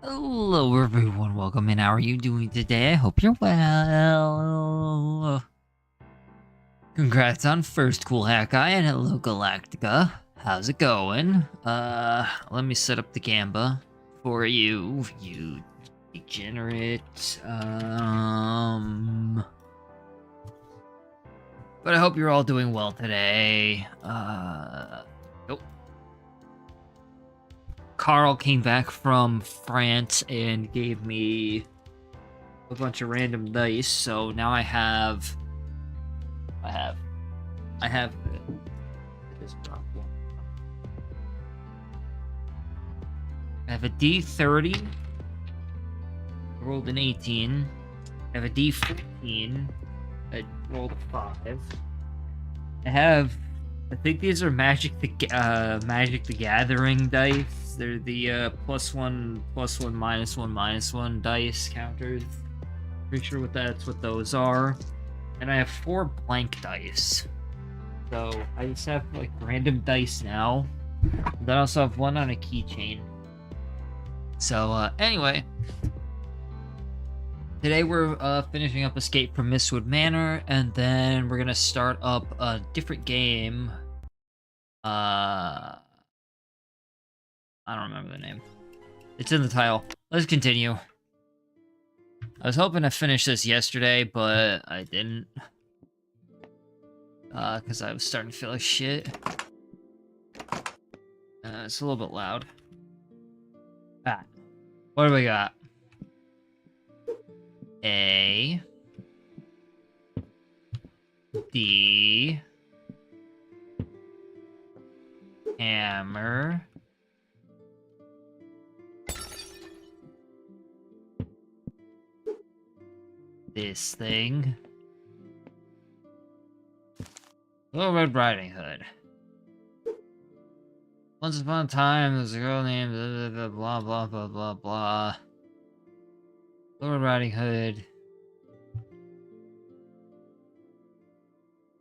Hello everyone, welcome in. How are you doing today? I hope you're well. Congrats on first cool hack eye and hello Galactica. How's it going? Let me set up the Gamba for you, you degenerate. But I hope you're all doing well today. Carl came back from France and gave me a bunch of random dice, so now I have I have a D30. I rolled an 18. I have a D14. I rolled a 5. I think these are Magic the Gathering dice. They're the +1, +1, -1, -1 dice counters. Pretty sure that's what those are. And I have 4 blank dice. So I just have like random dice now. Then I also have one on a keychain. So anyway, today we're finishing up Escape from Mystwood Manor, and then we're gonna start up a different game. I don't remember the name. It's in the title. Let's continue. I was hoping to finish this yesterday, but I didn't. Because I was starting to feel like shit. It's a little bit loud. Ah. What do we got? A. D. Hammer. This thing. Little Red Riding Hood. Once upon a time, there was a girl named blah blah blah blah blah. Little Red Riding Hood.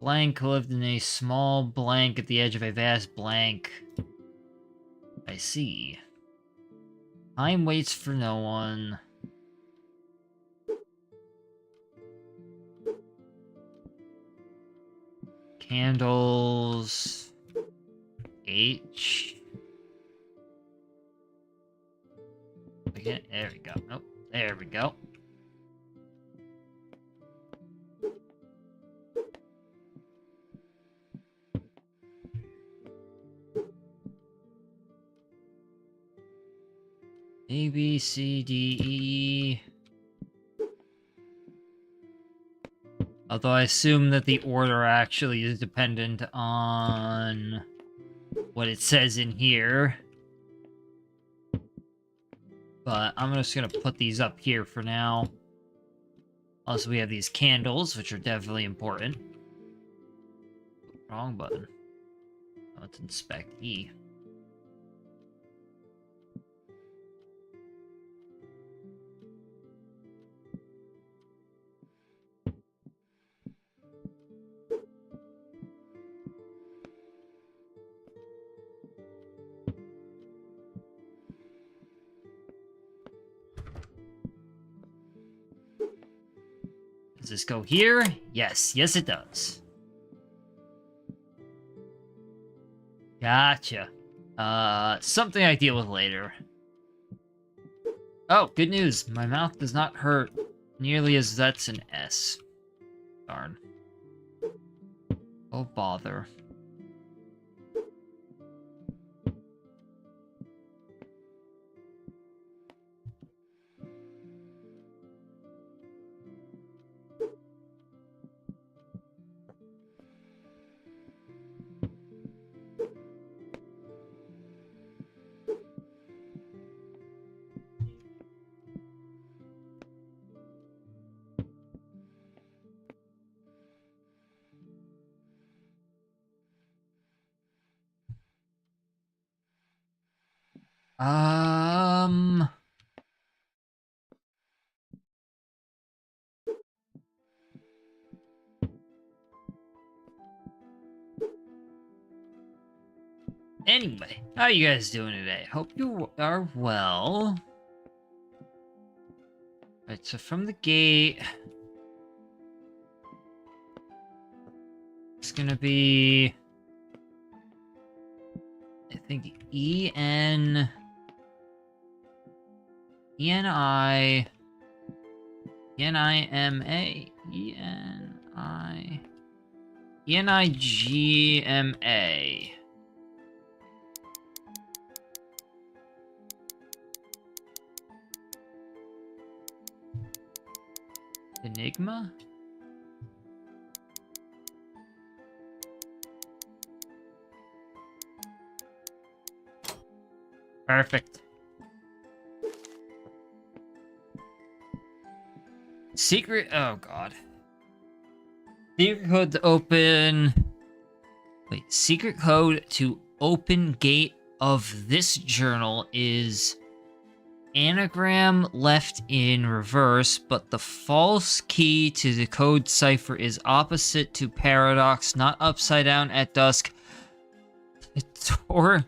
Blank lived in a small blank at the edge of a vast blank. I see. Time waits for no one. Candles. H. Again, there we go. Nope. There we go. A, B, C, D, E. Although I assume that the order actually is dependent on what it says in here. But I'm just gonna put these up here for now. Also, we have these candles, which are definitely important. Wrong button. Let's inspect E. Does this go here? Yes. Yes, it does. Gotcha. Something I deal with later. Oh, good news. My mouth does not hurt nearly as that's an S. Darn. Oh, bother. Anyway, how are you guys doing today? Hope you are well. Right, so from the gate... It's gonna be... I think E-N... E-N-I... E-N-I-M-A... E-N-I... E-N-I-G-M-A... Enigma? Perfect. Secret... Oh, God. Secret code to open... Wait, secret code to open gate of this journal is anagram left in reverse, but the false key to the code cipher is opposite to paradox, not upside down at dusk. The door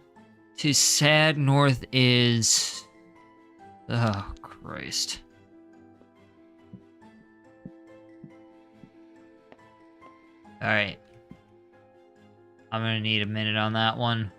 to sad north is... Oh, Christ. Alright. I'm gonna need a minute on that one.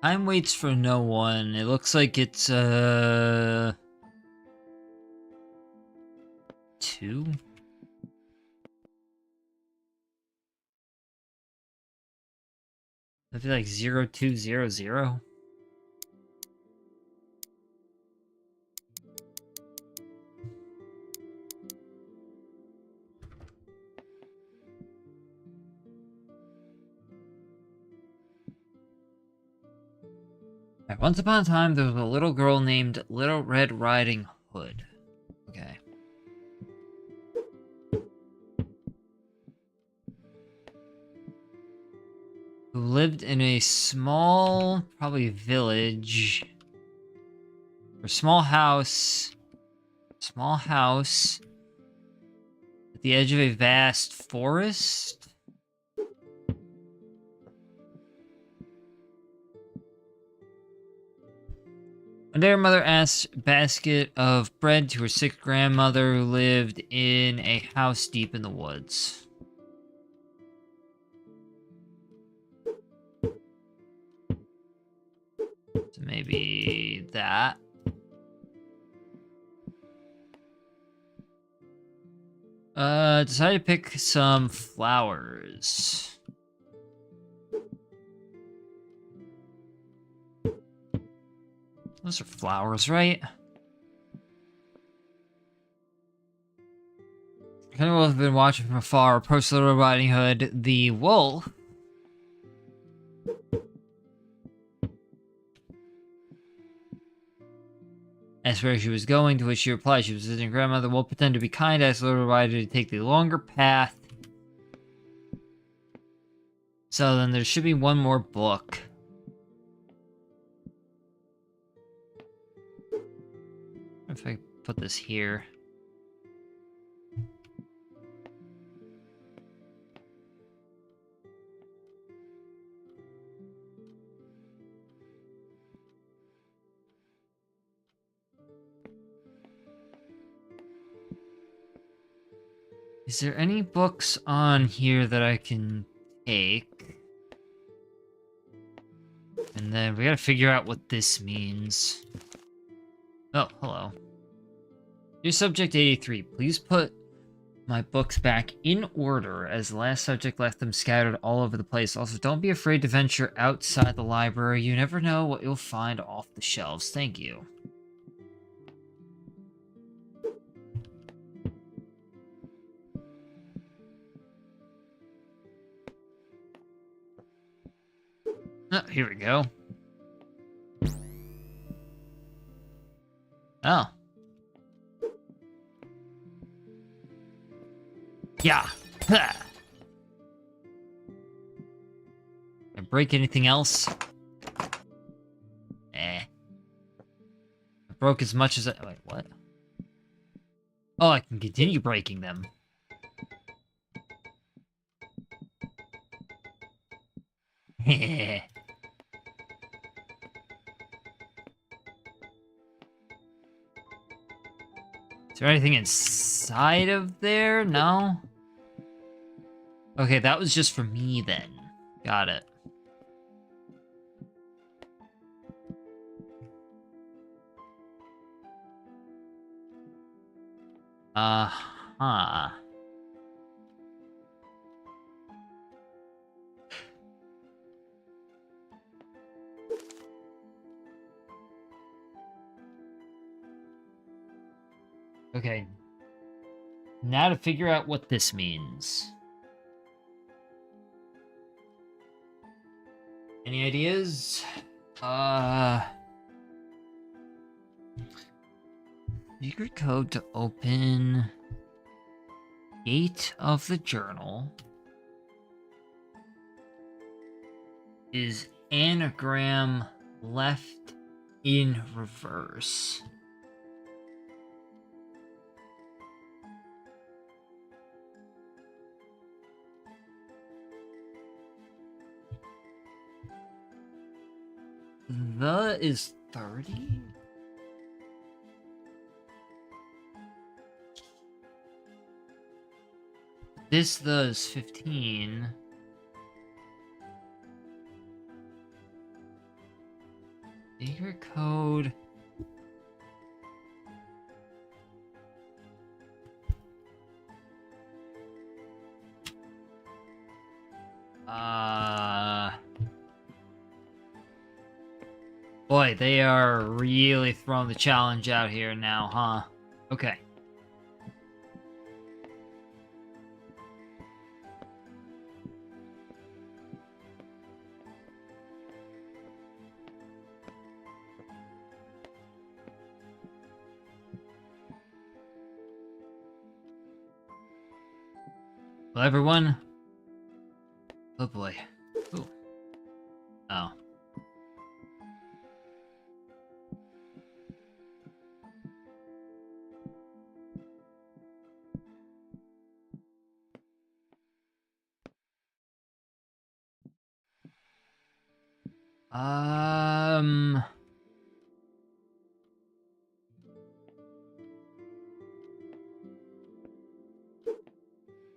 Time waits for no one. It looks like it's, 2? I feel like 0200. Once upon a time, there was a little girl named Little Red Riding Hood. Okay. Who lived in a small, probably village, or small house at the edge of a vast forest. One day her mother asked a basket of bread to her sick grandmother who lived in a house deep in the woods. So maybe that. Decided to pick some flowers. Those are flowers, right? Kind of have been watching from afar. Approached Little Riding Hood. The wolf asked where she was going, to which she replied she was visiting grandmother. Wolf pretended to be kind, asked Little Rider to take the longer path. So then there should be one more book. If I put this here. Is there any books on here that I can take? And then we gotta figure out what this means. Oh, hello. Dear Subject 83, please put my books back in order, as the last subject left them scattered all over the place. Also, don't be afraid to venture outside the library. You never know what you'll find off the shelves. Thank you. Oh, here we go. Oh. Yeah. Ha. Can I break anything else? I broke as much as I... Wait, what? Oh, I can continue breaking them. Heh. Is there anything inside of there? No? Okay, that was just for me then. Got it. Okay. Now to figure out what this means. Any ideas? Secret code to open gate of the journal is anagram left in reverse. The is 30? This the is 15. Secret code. Boy, they are really throwing the challenge out here now, huh? Okay. Well, everyone. Oh boy. Ooh. Oh.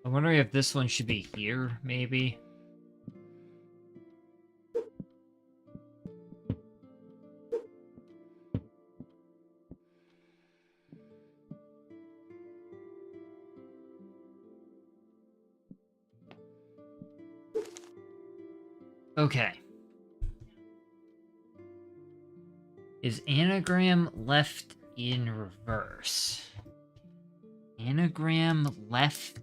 I'm wondering if this one should be here, maybe. Okay. Is anagram left in reverse? Anagram left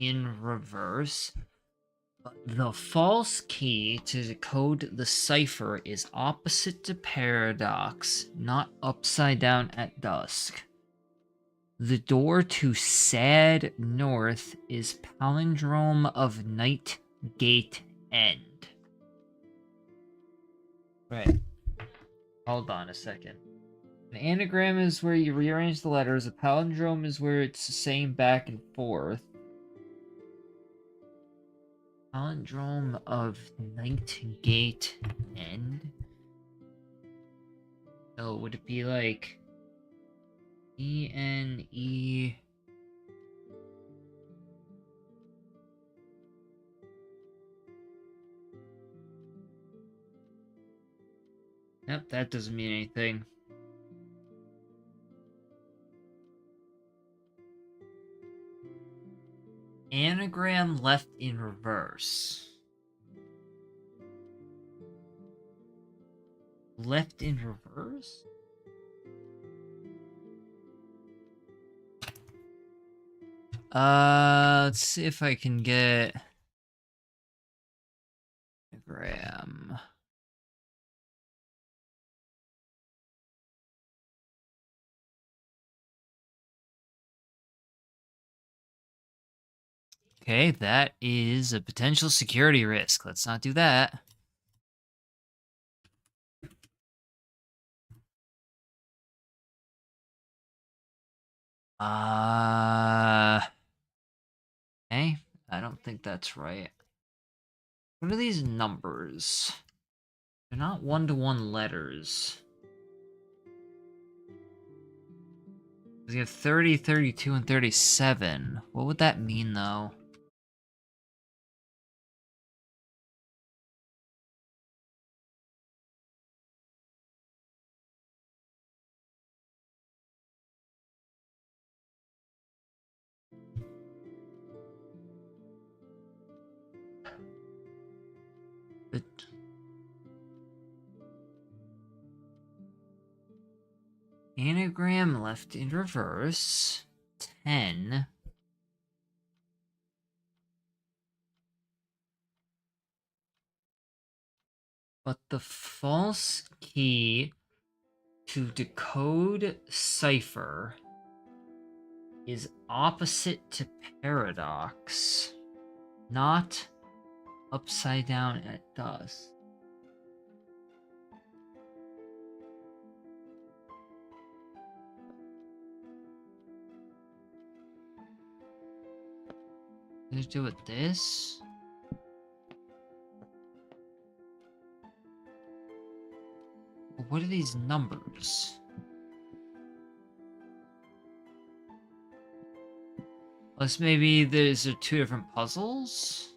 in reverse. But the false key to decode the cipher is opposite to paradox, not upside down at dusk. The door to sad north is palindrome of night gate end. Right. Hold on a second. An anagram is where you rearrange the letters. A palindrome is where it's saying back and forth. Palindrome of night gate end. So would it be like E-N-E? Nope, that doesn't mean anything. Anagram left in reverse. Left in reverse? Let's see if I can get anagram. Okay, that is a potential security risk. Let's not do that. Okay, I don't think that's right. What are these numbers? They're not one-to-one letters. We have 30, 32, and 37. What would that mean, though? But anagram left in reverse. 10. But the false key to decode cipher is opposite to paradox, not upside down at dusk. Let's do it this. What are these numbers? Unless maybe there's two different puzzles?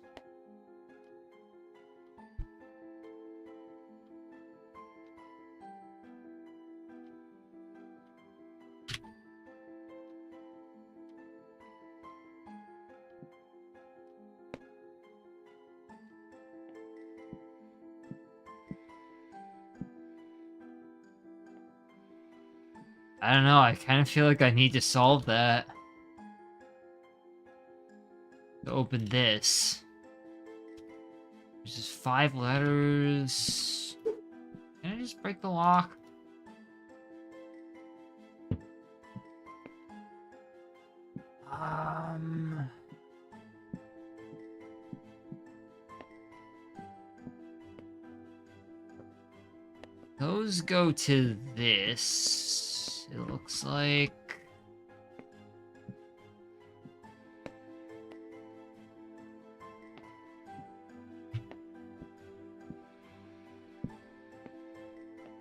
I don't know, I kind of feel like I need to solve that. To open this. There's just 5 letters. Can I just break the lock? Those go to this. It looks like.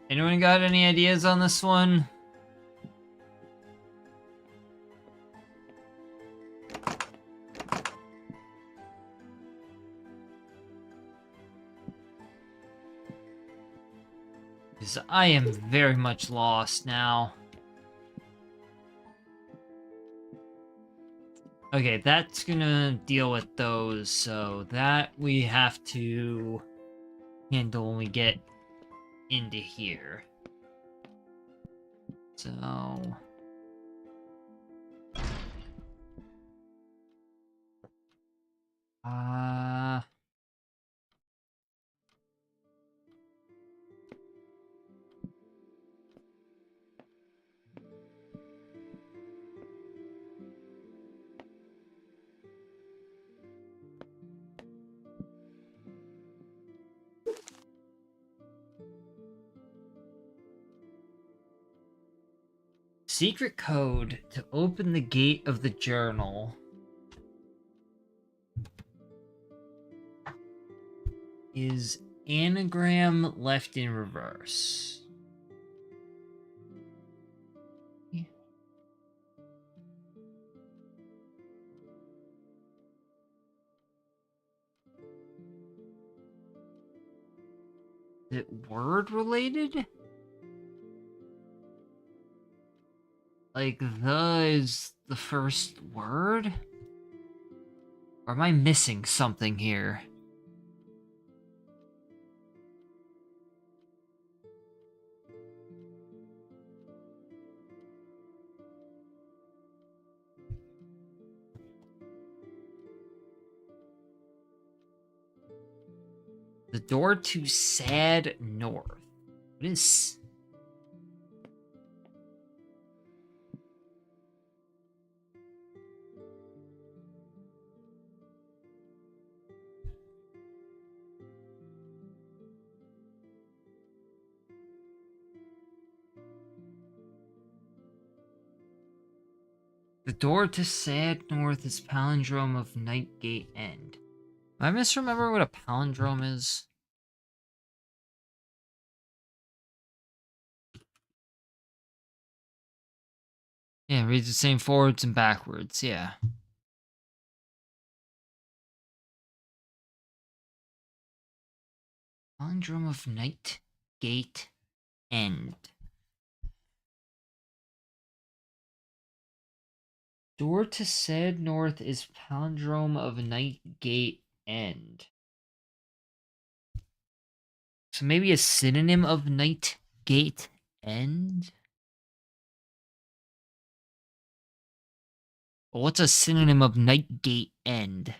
Anyone got any ideas on this one? Because I am very much lost now. Okay, that's gonna deal with those, so that we have to handle when we get into here. So... Secret code to open the gate of the journal is anagram left in reverse. Is it word related? Like, the is the first word? Or am I missing something here? The door to Sad North. What is... The door to Sad North is palindrome of Night Gate End. I misremember what a palindrome is. Yeah, it reads the same forwards and backwards, yeah. Palindrome of Night Gate End. Door to Sad North is palindrome of Night Gate End. So maybe a synonym of Night Gate End? What's a synonym of Nightgate End?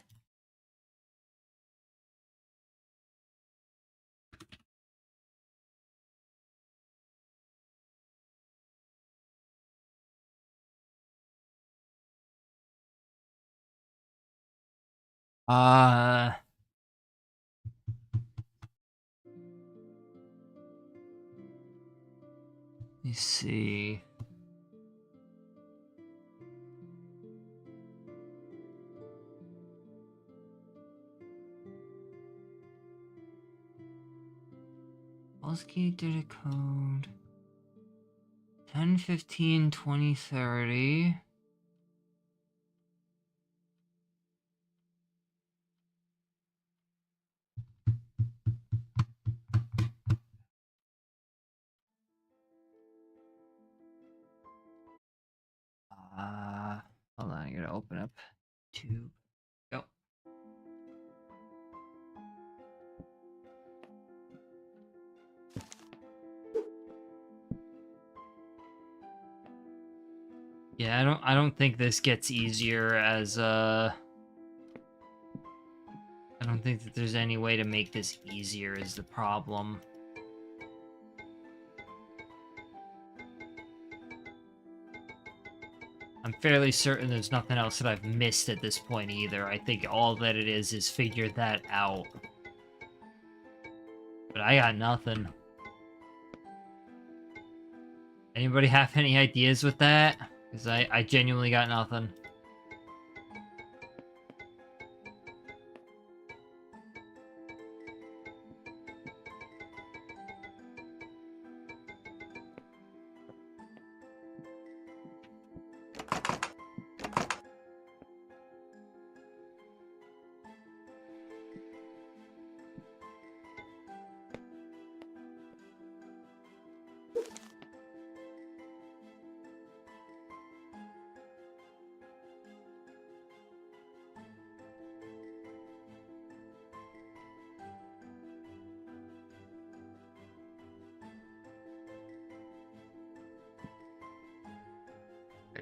Uh, let me see. Gate data code 10, 15, 20, 30. Hold on, I gotta open up Tube. Go. Yeah, I don't think this gets easier as I don't think that there's any way to make this easier is the problem. I'm fairly certain there's nothing else that I've missed at this point either. I think all that it is figure that out. But I got nothing. Anybody have any ideas with that? Because I genuinely got nothing.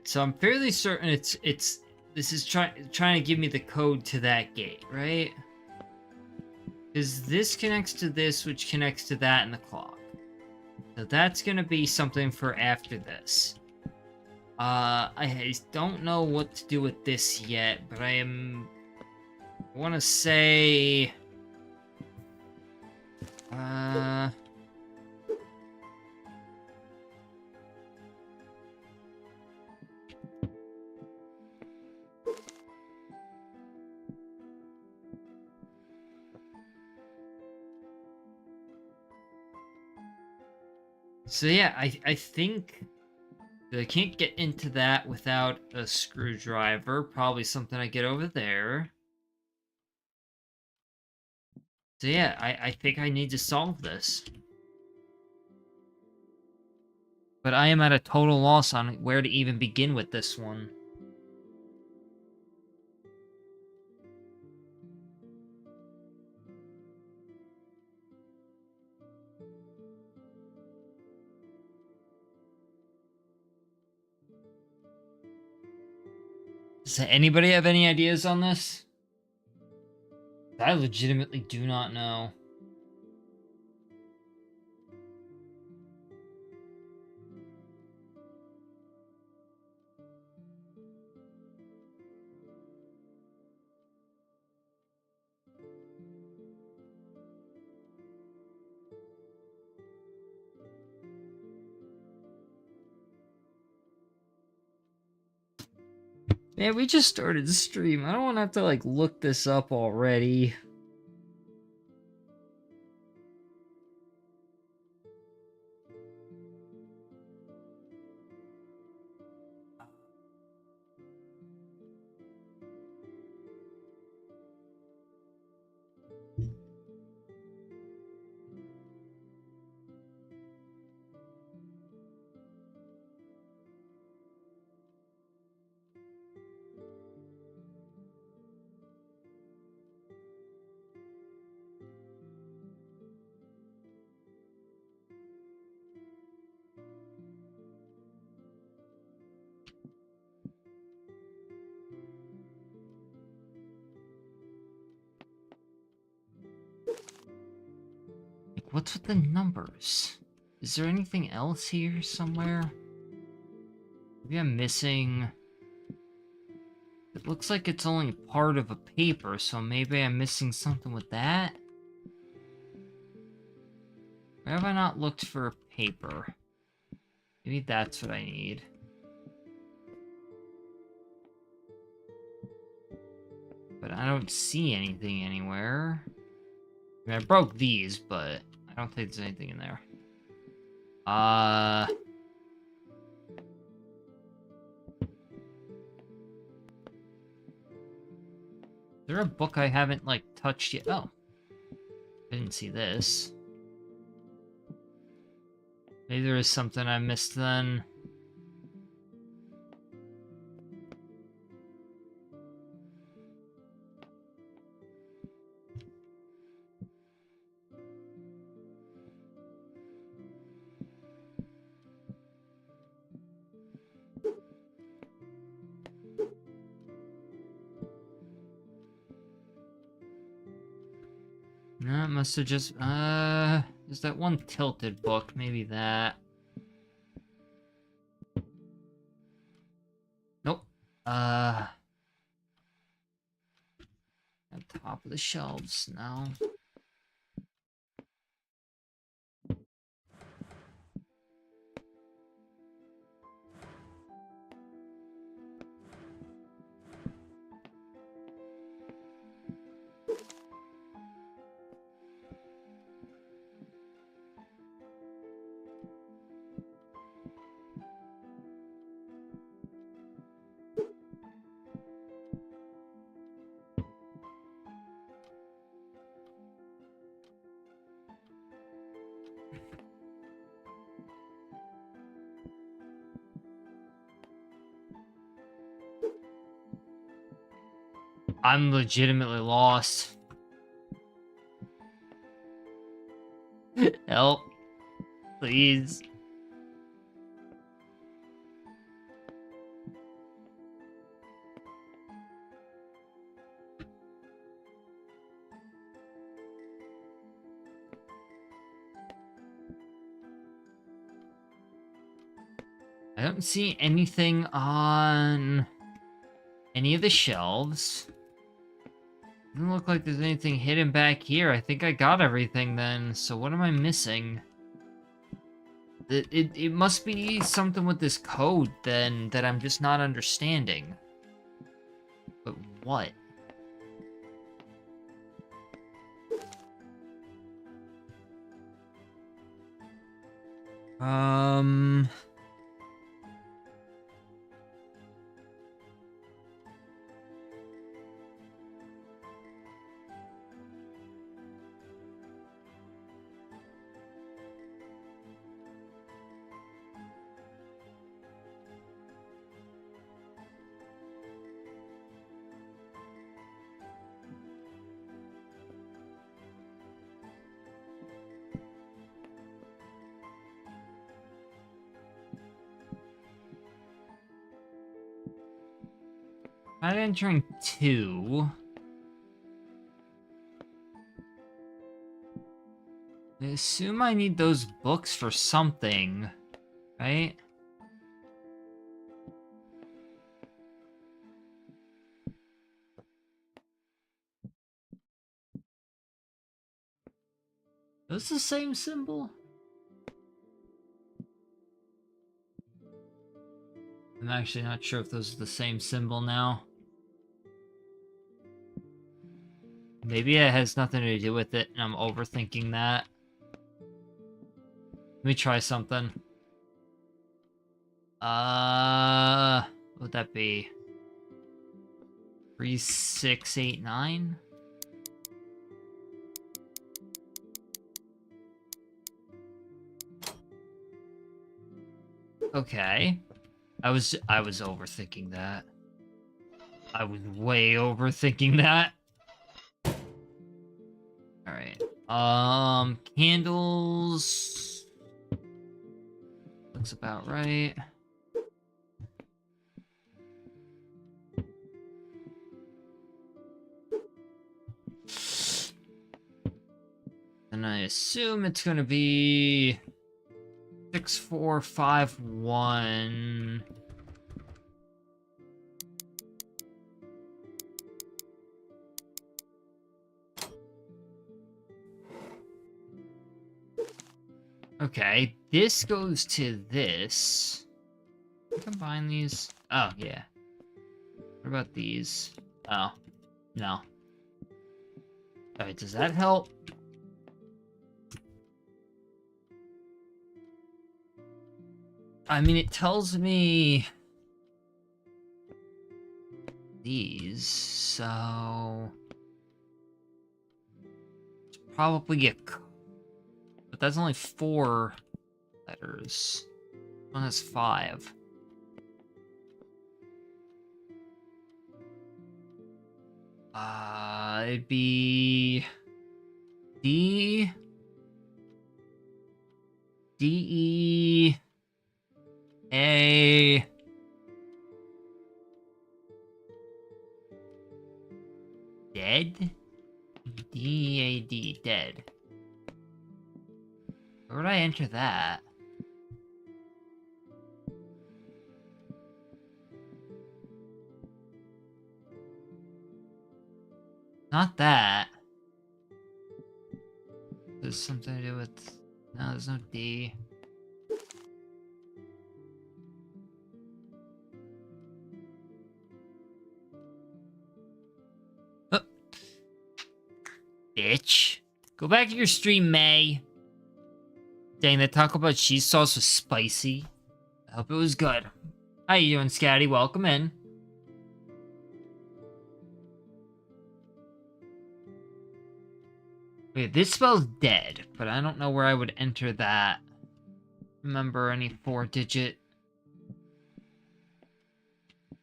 So I'm fairly certain this is trying to give me the code to that gate, right? Because this connects to this, which connects to that in the clock. So that's gonna be something for after this. I don't know what to do with this yet, but I want to say, so yeah, I think I can't get into that without a screwdriver. Probably something I get over there. So yeah, I think I need to solve this. But I am at a total loss on where to even begin with this one. Does anybody have any ideas on this? I legitimately do not know. Man, we just started the stream. I don't want to have to, like, look this up already. what's with the numbers? Is there anything else here somewhere? Maybe I'm missing... It looks like it's only part of a paper, so maybe I'm missing something with that? Where have I not looked for a paper? Maybe that's what I need. But I don't see anything anywhere. I mean, I broke these, but I don't think there's anything in there. Is there a book I haven't, like, touched yet? Oh. I didn't see this. Maybe there is something I missed then. No, it must have just, there's that one tilted book, maybe that. Nope. At top of the shelves now. I'm legitimately lost. Help. Please. I don't see anything on any of the shelves. Doesn't look like there's anything hidden back here. I think I got everything then, so what am I missing? It must be something with this code then that I'm just not understanding. But what? I'm entering 2. I assume I need those books for something, right? Is this the same symbol? I'm actually not sure if those are the same symbol now. Maybe it has nothing to do with it, and I'm overthinking that. Let me try something. What would that be? 3689? Okay. I was overthinking that. I was way overthinking that. Alright. Candles. Looks about right. then I assume it's gonna be 6451. Okay, this goes to this. Combine these. Oh, yeah. What about these? Oh, no. Alright, does that help? I mean, it tells me these, so probably get, but that's only 4 letters. One has 5. It'd be D, D, E, A, dead? D-A-D, dead. Where would I enter that? Not that. There's something to do with... No, there's no D. Oh. Bitch. Go back to your stream, May. Dang, that taco about cheese sauce was spicy. I hope it was good. How you doing, Scatty? Welcome in. Wait, this spells dead, but I don't know where I would enter that. Remember any 4-digit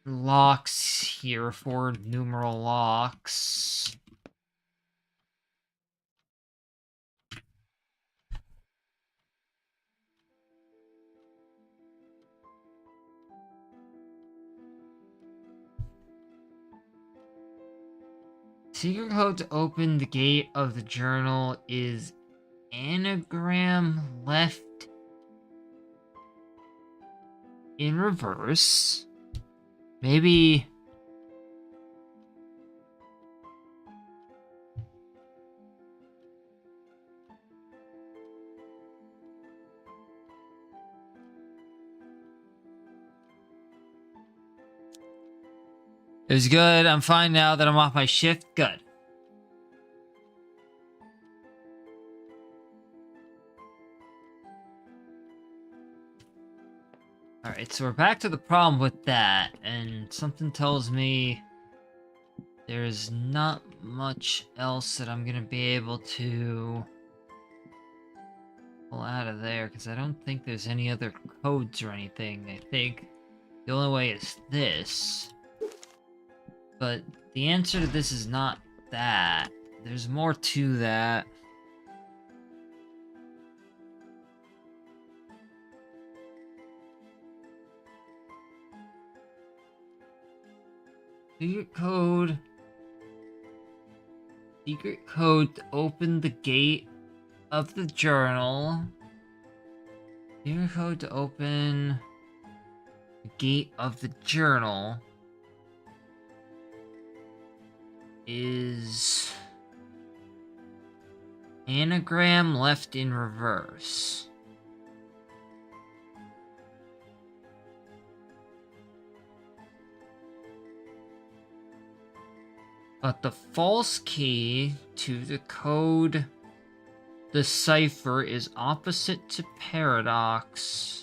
locks here, 4 numeral locks. Secret code to open the gate of the journal is anagram left in reverse. Maybe... It was good. I'm fine now that I'm off my shift. Good. Alright, so we're back to the problem with that, and something tells me there's not much else that I'm gonna be able to pull out of there, because I don't think there's any other codes or anything. I think the only way is this. But the answer to this is not that. There's more to that. Secret code. Secret code to open the gate of the journal. Secret code to open the gate of the journal is anagram left in reverse. But the false key to the code, the cipher, is opposite to paradox.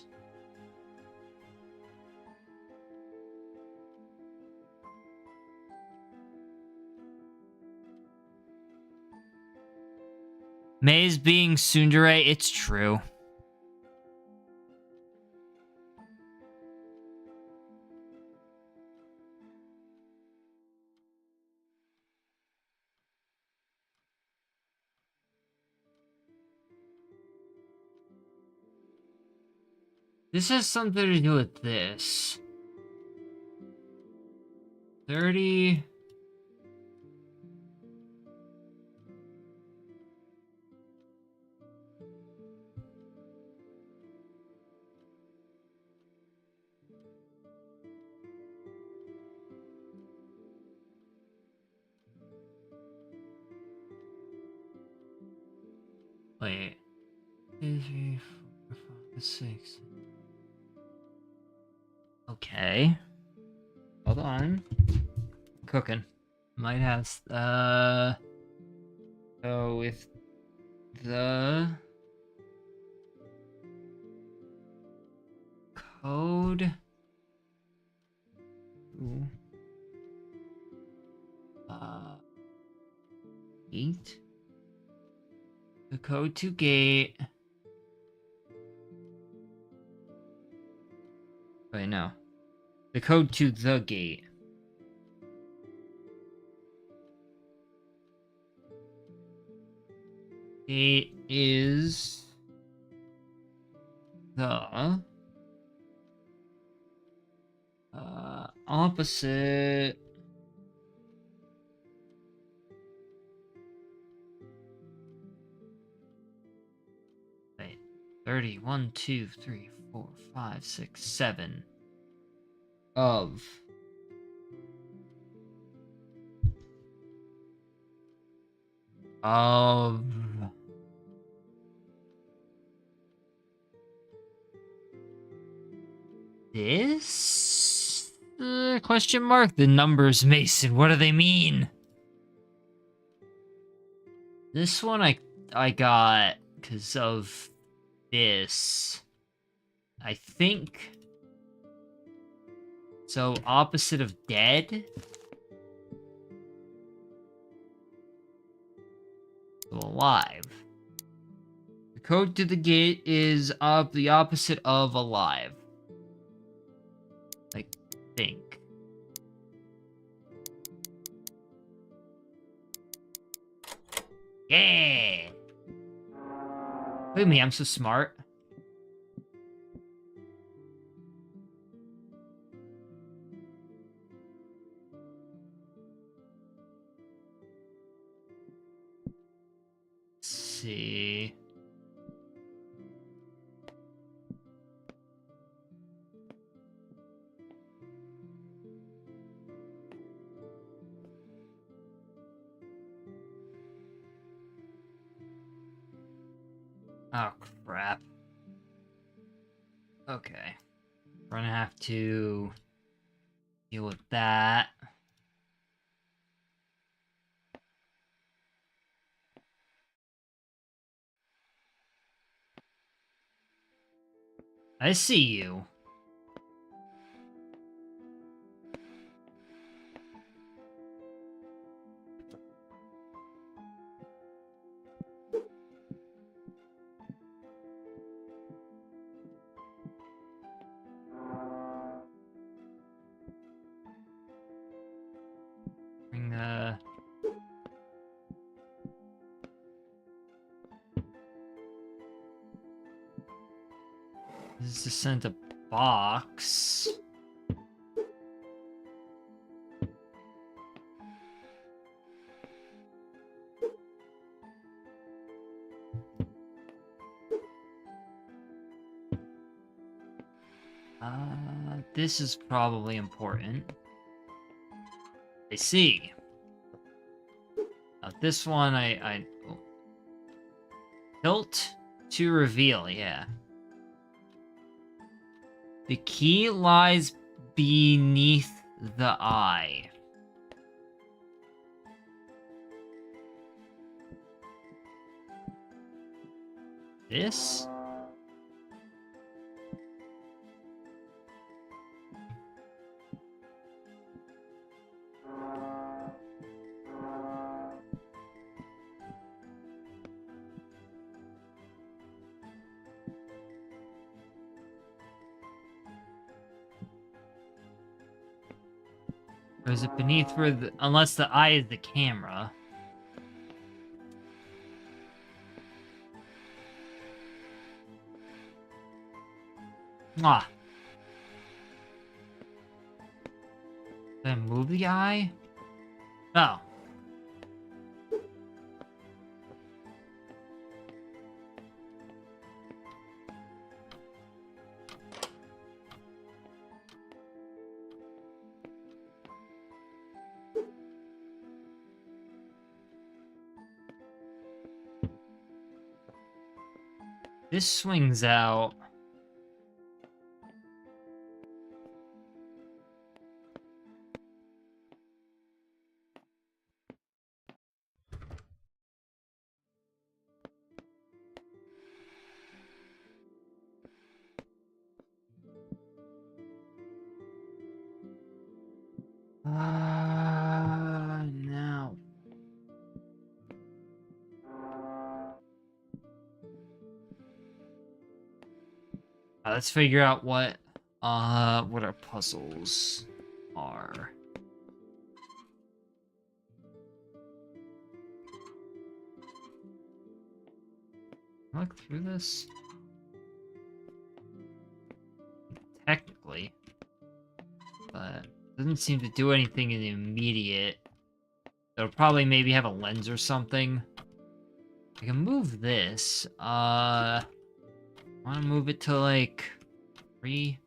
Maze being tsundere, it's true. This has something to do with this. 30... Wait. 2, 3, 4, 5, 6. Okay. Hold on. Cooking. Might have so if the code gate, the code to gate. Wait, no. The code to the gate. Gate is the opposite wait 30 1 2 3 4 5 6 7 of this question mark. The numbers, Mason, what do they mean? This one I got because of this, I think. So opposite of dead, so alive. The code to the gate is the opposite of alive, I think. Yeah! Look at me, I'm so smart. Let's see. Oh, crap. Okay. We're gonna have to deal with that. I see you. Bring the... This is sent a box. This is probably important. I see. Now this one, oh. Tilt to reveal, yeah. The key lies beneath the eye. This? Or is it beneath where the... Unless the eye is the camera. Ah. Did I move the eye? Oh. This swings out. Now. Let's figure out what our puzzles are. Can I look through this? Technically. But doesn't seem to do anything in the immediate. It'll probably maybe have a lens or something. I can move this. I want to move it to like 3.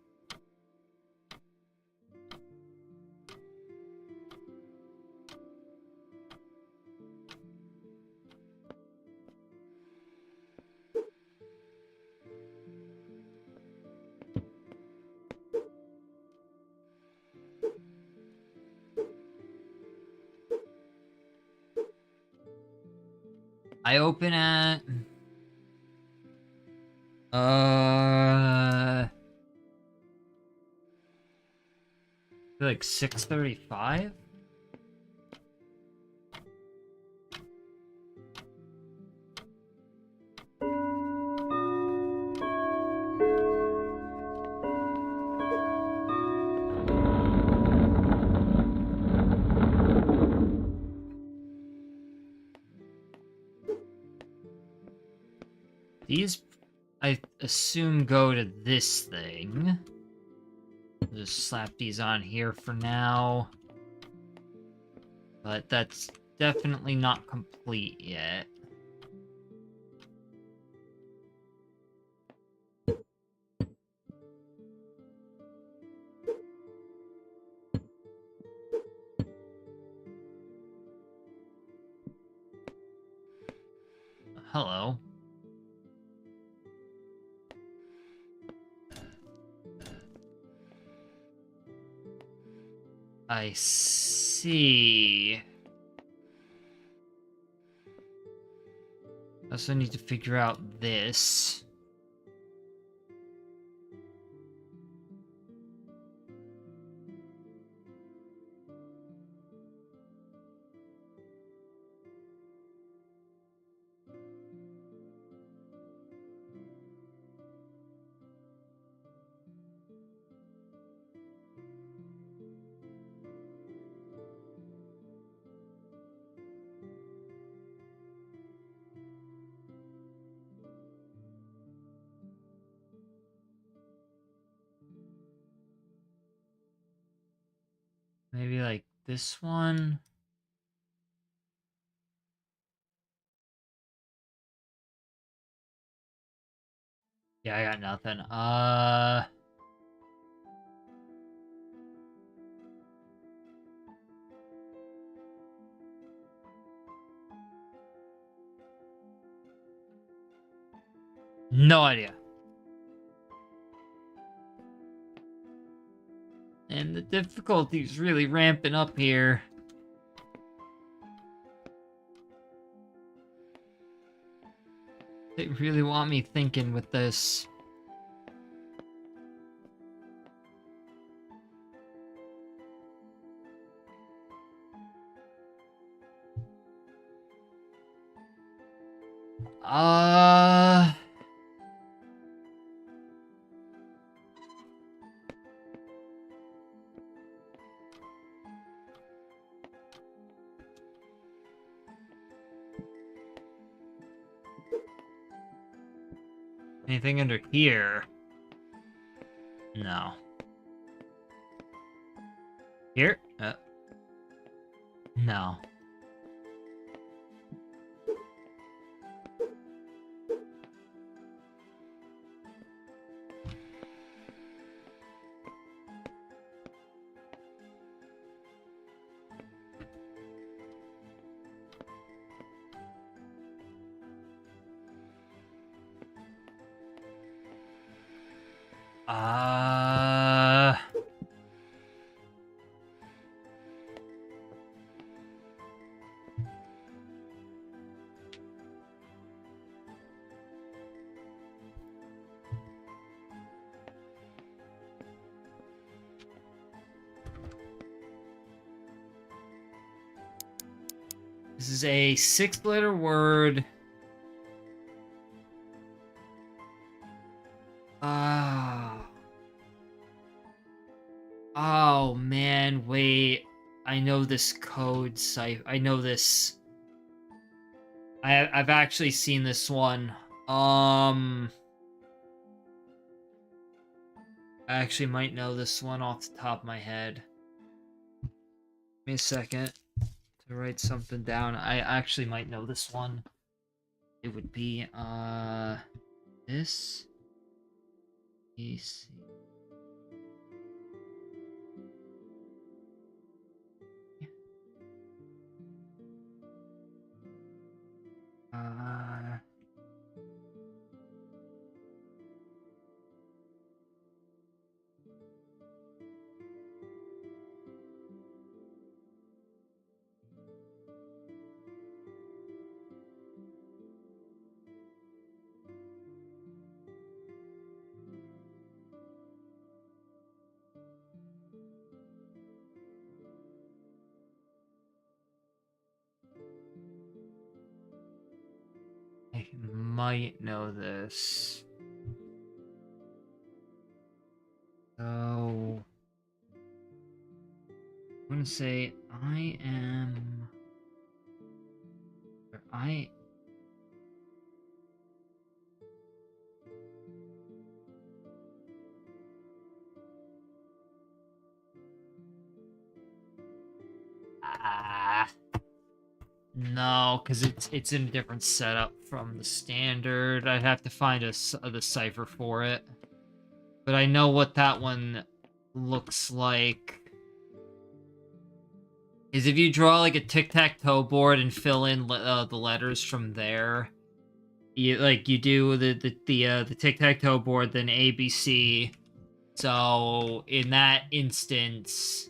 I open at like 6:35. These, I assume, go to this thing. I'll just slap these on here for now. But that's definitely not complete yet. Hello. I see. I also need to figure out this. Maybe like this one. Yeah, I got nothing. No idea. And the difficulty's really ramping up here. They really want me thinking with this. Anything under here? No. Here? No. Uh... This is a 6-letter word. Oh man, wait. I know this code cipher. I know this. I've actually seen this one. I actually might know this one off the top of my head. Give me a second to write something down. I actually might know this one. It would be this. EC. Uh, I might know this. So I'm gonna say I am. Or I. Ah. No, because it's in a different setup from the standard. I'd have to find the cipher for it. But I know what that one looks like. Is if you draw like a tic-tac-toe board and fill in the letters from there. You do the tic-tac-toe board, then ABC. So in that instance,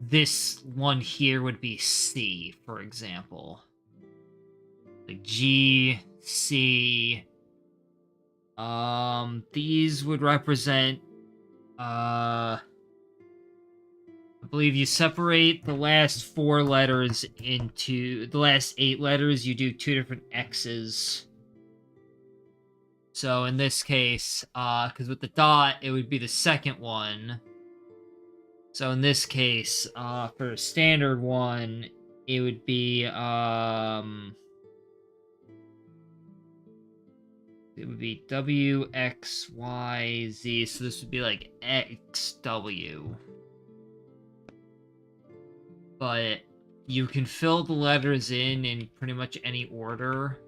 this one here would be C, for example. Like G, C. These would represent, I believe you separate the last 4 letters into the last 8 letters, you do 2 different X's. So in this case, because with the dot, it would be the second one. So in this case, for a standard one, it would be, it would be W, X, Y, Z. So this would be like X, W. But you can fill the letters in pretty much any order.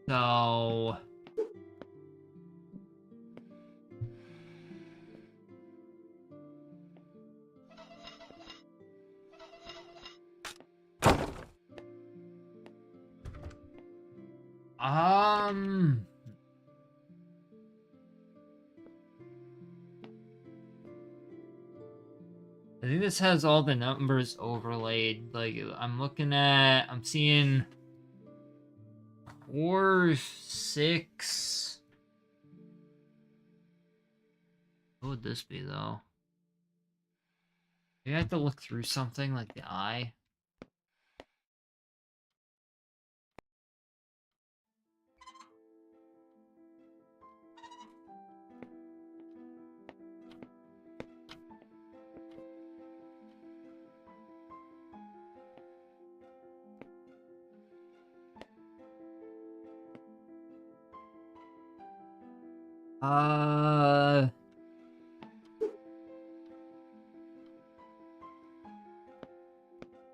So I think this has all the numbers overlaid. Like, I'm seeing 4, 6. What would this be, though? Do you have to look through something like the eye?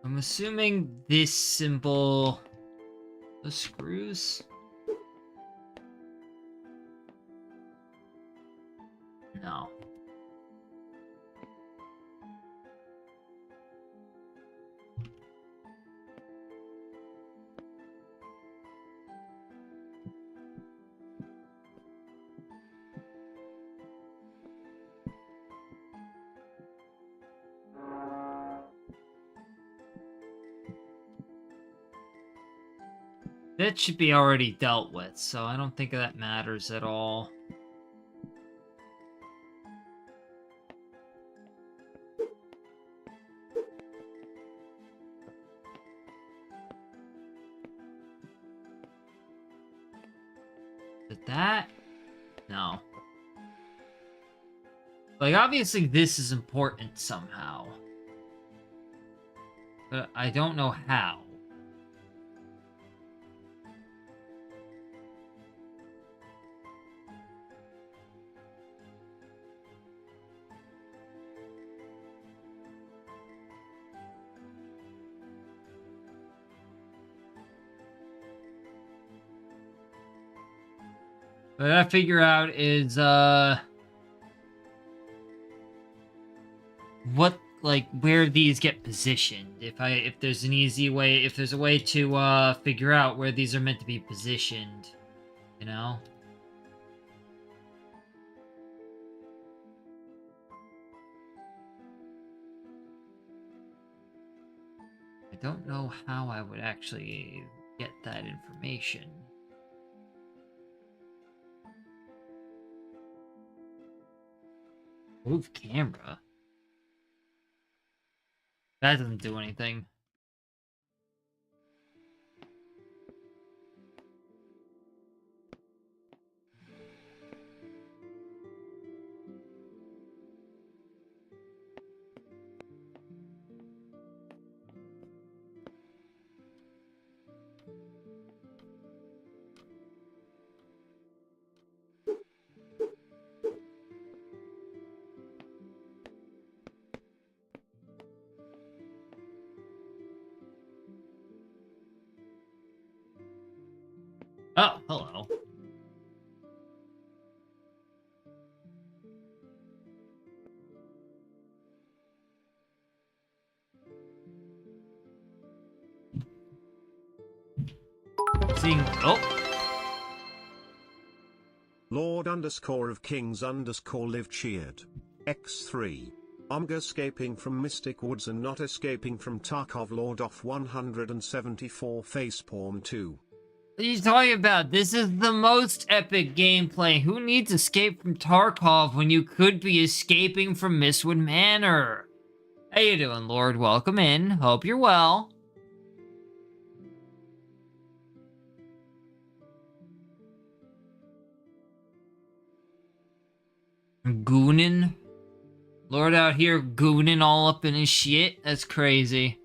I'm assuming this symbol... The screws? No. That should be already dealt with, so I don't think that matters at all. Is it that? No. Like, obviously this is important somehow. But I don't know how. What I figure out is, what, like, where these get positioned. If there's an easy way, if there's a way to, figure out where these are meant to be positioned, you know? I don't know how I would actually get that information. Move camera? That doesn't do anything. Oh, hello. Seeing... Oh! Lord _ of Kings _ live cheered. X3. I'm escaping from Mystic Woods and not escaping from Tarkov. Lord of 174 Facepalm 2. What are you talking about? This is the most epic gameplay. Who needs escape from Tarkov when you could be escaping from Mystwood Manor? How you doing, Lord? Welcome in. Hope you're well. Goonin? Lord out here gooning all up in his shit? That's crazy.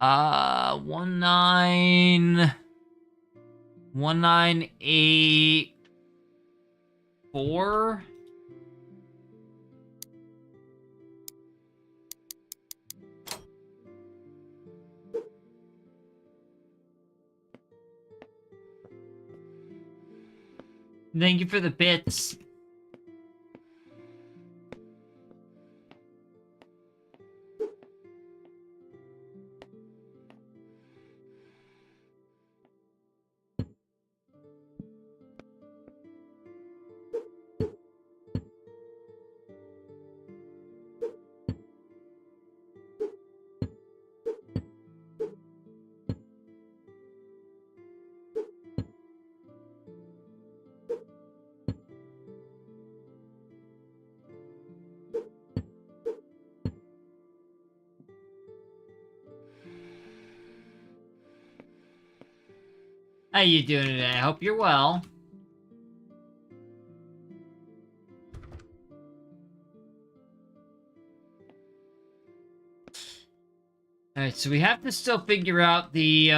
1984. Thank you for the bits. How you doing today? I hope you're well. Alright, so we have to still figure out the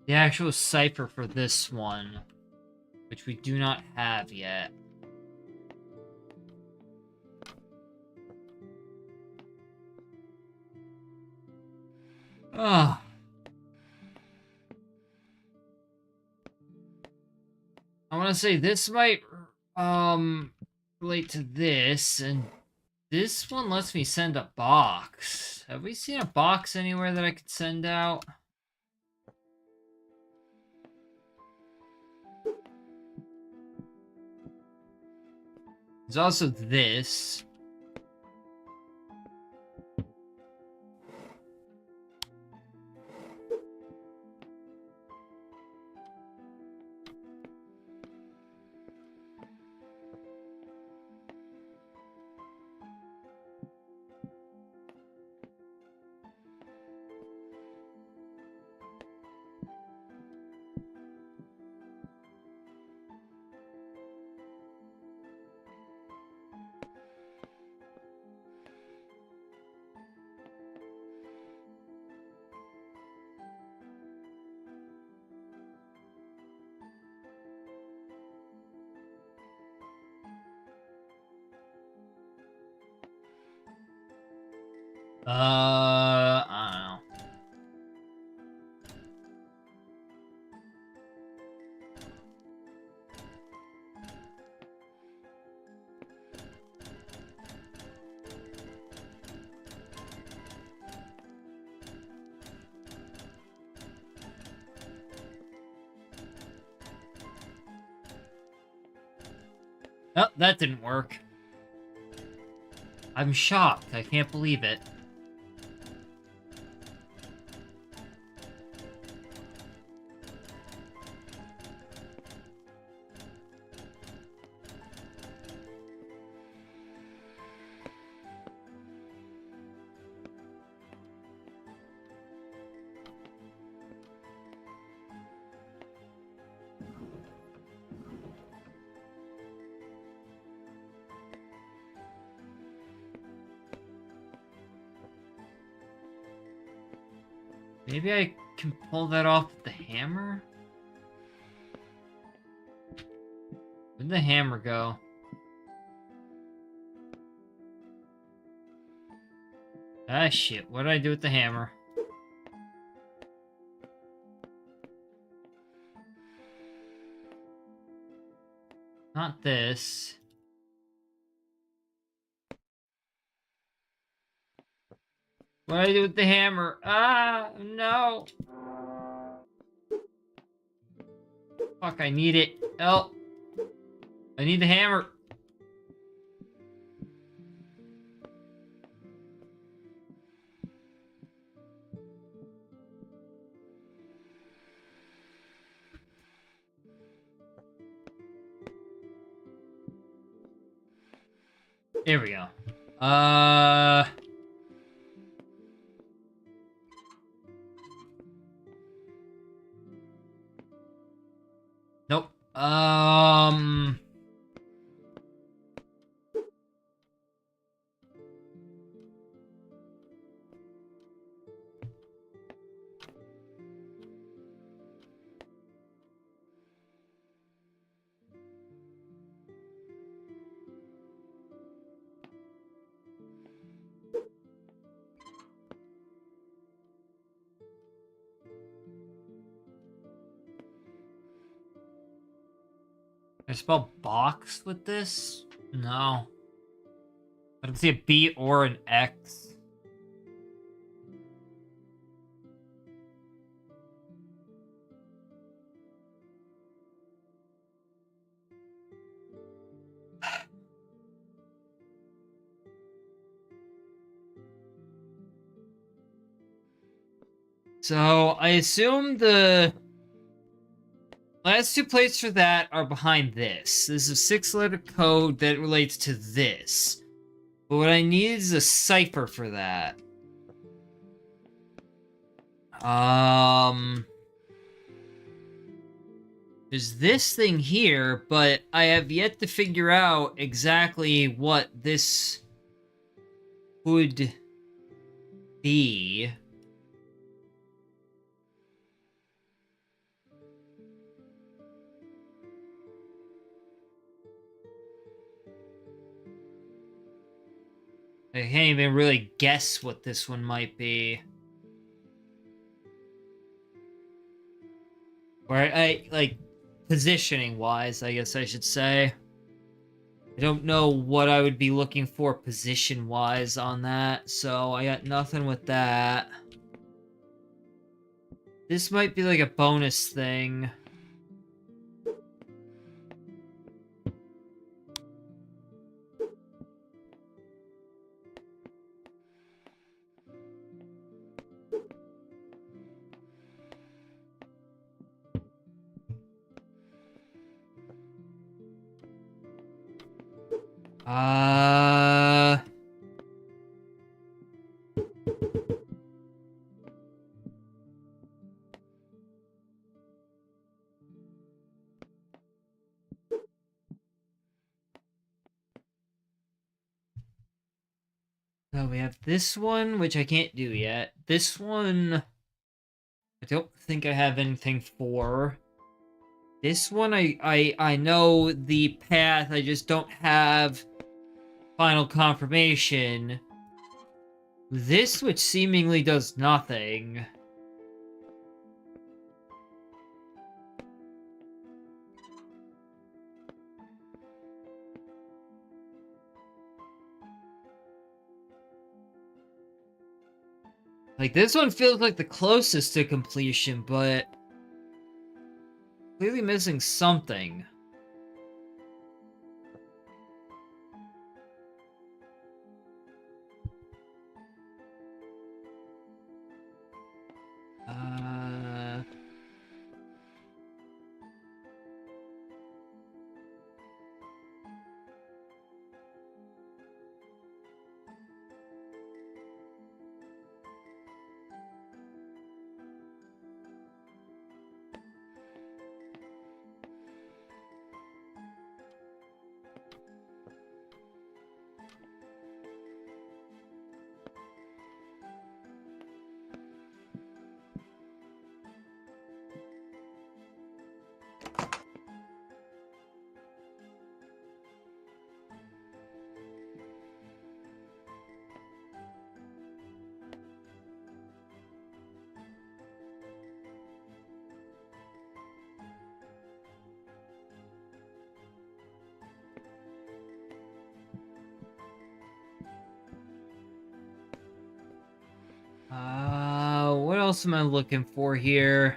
actual cipher for this one, which we do not have yet. Oh. I want to say this might relate to this, and this one lets me send a box. Have we seen a box anywhere that I could send out? There's also this. I don't know. Oh, that didn't work. I'm shocked. I can't believe it. Maybe I can pull that off with the hammer? Where'd the hammer go? Ah, shit. What did I do with the hammer? Not this. What did I do with the hammer? Ah, no. Fuck, I need it. Help. I need the hammer. There we go. Nope. Can I spell box with this? No. I don't see a B or an X. So, I assume the last two plates for that are behind this. This is a 6-letter code that relates to this. But what I need is a cipher for that. There's this thing here, but I have yet to figure out exactly what this would be. I can't even really guess what this one might be. Or like, positioning-wise, I guess I should say. I don't know what I would be looking for position-wise on that, so I got nothing with that. This might be like a bonus thing. So we have this one, which I can't do yet. This one, I don't think I have anything for. This one, I know the path, I just don't have final confirmation. This, which seemingly does nothing. Like, this one feels like the closest to completion, but clearly missing something. What else am I looking for here?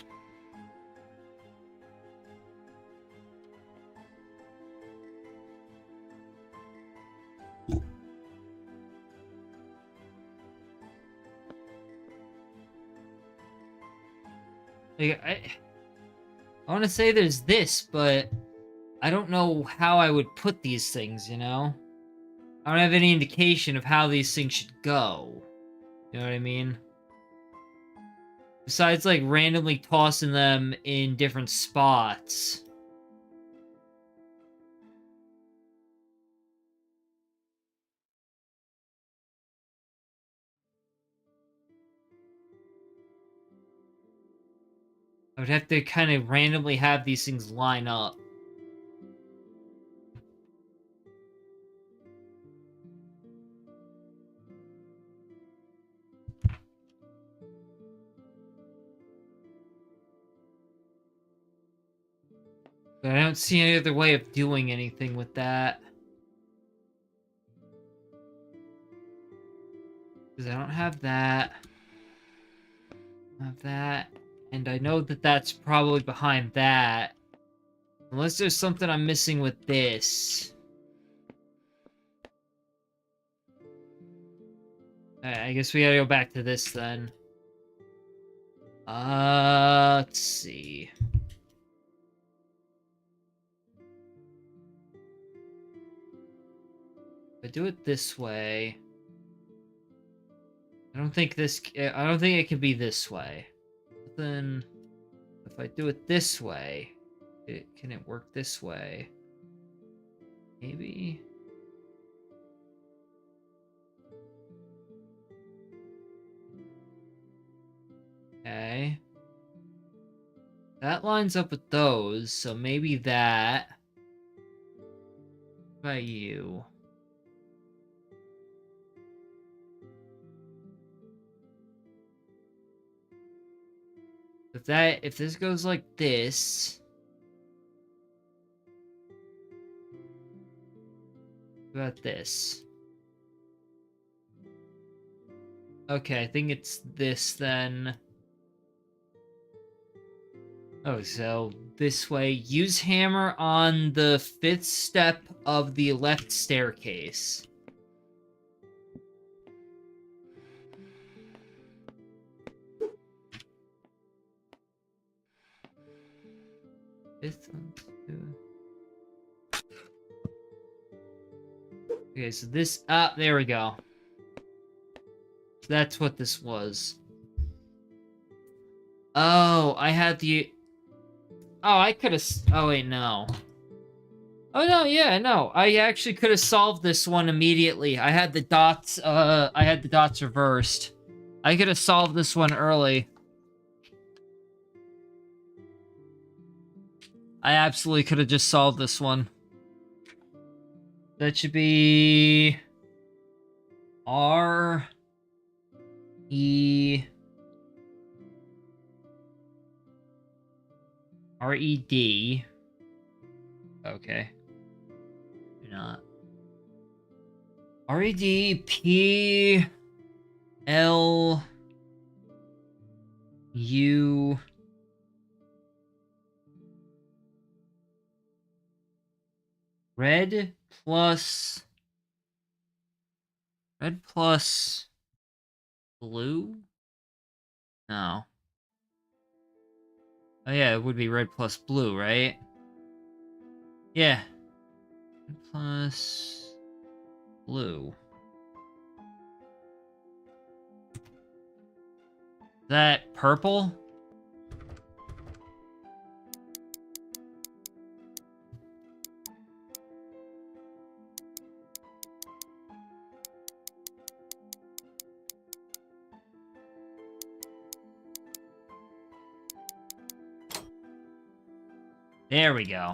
Like, I want to say there's this, but I don't know how I would put these things, you know? I don't have any indication of how these things should go. You know what I mean? Besides, like, randomly tossing them in different spots. I would have to kind of randomly have these things line up. But I don't see any other way of doing anything with that. Because I don't have that. I have that. And I know that that's probably behind that. Unless there's something I'm missing with this. Alright, I guess we gotta go back to this then. Let's see. If I do it this way... I don't think it can be this way. But then, if I do it this way, can it work this way? Maybe? Okay. That lines up with those, so maybe that. What about you? If this goes like this. What about this? Okay, I think it's this then. Oh, so this way. Use hammer on the 5th step of the left staircase. Fifth one, two. Okay, so this... there we go. So that's what this was. Oh, I had the... Oh, I could have... Oh, wait, no. Oh, no, yeah, no. I actually could have solved this one immediately. I had the dots, reversed. I could have solved this one early. I absolutely could have just solved this one. That should be... R... E R-E-D. Okay. Do not. R-E-D-P-L-U. Red plus blue? No. Oh yeah, it would be red plus blue, right? Yeah. Red plus blue. Is that purple? There we go.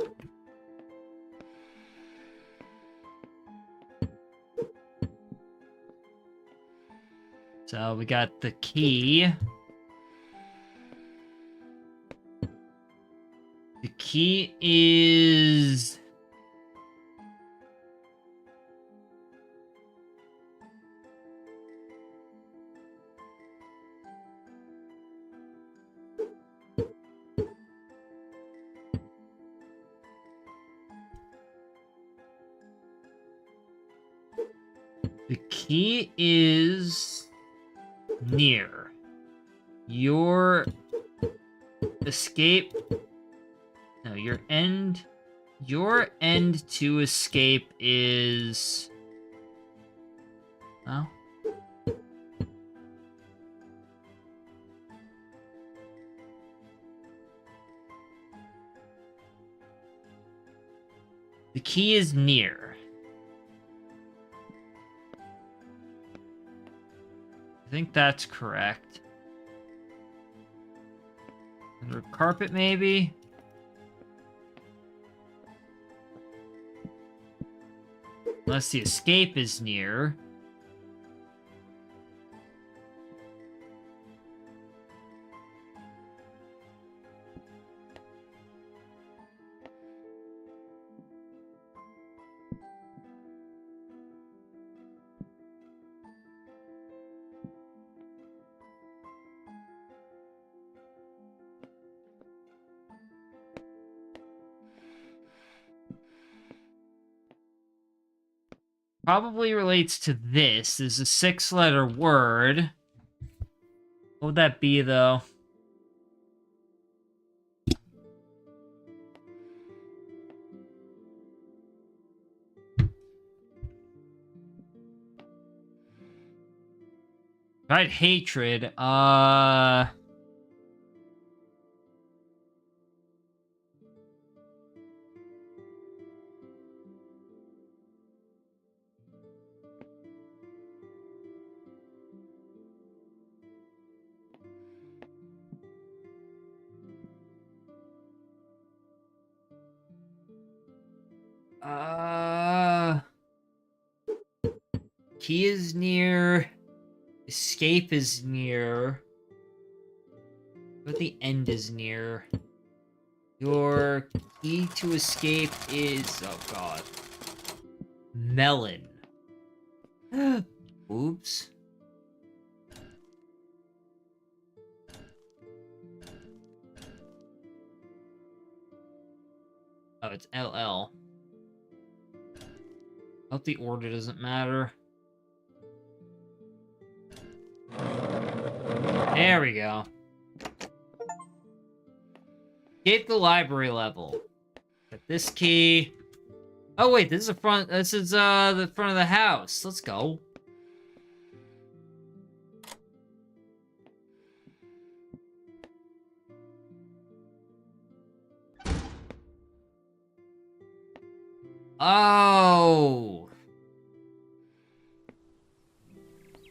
So we got the key. The key is... The key is near. Your escape... No, your end to escape is... Oh. The key is near. I think that's correct. Under carpet, maybe? Unless the escape is near. Probably relates to this. There's a 6-letter word. What would that be, though? Right, hatred. Key is near. Escape is near. But the end is near. Your key to escape is... Oh, God. Melon. Oops. Oh, it's LL. Hope the order doesn't matter. There we go. Escape the library level. Get this key. Oh wait, this is the front. This is the front of the house. Let's go. Oh.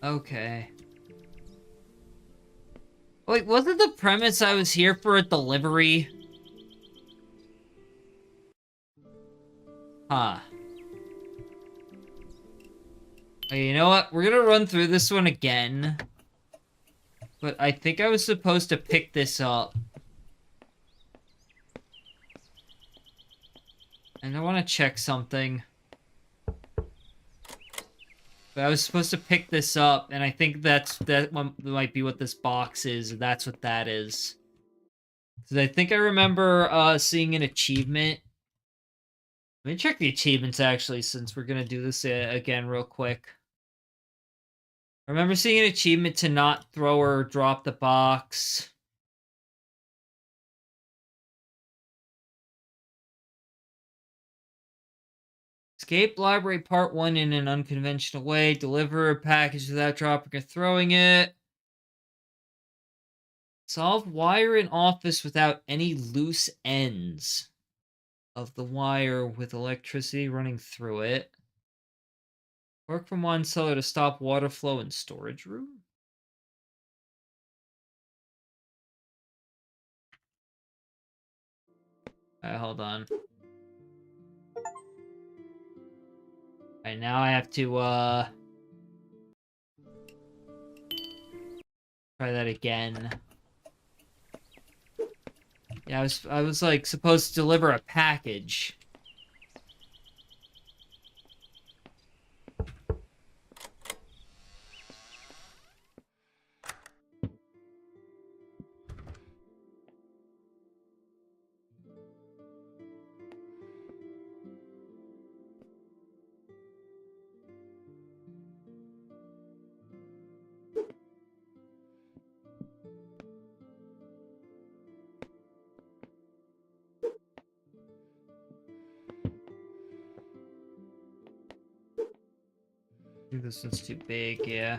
Okay. Wait, wasn't the premise I was here for a delivery? Huh. Okay, you know what? We're gonna run through this one again. But I think I was supposed to pick this up. And I want to check something. But I was supposed to pick this up, and I think that might be what this box is. That's what that is. Because I think I remember seeing an achievement. Let me check the achievements, actually, since we're going to do this again real quick. I remember seeing an achievement to not throw or drop the box. Escape library part 1 in an unconventional way. Deliver a package without dropping or throwing it. Solve wire in office without any loose ends of the wire with electricity running through it. Work from one cellar to stop water flow in storage room. Alright, hold on. Alright, now I have to try that again. Yeah, I was like supposed to deliver a package. I think this one's too big, yeah.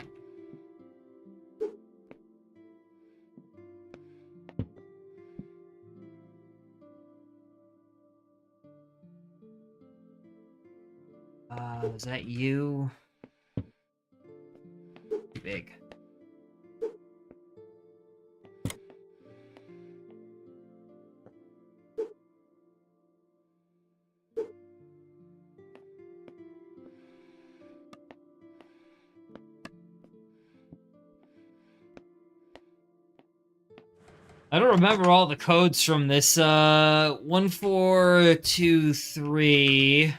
Is that you? Too big. I don't remember all the codes from this. 1423.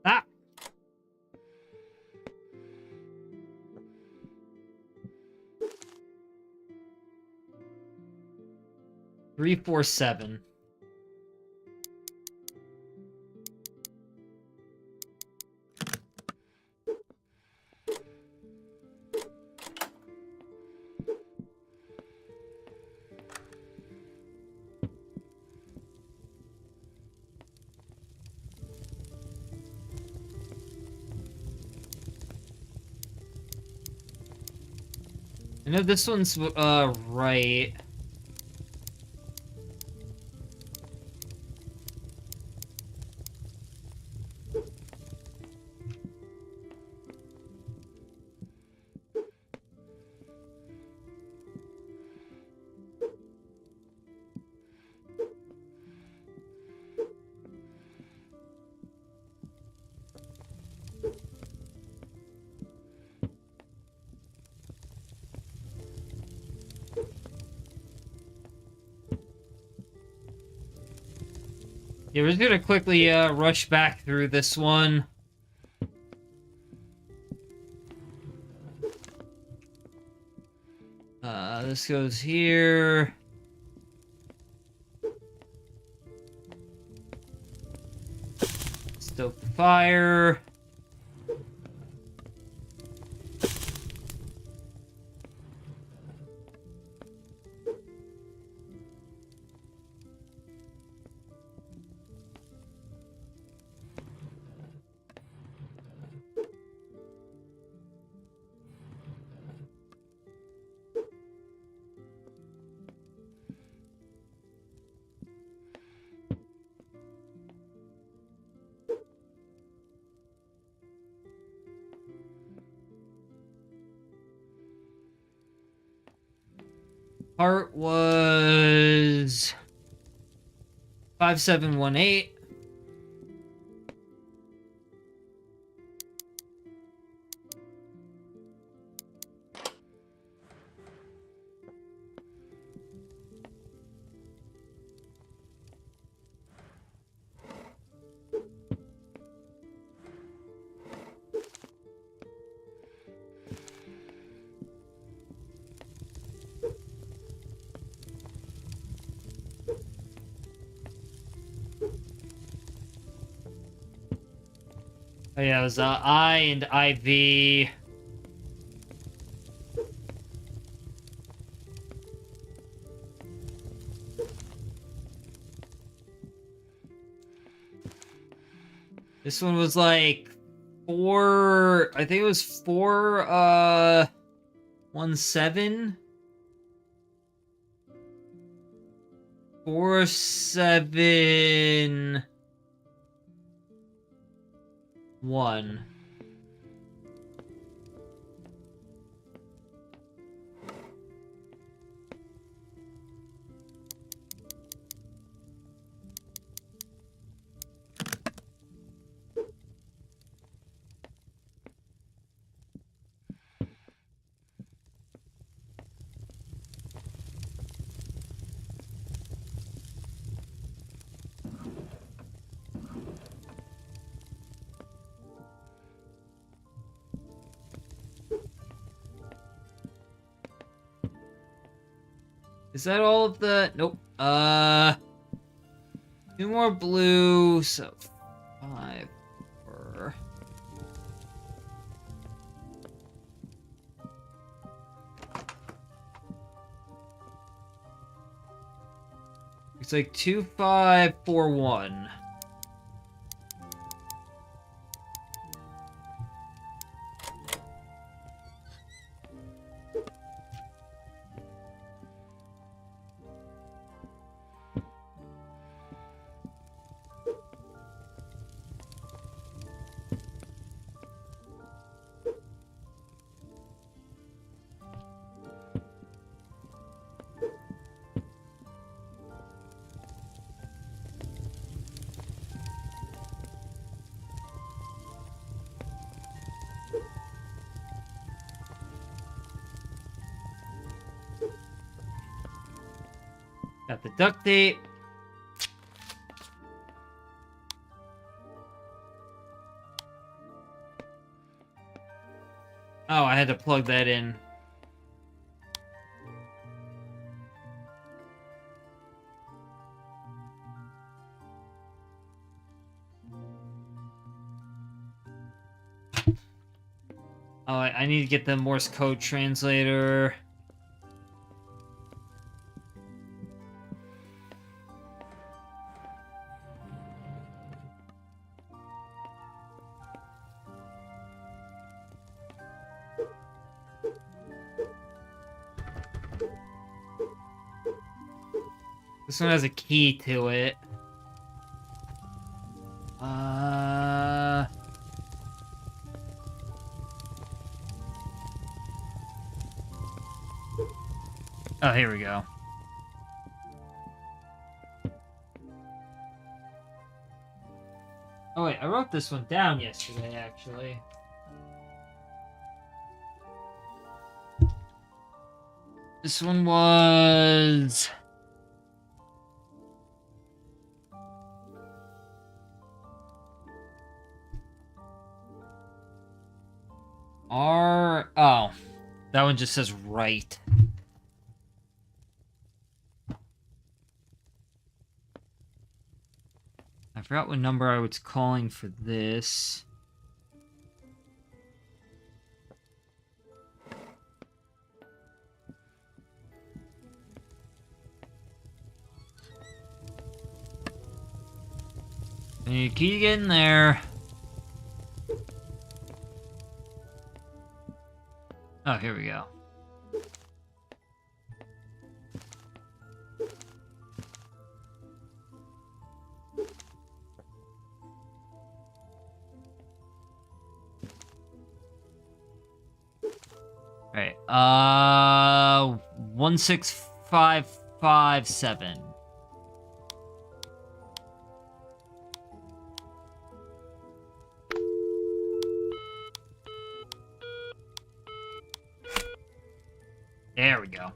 Ah! 347. I know this one's right. Yeah, we're just gonna quickly rush back through this one. This goes here. Stoke the fire. Heart was 5718. Oh yeah, it was I and IV. This one was like 4, I think it was 417. 471. Is that all of the... Nope. 2 more blue, so 5 for... It's like 2541. Got the duct tape. Oh, I had to plug that in. Oh, I need to get the Morse code translator. This one has a key to it. Oh, here we go. Oh wait, I wrote this one down yesterday, actually. This one was... Oh, that one just says right. I forgot what number I was calling for this. You keep getting there. Oh, here we go. Alright, 164 4557. There we go.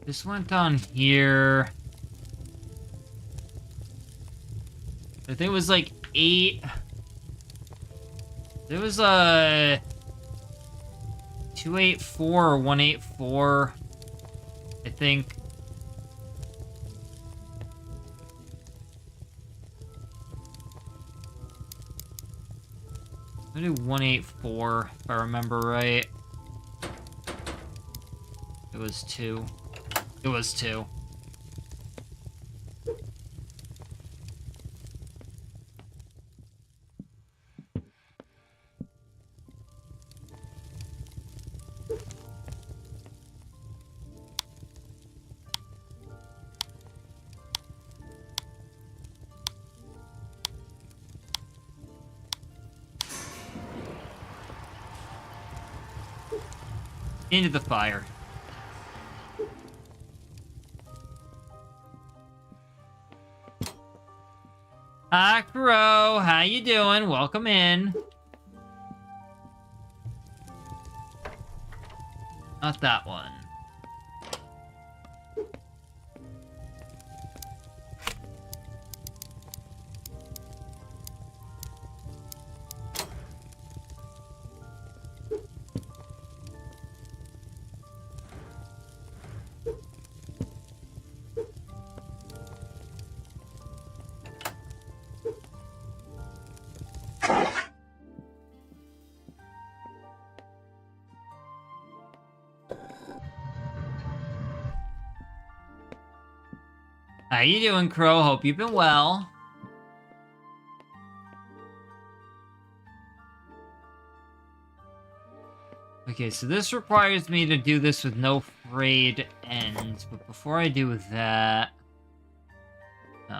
This went on here. I think it was like 8. There was a 284 or 184, I think. I do 184 if I remember right. It was 2. It was 2. Into the fire. Hi, Crow. How you doing? Welcome in. Not that one. How you doing, Crow? Hope you've been well. Okay, so this requires me to do this with no frayed ends, but before I do that... Oh.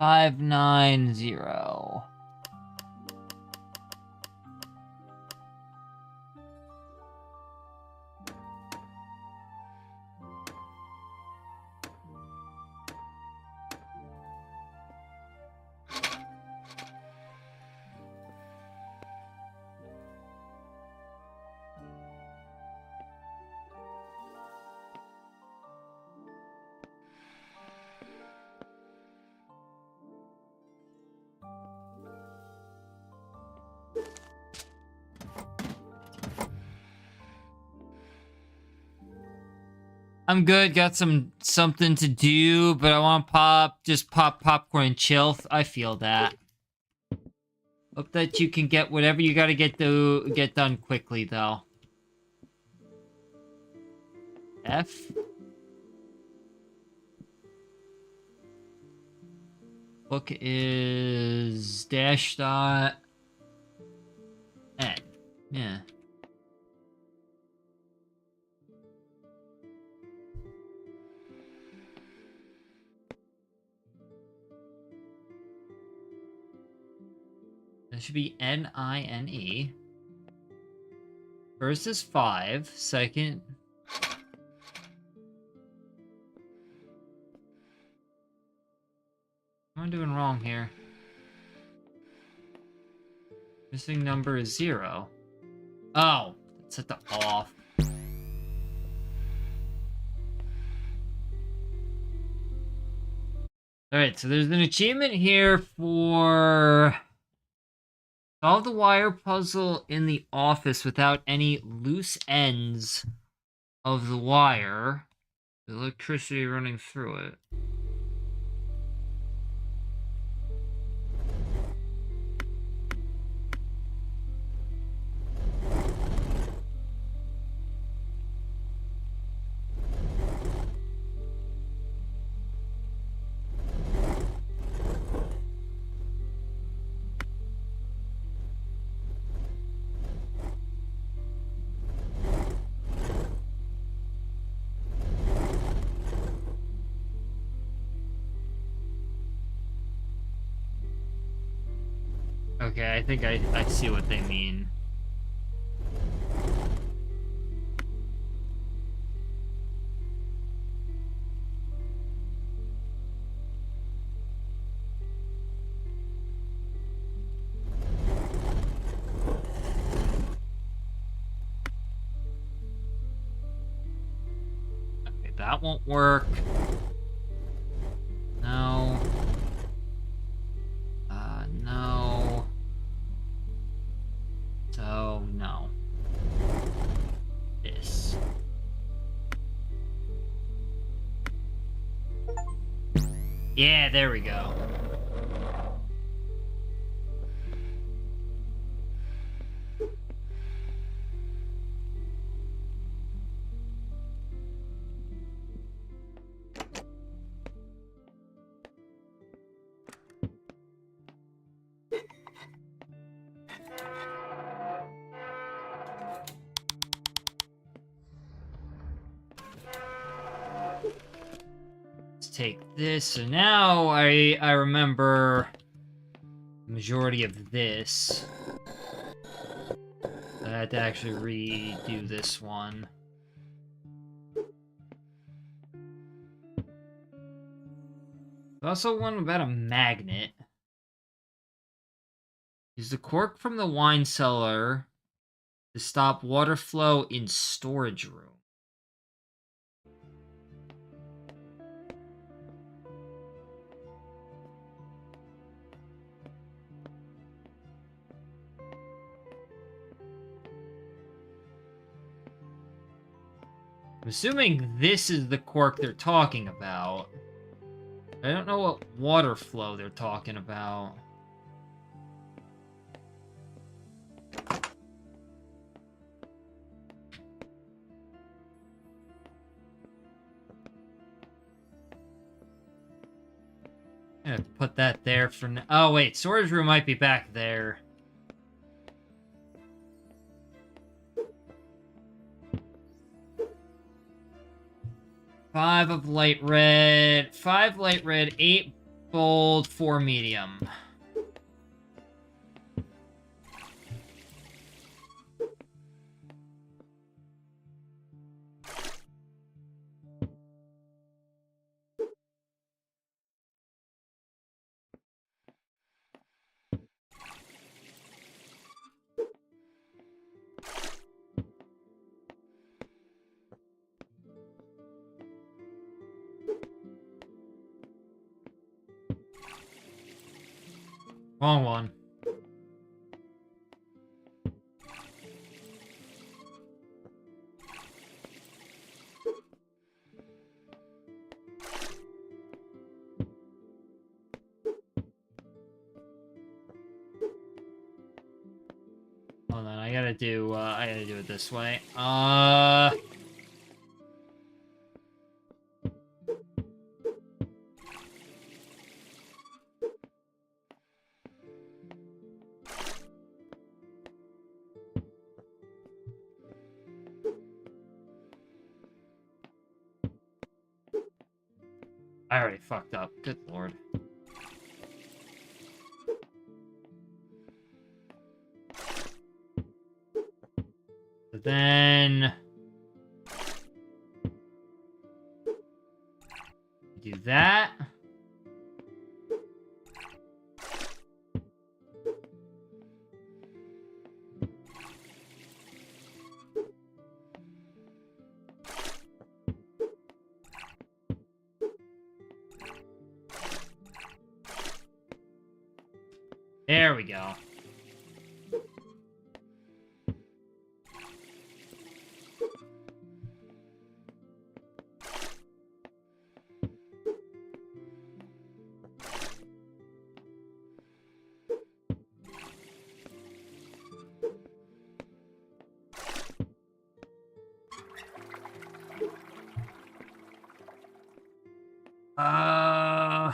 $590. I'm good, got something to do, but I want to just pop popcorn and chill. I feel that. Hope that you can get whatever you gotta get done quickly, though. F? Book is dash dot N. Yeah. That should be N-I-N-E. First is 5. Second... What am I doing wrong here? Missing number is 0. Oh, set the off. Alright, so there's an achievement here for solve the wire puzzle in the office without any loose ends of the wire. The electricity running through it. Okay, I think I see what they mean. Okay, that won't work. No. No. So, no. This. Yeah, there we go. Let's take this. So now I remember the majority of this. I had to actually redo this one. Also one about a magnet. Use the cork from the wine cellar to stop water flow in storage room. I'm assuming this is the cork they're talking about. I don't know what water flow they're talking about. I'm gonna put that there for now. Oh, wait. Storage room might be back there. Five of light red. 5 light red. 8 bold. 4 medium. Wrong one. Hold on, I gotta do it this way. I already fucked up. Good lord. But then do that. There we go. Uh...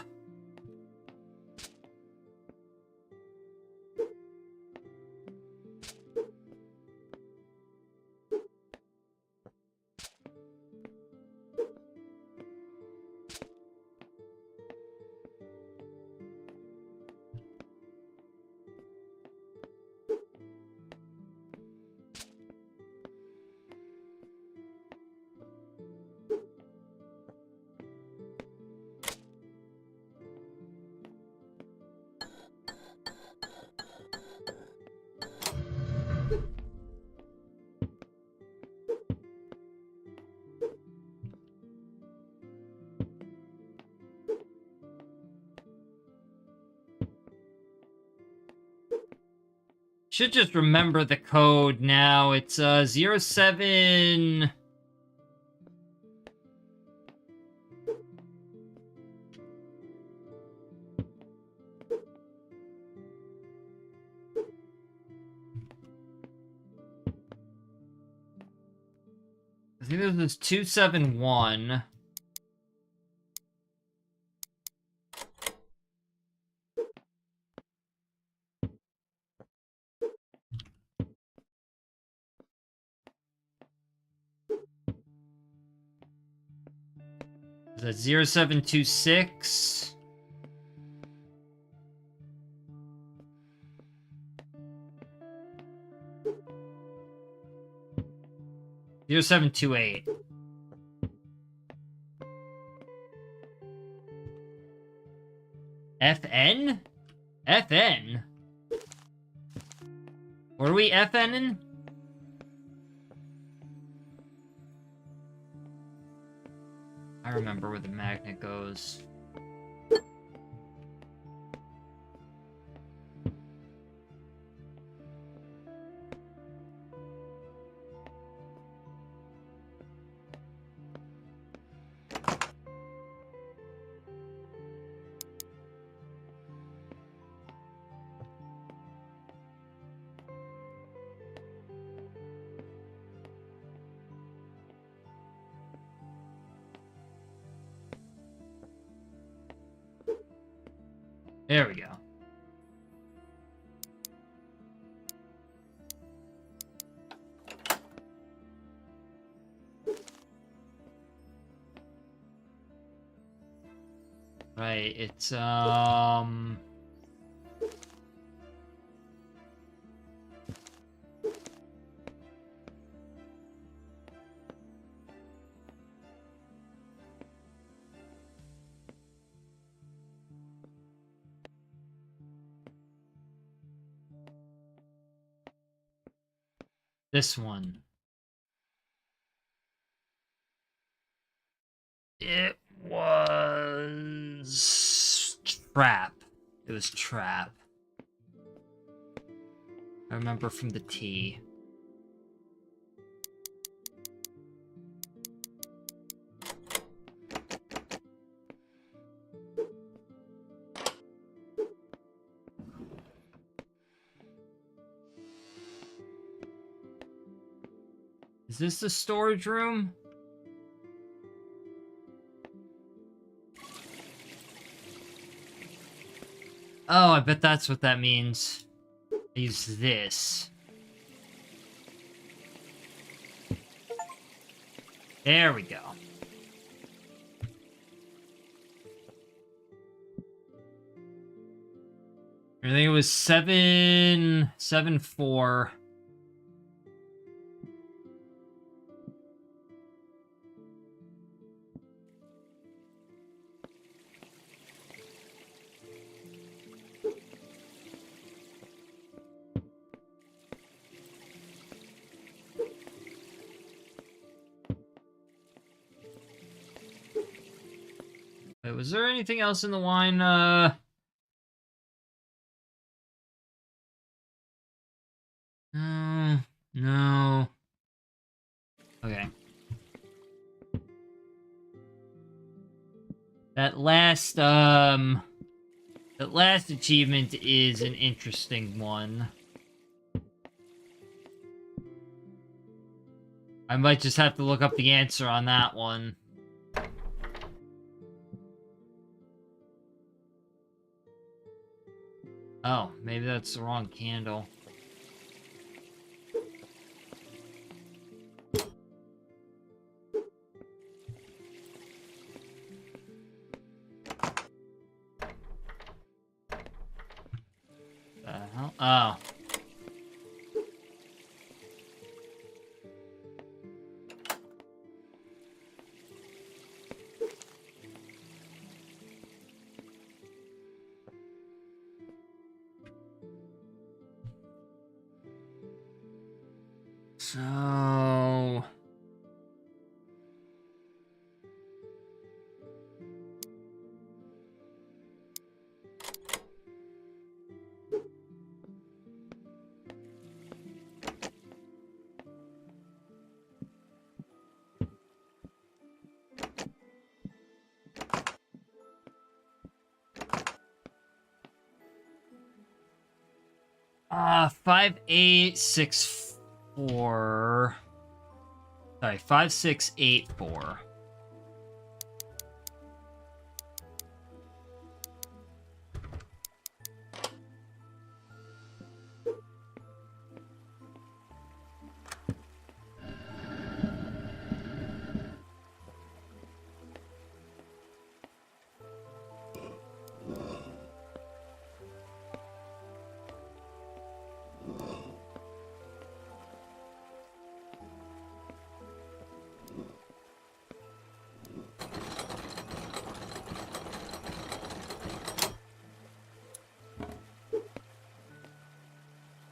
Should just remember the code now. It's 07... I think this was 271. Is that 0726? Zero 0728. FN? FN? What are we FNing? I remember where the magnet goes. There we go. Right, it's this one. It was Trap. It was Trap. I remember from the T. Is this the storage room? Oh, I bet that's what that means. I use this. There we go. I think it was 774. Wait, was there anything else in the wine? Okay. That last achievement is an interesting one. I might just have to look up the answer on that one. Oh, maybe that's the wrong candle. The hell? Oh. So... 5864. Sorry, 5684.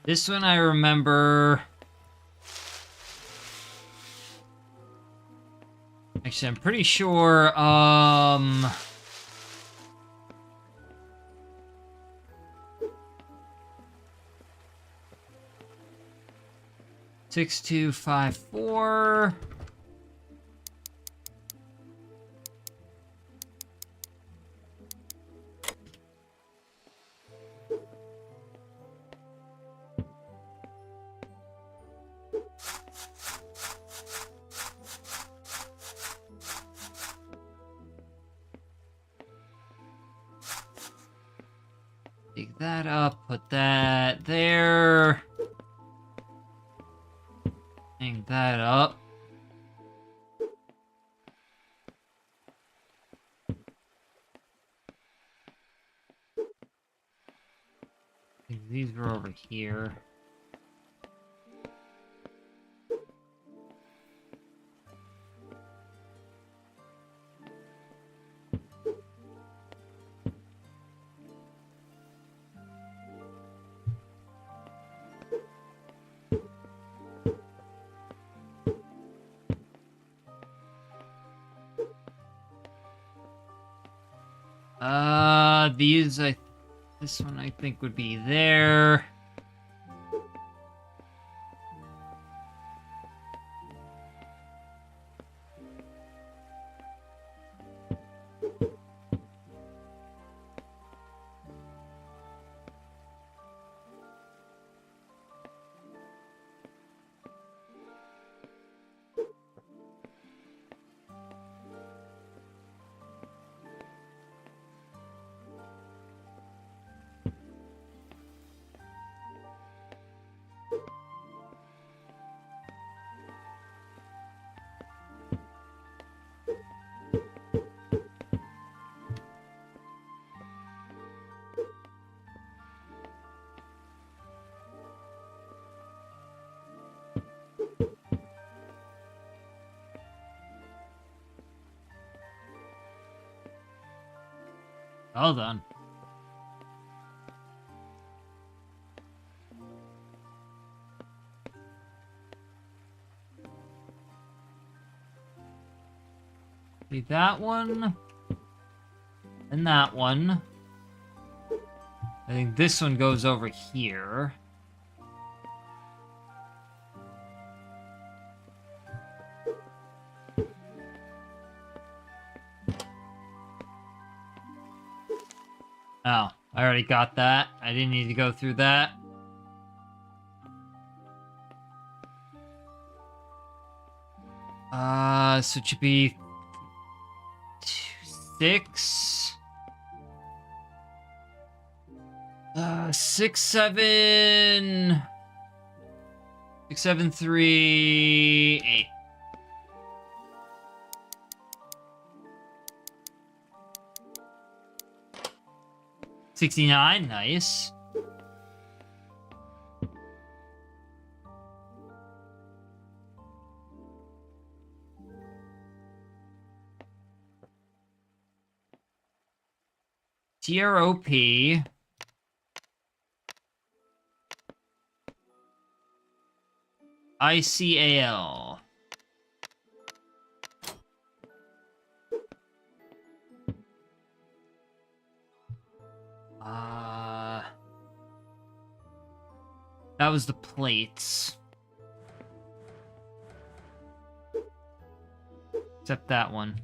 This one I remember... Actually, I'm pretty sure, 6254... Dig that up, put that there. Hang that up. These were over here. This one I think would be there. Hold on. See that one? And that one. I think this one goes over here. Oh, I already got that. I didn't need to go through that. So it should be 6. 6, 7. 6, 7, 3, 8. 69, nice. TROP. ICAL. That was the plates. Except that one.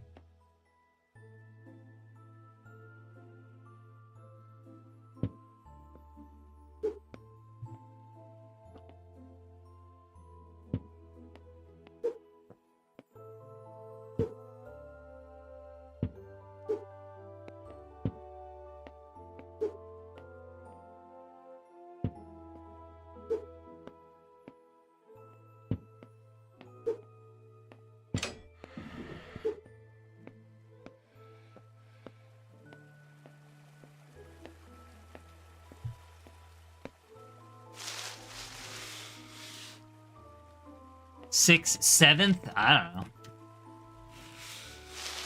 Sixth, 7th? I don't know.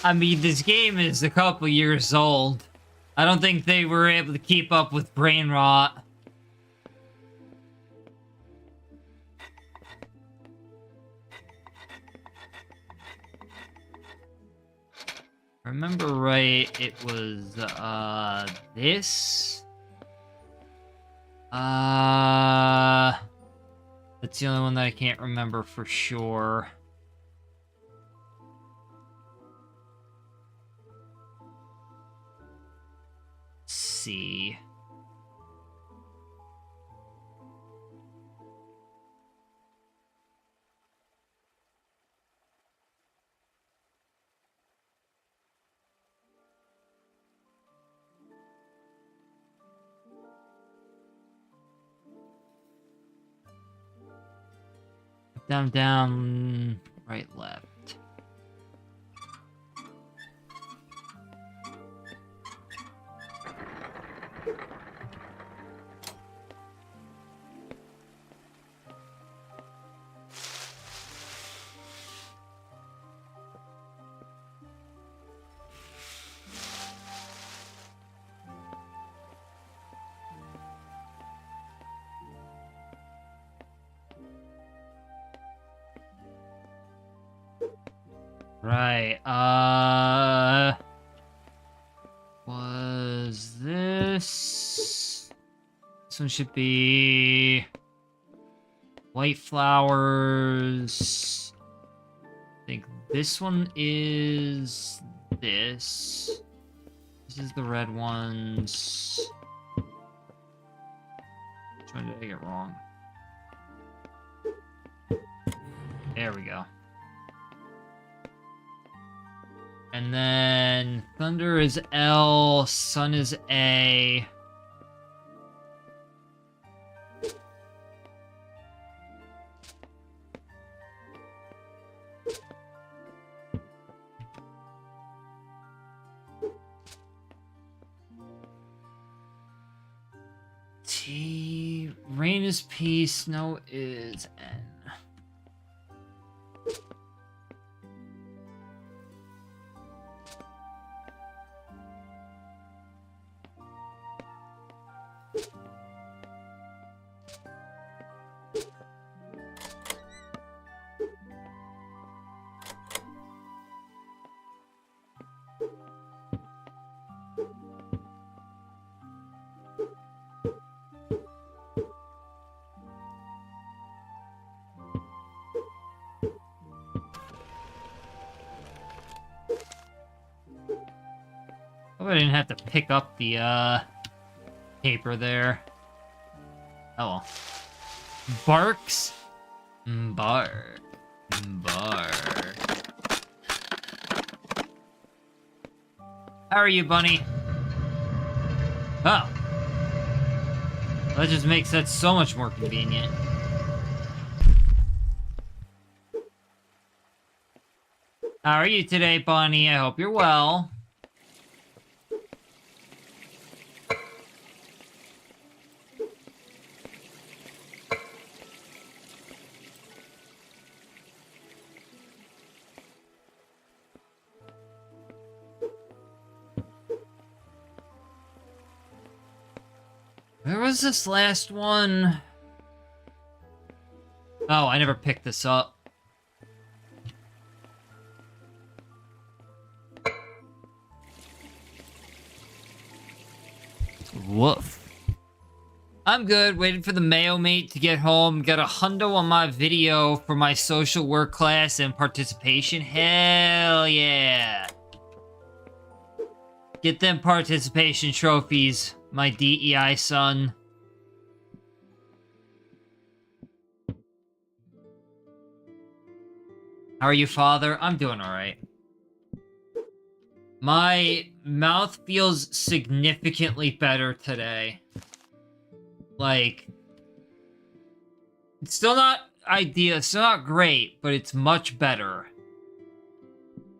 I mean, this game is a couple years old. I don't think they were able to keep up with brain rot. Remember right, it was, this? That's the only one that I can't remember for sure. Let's see. Down, down, right, left. Right, was this? This one should be white flowers. I think this one is this. This is the red ones. Which one did I get wrong? There we go. And then thunder is L, sun is A. T, rain is P, snow is N. Hope I didn't have to pick up the paper there. Oh well. Barks? Bar. Bar. How are you, bunny? Oh. That just makes that so much more convenient. How are you today, bunny? I hope you're well. Where was this last one? Oh, I never picked this up. Woof. I'm good, waiting for the mayo mate to get home. Got a hundo on my video for my social work class and participation. Hell yeah. Get them participation trophies, my DEI son. How are you, father? I'm doing alright. My mouth feels significantly better today. Like, it's still not ideal, it's still not great, but it's much better.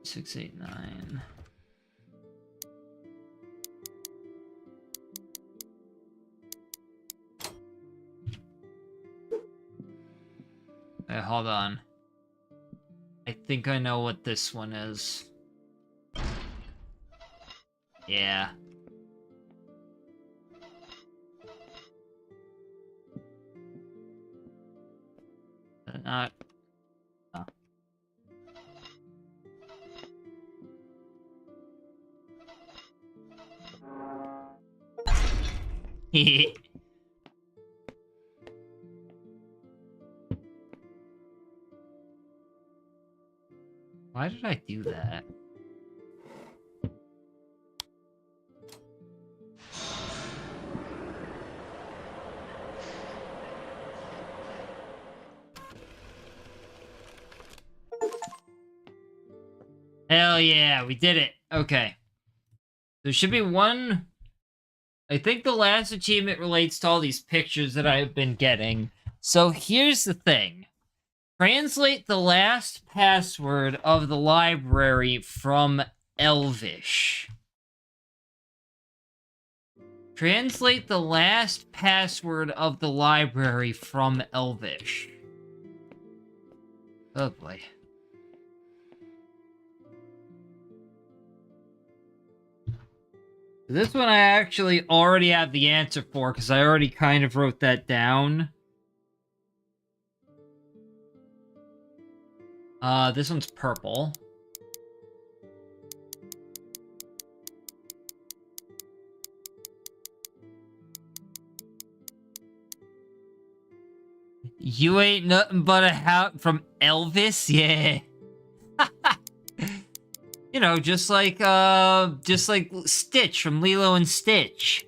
6, 8, 9. Hey, hold on. I think I know what this one is. Yeah. Not... Oh. Why did I do that? Hell yeah, we did it. Okay. There should be one... I think the last achievement relates to all these pictures that I've been getting. So here's the thing. Translate the last password of the library from Elvish. Translate the last password of the library from Elvish. Oh boy. This one I actually already have the answer for, because I already kind of wrote that down. This one's purple. You ain't nothing but a hound from Elvis? Yeah. You know, just like Stitch from Lilo and Stitch.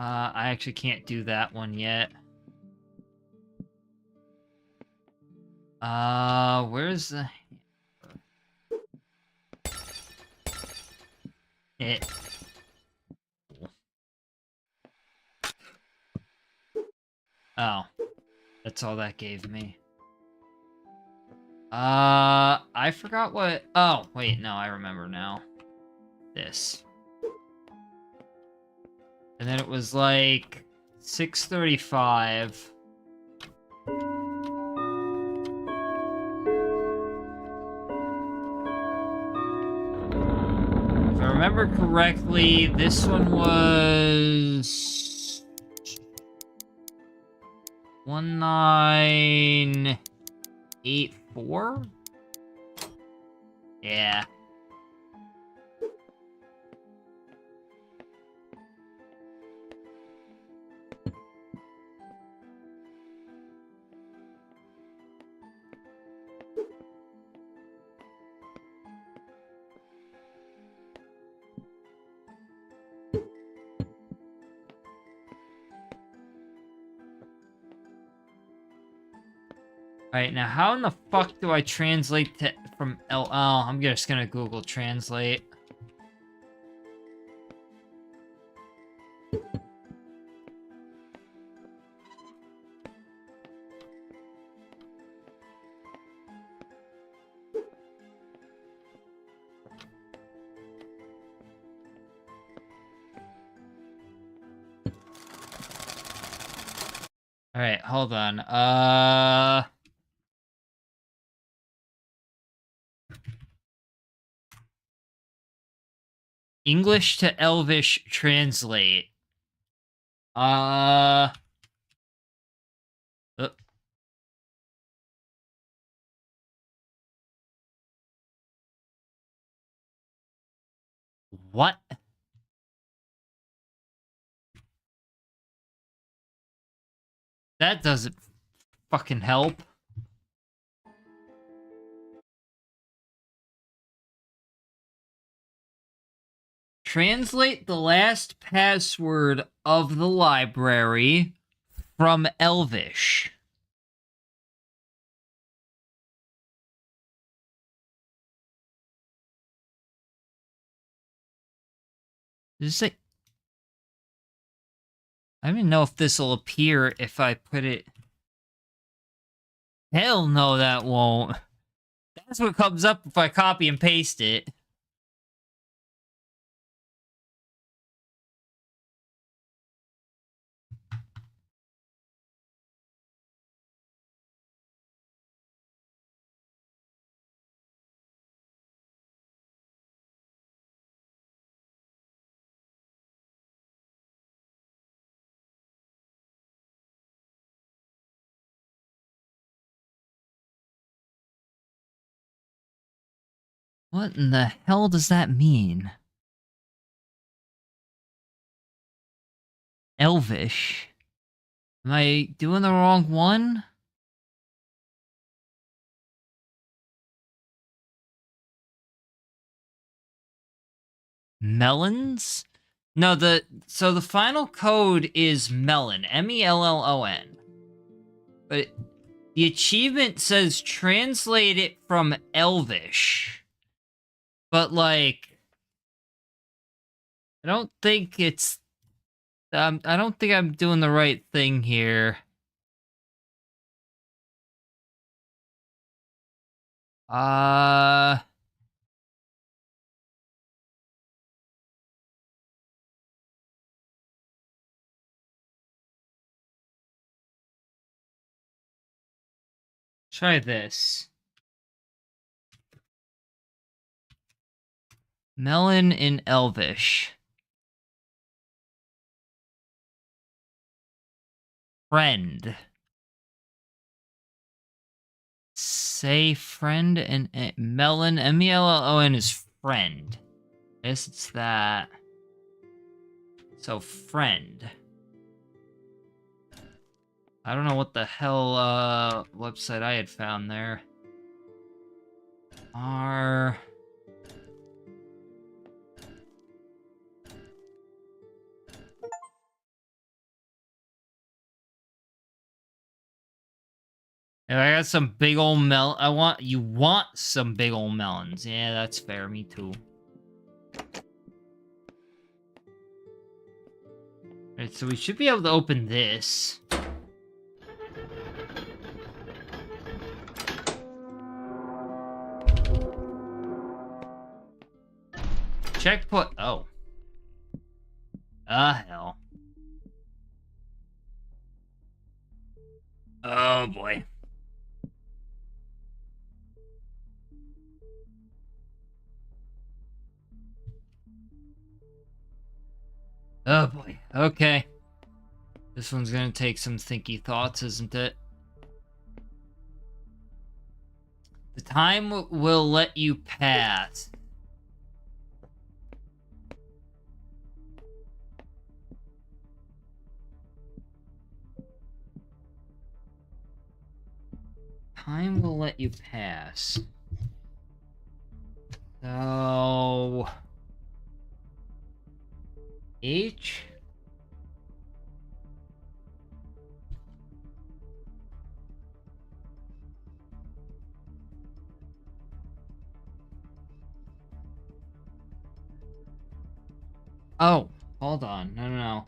I actually can't do that one yet. Where's the... It... Oh. That's all that gave me. I forgot what... Oh, wait, no, I remember now. This. And then it was like 6:35. If I remember correctly, this one was 1984? Yeah. Alright, now how in the fuck do I translate to from L? Oh, I'm just gonna Google Translate. Alright, hold on. English to Elvish translate. Uh, what? That doesn't fucking help. Translate the last password of the library from Elvish. Does it say? I don't even know if this will appear if I put it. Hell no, that won't. That's what comes up if I copy and paste it. What in the hell does that mean? Elvish. Am I doing the wrong one? Melons? No, so the final code is melon. Mellon. But the achievement says translate it from Elvish. But like I don't think it's I don't think I'm doing the right thing here. Uh Try this. Melon in Elvish. Friend. Say friend and melon. Mellon is friend. I guess it's that. So friend. I don't know what the hell website I had found there. R. If I got some big old you want some big old melons. Yeah, that's fair. Me too. Alright, so we should be able to open this. Checkpoint. Oh. Hell. Oh, boy. Oh, boy. Okay. This one's gonna take some thinky thoughts, isn't it? The time will let you pass. Time will let you pass. So... H? Oh, hold on. No.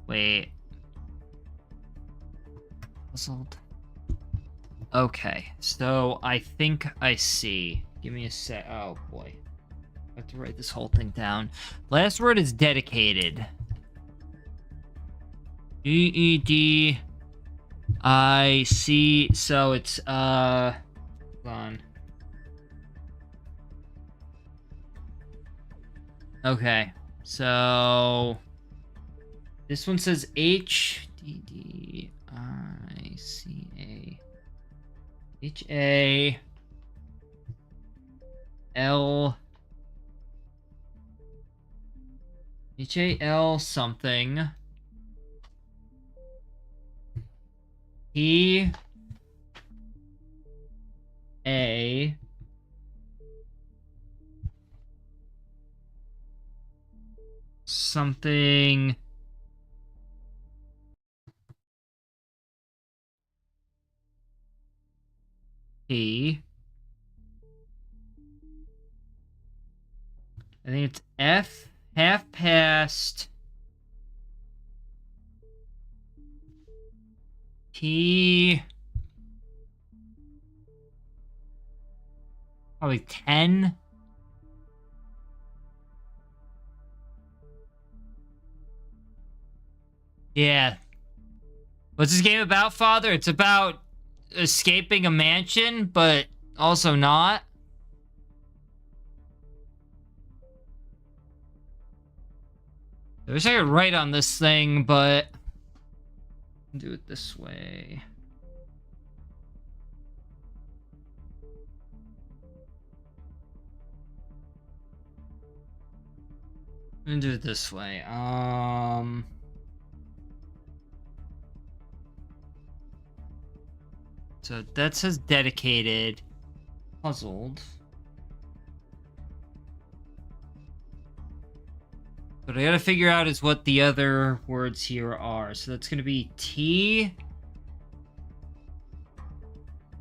Wait. Puzzled. Okay, so I think I see. Give me a sec. Oh boy. I have to write this whole thing down. Last word is dedicated. D-E-D-I-C. So it's, hold on. Okay, so this one says H-D-D-I-C-A. H-A-L... H-A-L something. P-A... something... P... I think it's F... half past... T... probably 10? Yeah. What's this game about, Father? It's about escaping a mansion, but also not. I wish I could write on this thing, but... do it this way. I'm gonna do it this way. So that says dedicated. Puzzled. What I gotta figure out is what the other words here are. So that's gonna be T...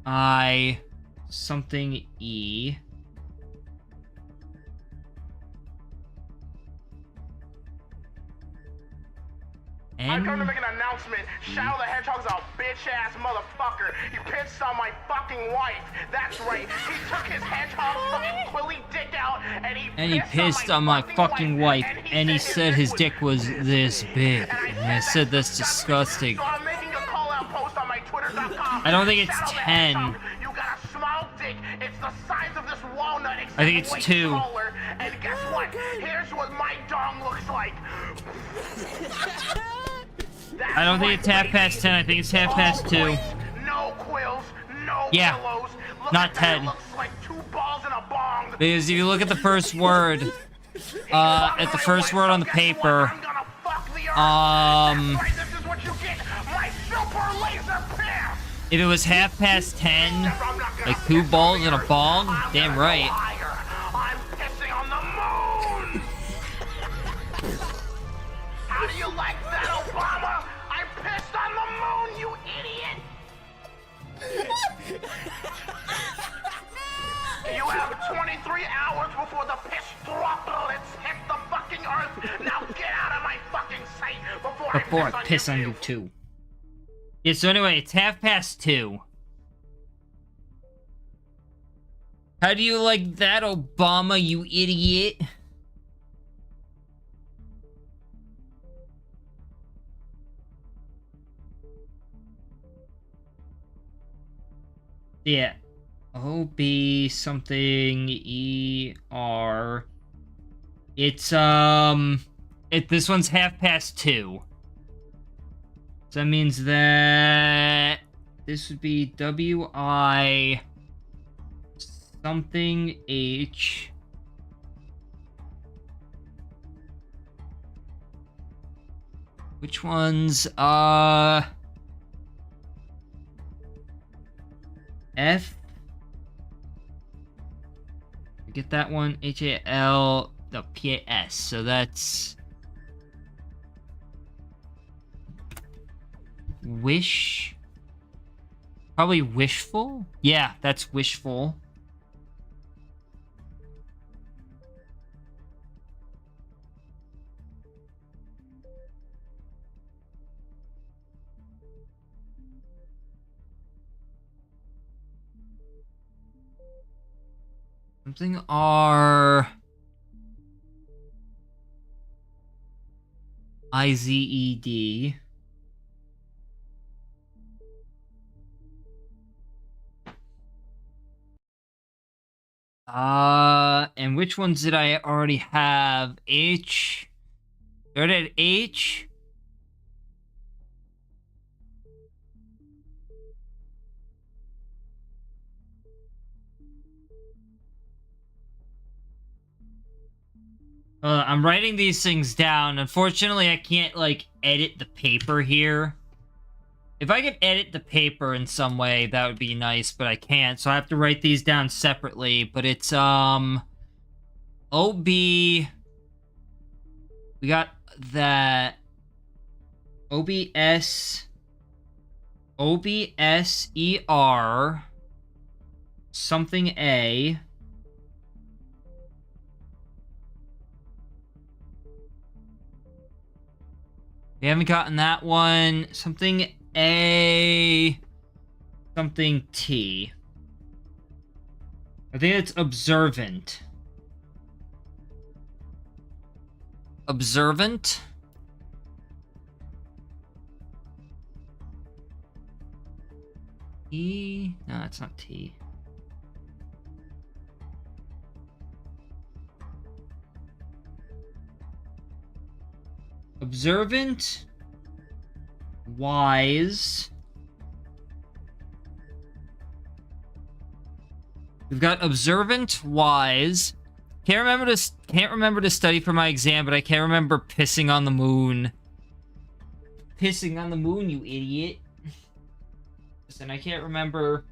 I... something E... I'm coming to make an announcement. Shadow the Hedgehog's a bitch-ass motherfucker. He pissed on my fucking wife. That's right. He took his hedgehog fucking quilly dick out and he pissed on my fucking wife. And he said his dick was this big. And I said that's disgusting. So I'm making a call-out post on my Twitter.com. I don't think it's 10. You got a small dick. It's the size of this walnut. I think it's 2. Taller. And guess what? Here's what my dong looks like. I don't think it's half past 10. I think it's half past 2. No quills, no Yeah, pillows. Look not at 10. Looks like 2 balls in a bong. Because if you look at the first word, at the first word on the paper, if it was half past 10, like 2 balls in a bong, damn right. I'm pissing on the moon. How do you like that, Obama? I pissed on the moon, you idiot. You have 23 hours before the piss droplets hit the fucking earth. Now get out of my fucking sight before I piss on you too. Yeah, so anyway, it's half past 2. How do you like that, Obama, you idiot? Yeah. O-B something E-R. It's This one's 2:30. So that means that this would be W-I something H. Which ones? F. Get that one. H-A-L. No, P-A-S. So that's wish. Probably wishful? Yeah, that's wishful. Something R. I-Z-E-D. And which ones did I already have? H. I already had H. I'm writing these things down. Unfortunately, I can't, like, edit the paper here. If I could edit the paper in some way, that would be nice, but I can't, so I have to write these down separately. But it's, O-B... We got that... O-B-S... O-B-S-E-R... Something A... We haven't gotten that one. Something A... Something T. I think it's observant. Observant? E? No, it's not T. Observant, wise. We've got observant, wise. Can't remember to study for my exam, but I can't remember pissing on the moon. Pissing on the moon, you idiot. Listen, I can't remember.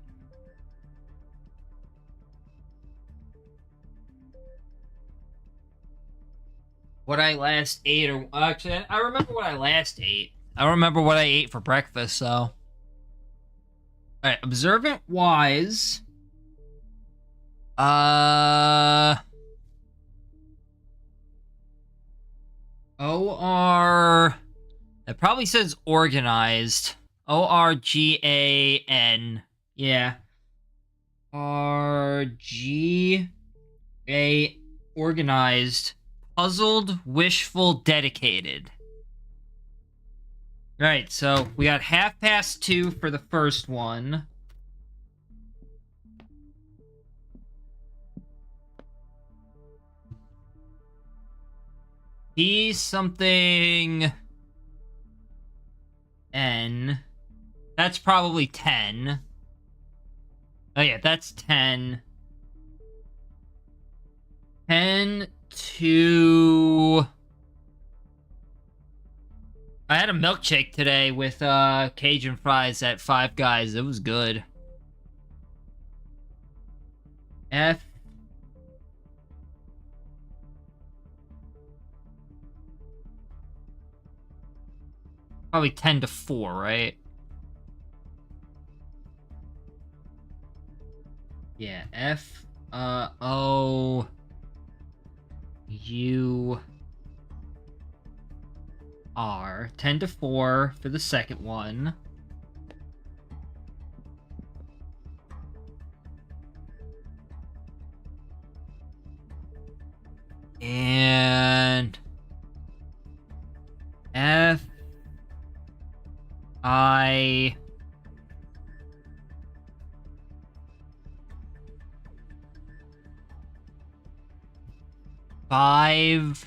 What I last ate, or actually, I remember what I last ate. I don't remember what I ate for breakfast, so. Alright, observant, wise. O-R... It probably says organized. O-R-G-A-N. Yeah. R-G-A... Organized. Puzzled, wishful, dedicated. Right, so we got 2:30 for the first one. P something N. That's probably 10. Oh yeah, that's 10. 10 to... I had a milkshake today with Cajun fries at Five Guys. It was good. F. Probably 10 to 4, right? Yeah, F, O, U, R. 10 to 4 for the second one. And F, I, five,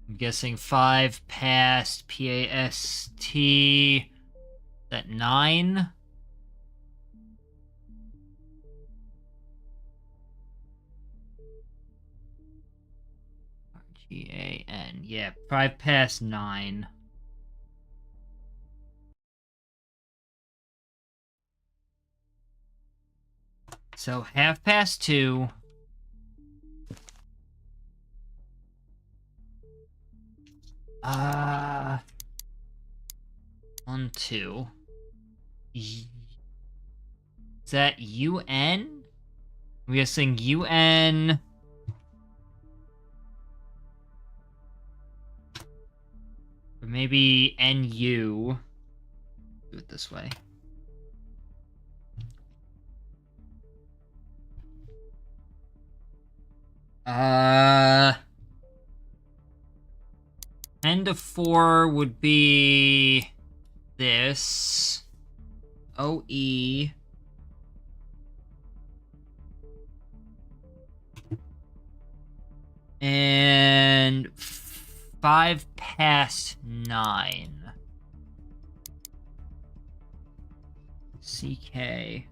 I'm guessing 5 past PAST. That 9? RGAN. Yeah, 5 past 9. So 2:30. 1, 2. Is that UN? I'm guessing UN. Or maybe NU. Do it this way. Uh, 10 to 4 would be this. OE. And 5 past 9. CK.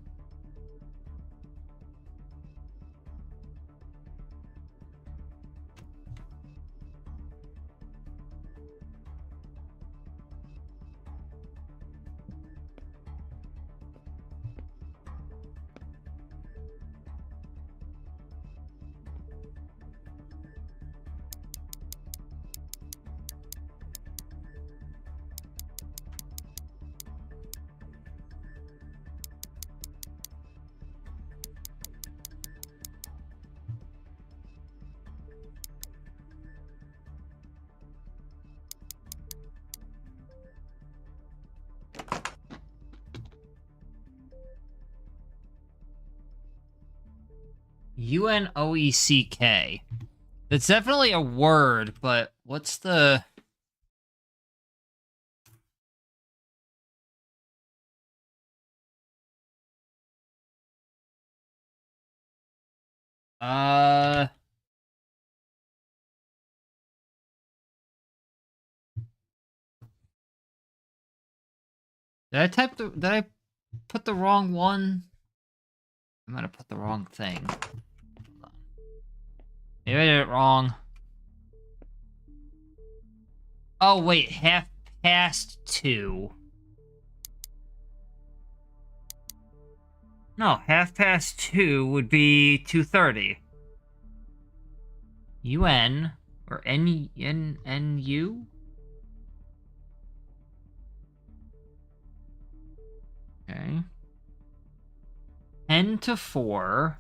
UNOECK. That's definitely a word, but what's the... Did I put the wrong one? I might have put the wrong thing. Hold on. Maybe I did it wrong. Oh, wait, 2:30. No, 2:30 would be 2:30. UN or NU? Okay. 10 to 4.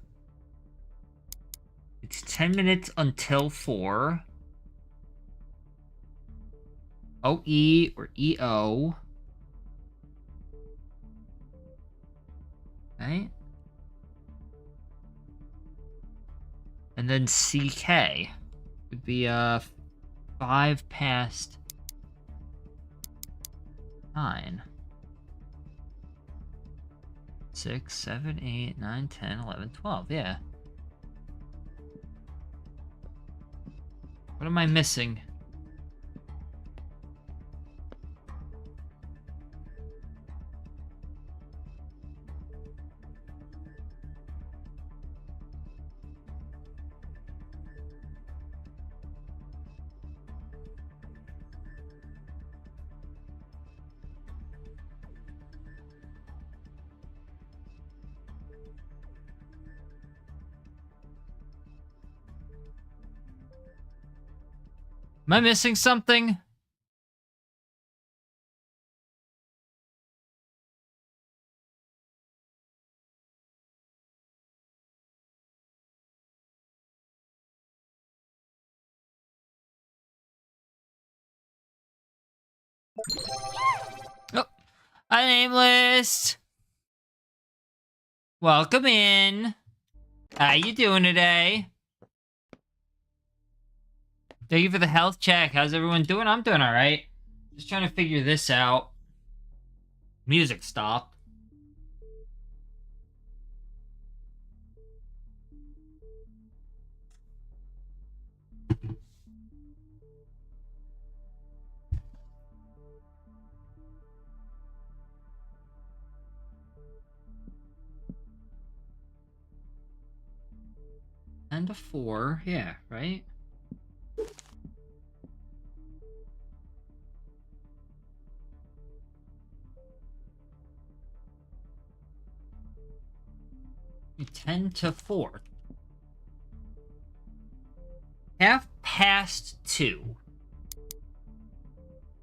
It's 10 minutes until 4. OE or EO. Right? And then CK would be 5 past 9. 6, 7, 8, 9, 10, 11, 12. Yeah. What am I missing? Am I missing something? Oh, a name list. Welcome in. How you doing today? Thank you for the health check. How's everyone doing? I'm doing all right. Just trying to figure this out. Music stopped. 10 to 4, yeah, right? Ten to 4. 2:30.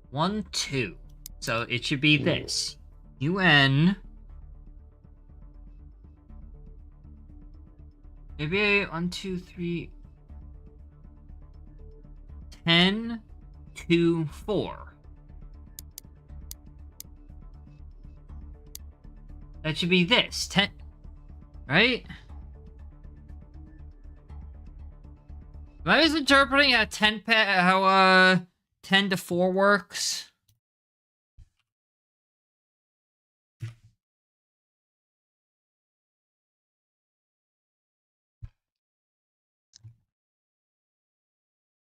1, 2. So it should be this. UN. Maybe 1, 2, 3. 10 to 4. That should be this. 10. Right? Am I misinterpreting how 10 to 4 works?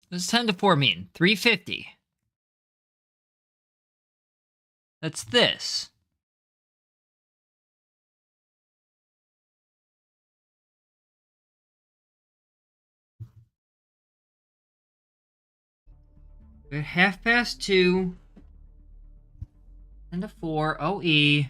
What does 10 to 4 mean? 350. That's this. We're 2:30. 10 to 4. OE.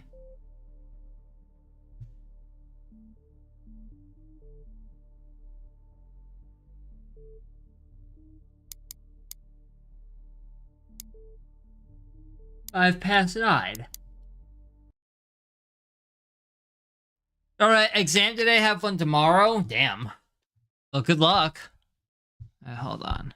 I've passed 9. Alright, exam today, have one tomorrow? Damn. Well, good luck. Hold on.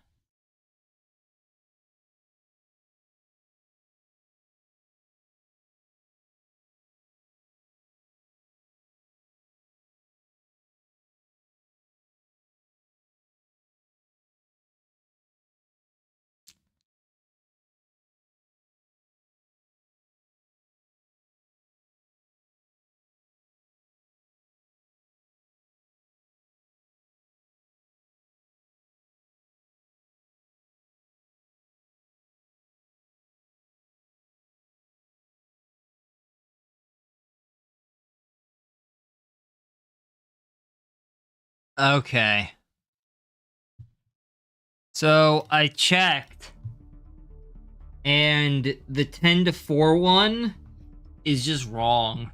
Okay. So I checked, and the 10 to 4 one is just wrong.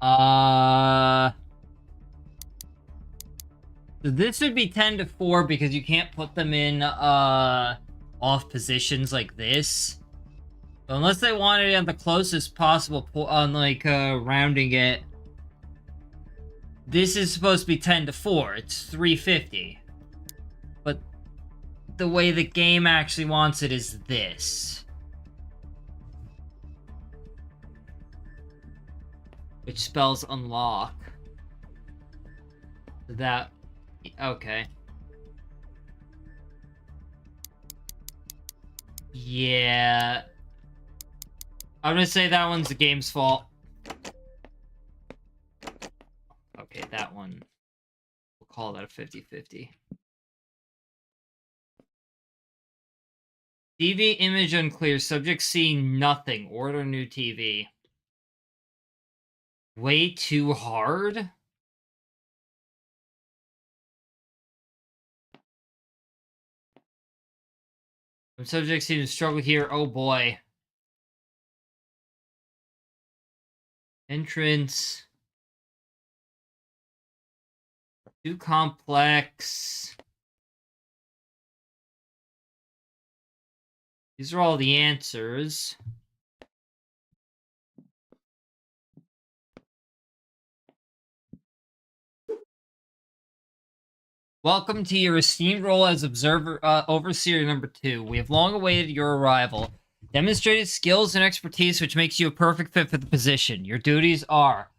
So this would be 10 to 4 because you can't put them in off positions like this. So unless they wanted it on the closest possible on like rounding it. This is supposed to be 10 to 4. It's 350. But the way the game actually wants it is this. Which spells unlock. That... Okay. Yeah. I'm gonna say that one's the game's fault. Okay, that one. We'll call that a 50-50. TV image unclear. Subject see nothing. Order new TV. Way too hard? When subjects seem to struggle here, oh boy. Entrance. Too complex. These are all the answers. Welcome to your esteemed role as overseer number 2. We have long awaited your arrival. Demonstrated skills and expertise which makes you a perfect fit for the position. Your duties are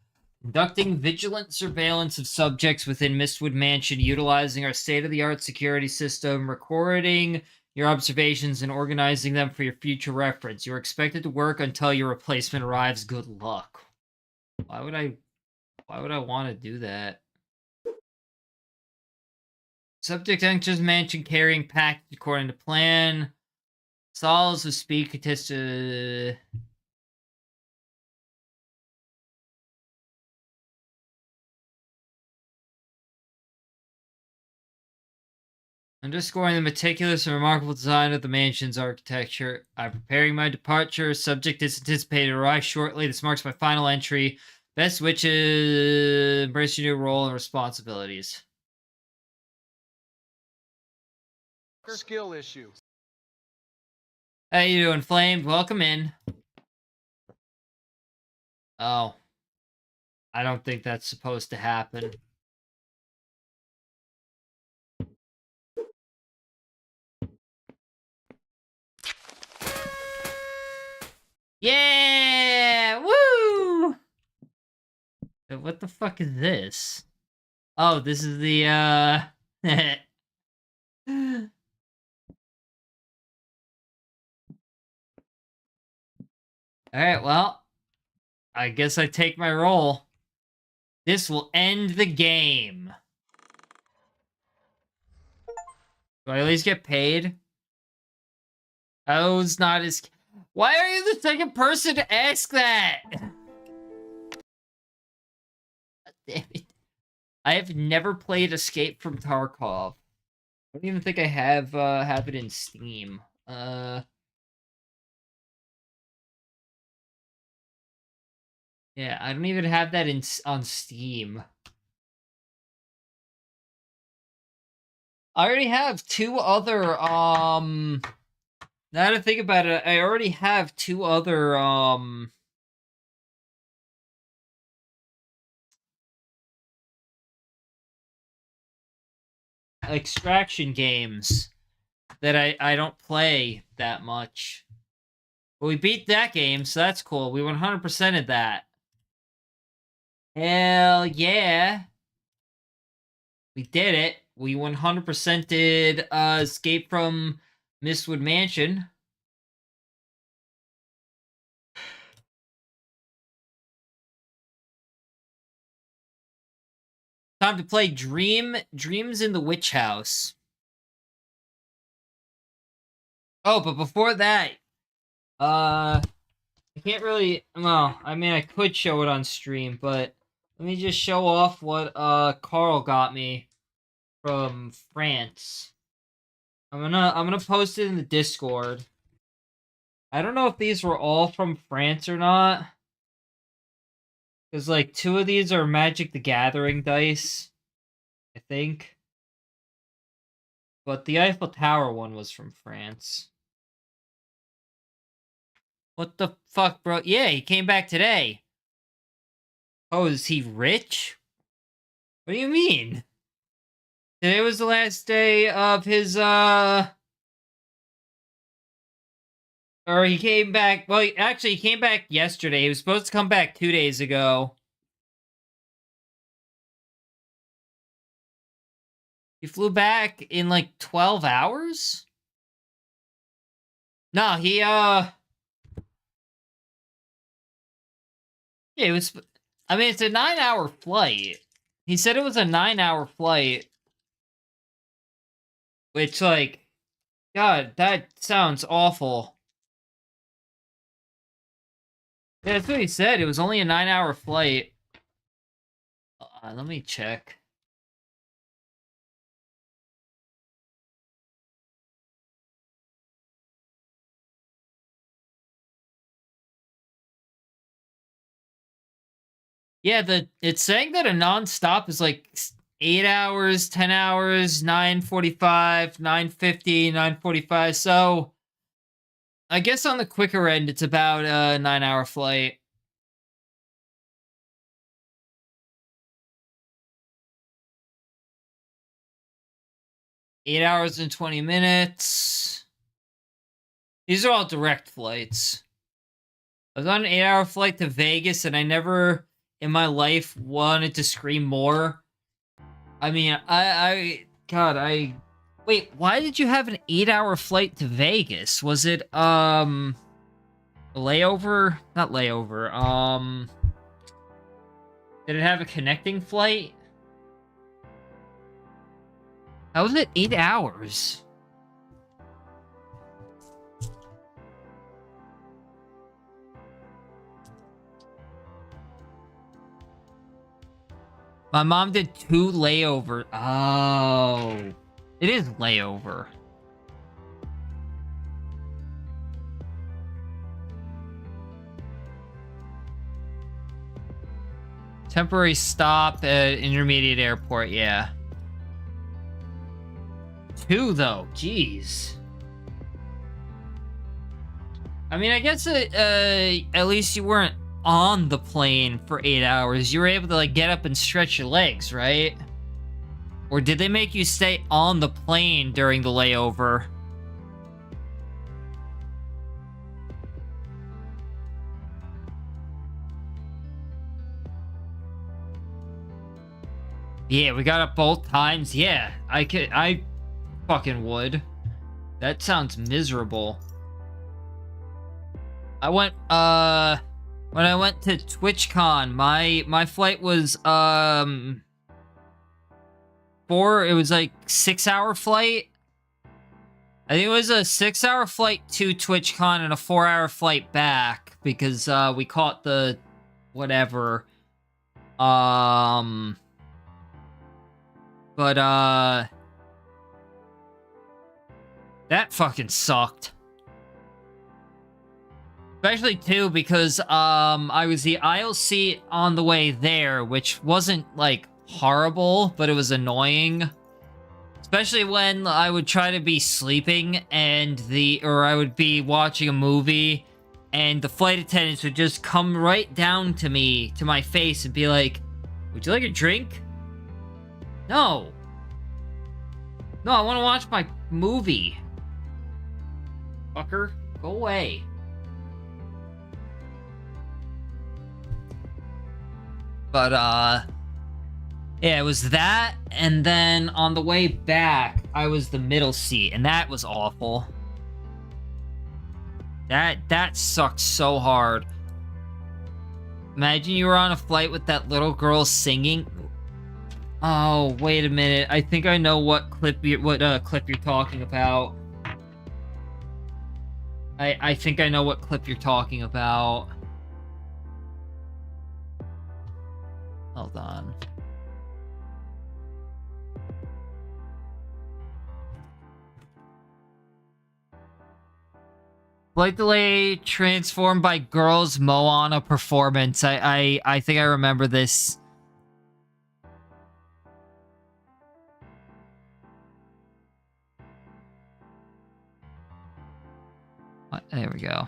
conducting vigilant surveillance of subjects within Mystwood Mansion, utilizing our state-of-the-art security system, recording your observations and organizing them for your future reference. You're expected to work until your replacement arrives. Good luck. Why would I want to do that? Subject enters mansion carrying package according to plan. Solves with speed contested. Underscoring the meticulous and remarkable design of the mansion's architecture. I'm preparing my departure. Subject is anticipated to arrive shortly. This marks my final entry. Best wishes. Embrace your new role and responsibilities. Skill issue. How you doing, Flame? Welcome in. Oh. I don't think that's supposed to happen. Yeah! Woo! What the fuck is this? Oh, this is the, Alright, well. I guess I take my role. This will end the game. Do I at least get paid? Oh, it's not as... Why are you the second person to ask that? Damn it. I have never played Escape from Tarkov. I don't even think I have it in Steam. Yeah, I don't even have that on Steam. I already have two other now that I think about it, I already have two other extraction games that I don't play that much. But we beat that game, so that's cool. We 100%ed that. Hell yeah. We did it. We 100%ed Escape from Mystwood Mansion. Time to play Dreams in the Witch House. Oh, but before that, I can't really, well, I mean, I could show it on stream, but let me just show off what Carl got me from France. I'm gonna post it in the Discord. I don't know if these were all from France or not. Because, like, two of these are Magic the Gathering dice, I think. But the Eiffel Tower one was from France. What the fuck, bro? Yeah, he came back today. Oh, is he rich? What do you mean? Today was the last day of his, or he came back, well, actually, he came back yesterday. He was supposed to come back 2 days ago. He flew back in, like, 12 hours? No, he, yeah, it was, I mean, it's a 9-hour flight. He said it was a 9-hour flight. Which, like, God, that sounds awful. Yeah, that's what he said. It was only a 9-hour flight. Let me check. Yeah, it's saying that a non-stop is like 8 hours, 10 hours, 9:45, 9:50, 9:45. So I guess on the quicker end, it's about a 9-hour flight. Eight hours and 20 minutes. These are all direct flights. I was on an 8-hour flight to Vegas, and I never in my life wanted to scream more. I mean, God, wait, why did you have an 8-hour flight to Vegas? Was it, layover? Not layover, did it have a connecting flight? How was it 8 hours? My mom did 2 layovers. Oh. It is layover. Temporary stop at intermediate airport, yeah. 2 though, jeez. I mean, I guess at least you weren't on the plane for 8 hours. You were able to like get up and stretch your legs, right? Or did they make you stay on the plane during the layover? Yeah, we got up both times. Yeah, I fucking would. That sounds miserable. I went, when I went to TwitchCon, my flight was, it was like 6-hour flight. I think it was a 6-hour flight to TwitchCon and a 4-hour flight back because, we caught the, whatever. But, that fucking sucked. Especially, too, because, I was the aisle seat on the way there, which wasn't, like, horrible, but it was annoying. Especially when I would try to be sleeping or I would be watching a movie, and the flight attendants would just come right down to me, to my face, and be like, "Would you like a drink?" No. No, I want to watch my movie. Fucker, go away. But, yeah, it was that, and then on the way back, I was the middle seat, and that was awful. That sucked so hard. Imagine you were on a flight with that little girl singing. Oh, wait a minute. I think I know what clip you're talking about. I think I know what clip you're talking about. Hold on. Flight delay transformed by girls Moana performance. I think I remember this. There we go.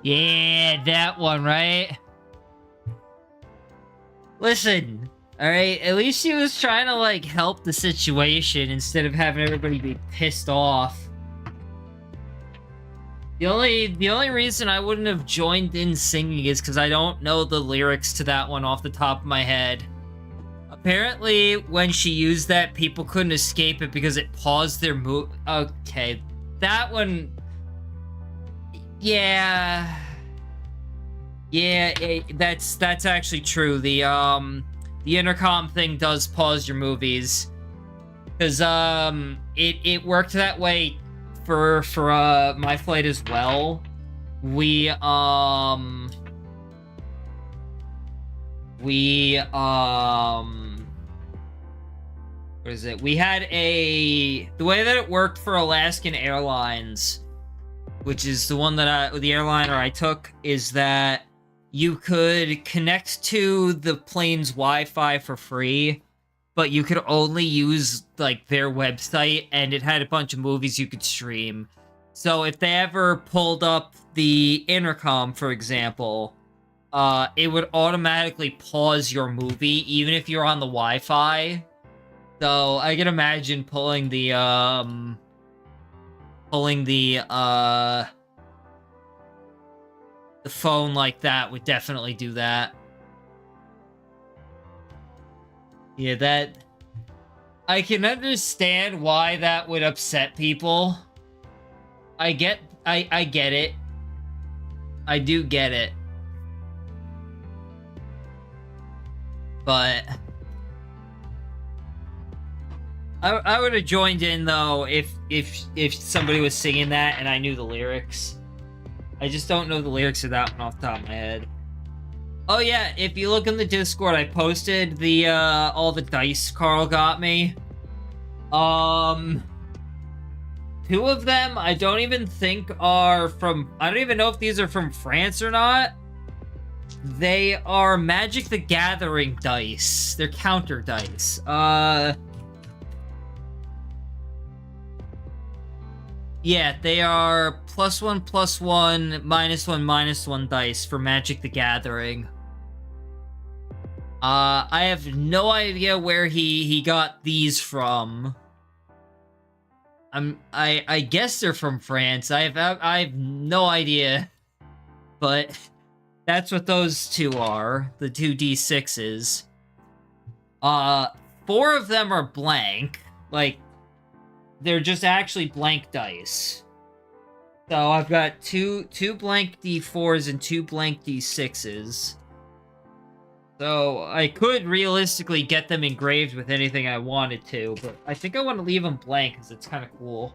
Yeah, that one, right? Listen, alright, at least she was trying to, like, help the situation instead of having everybody be pissed off. The only reason I wouldn't have joined in singing is because I don't know the lyrics to that one off the top of my head. Apparently, when she used that, people couldn't escape it because it paused their move. Okay, that one... Yeah... Yeah, that's actually true. The intercom thing does pause your movies. Because, it worked that way for my flight as well. We what is it? We had the way that it worked for Alaskan Airlines, which is the one that the airliner I took, is that you could connect to the plane's Wi-Fi for free, but you could only use, like, their website, and it had a bunch of movies you could stream. So if they ever pulled up the intercom, for example, it would automatically pause your movie, even if you're on the Wi-Fi. So I can imagine pulling the phone like that would definitely do that. Yeah, that... I can understand why that would upset people. I get it. I do get it. But... I would have joined in though if somebody was singing that and I knew the lyrics. I just don't know the lyrics of that one off the top of my head. Oh yeah, if you look in the Discord, I posted the all the dice Carl got me. 2 of them I don't even think are from. I don't even know if these are from France or not. They are Magic the Gathering dice. They're counter dice. Yeah, they are +1, +1, -1, -1 dice for Magic the Gathering. I have no idea where he got these from. I guess they're from France. I have no idea, but that's what those 2 are. The 2 D6s. 4 of them are blank. Like, they're just actually blank dice. So I've got two blank D4s and 2 blank D6s. So I could realistically get them engraved with anything I wanted to, but I think I want to leave them blank because it's kind of cool.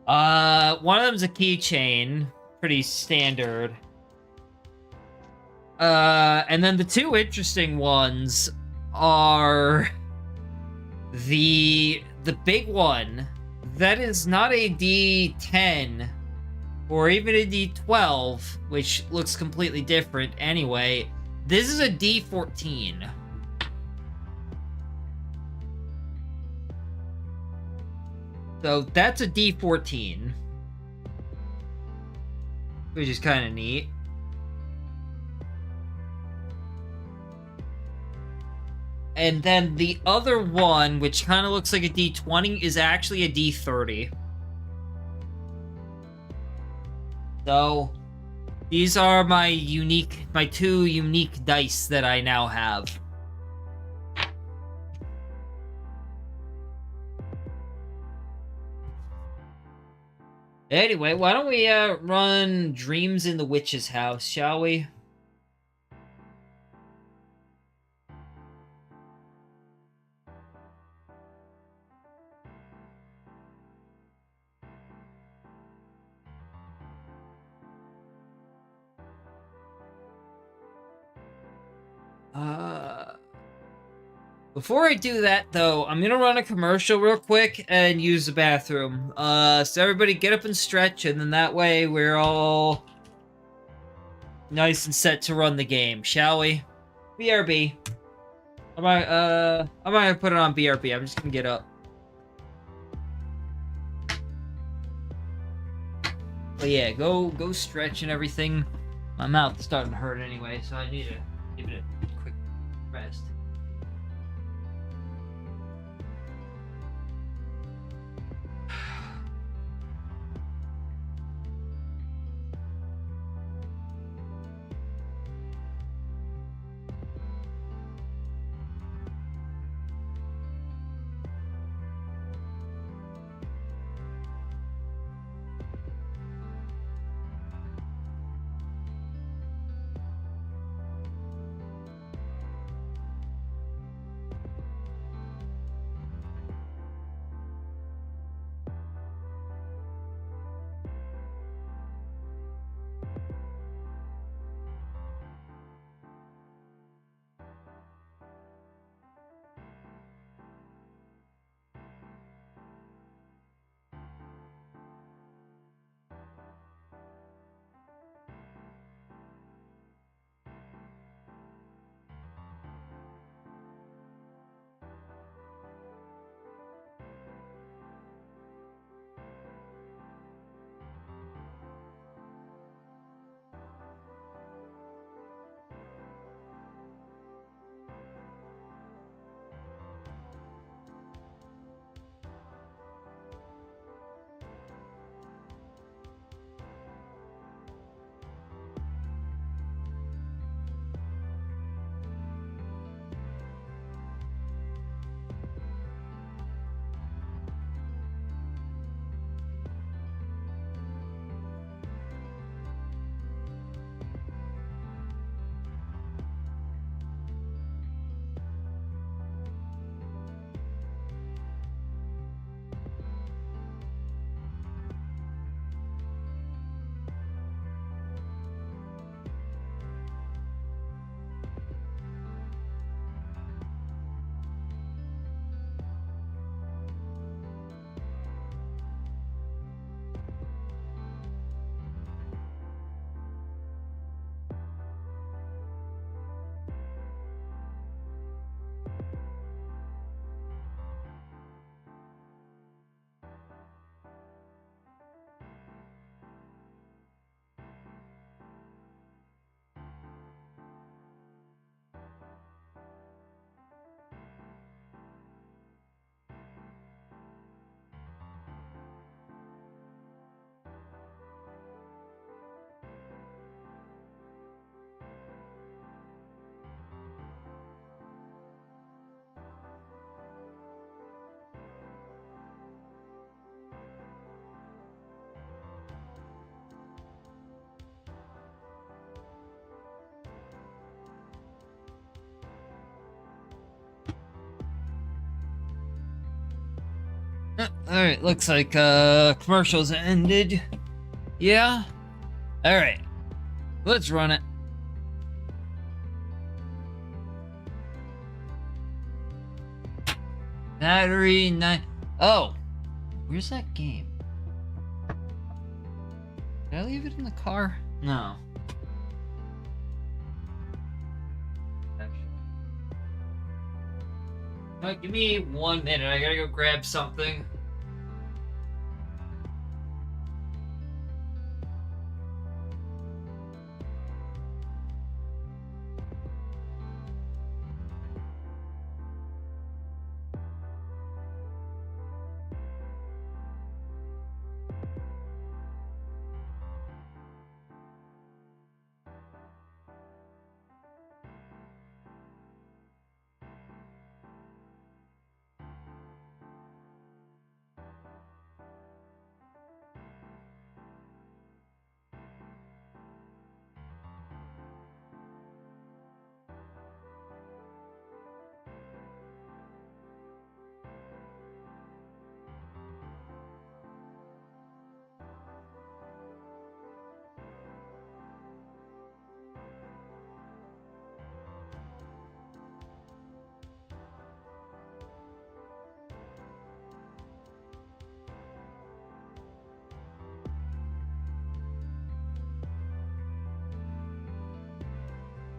One of them's a keychain, pretty standard. And then the 2 interesting ones are the big one. That is not a D10 or even a D12, which looks completely different anyway. This is a D14. So that's a D14, which is kind of neat. And then the other one, which kind of looks like a D20, is actually a D30. So, these are my 2 unique dice that I now have. Anyway, why don't we run Dreams in the Witch's House, shall we? Before I do that, though, I'm gonna run a commercial real quick and use the bathroom. So everybody get up and stretch, and then that way we're all nice and set to run the game, shall we? BRB. I'm not gonna put it on BRB, I'm just gonna get up. But yeah, go stretch and everything. My mouth's starting to hurt anyway, so I need to give it a quick rest. Alright, looks like commercials ended. Yeah? Alright. Let's run it. Battery 9. Oh! Where's that game? Did I leave it in the car? No. Give me 1 minute. I gotta go grab something.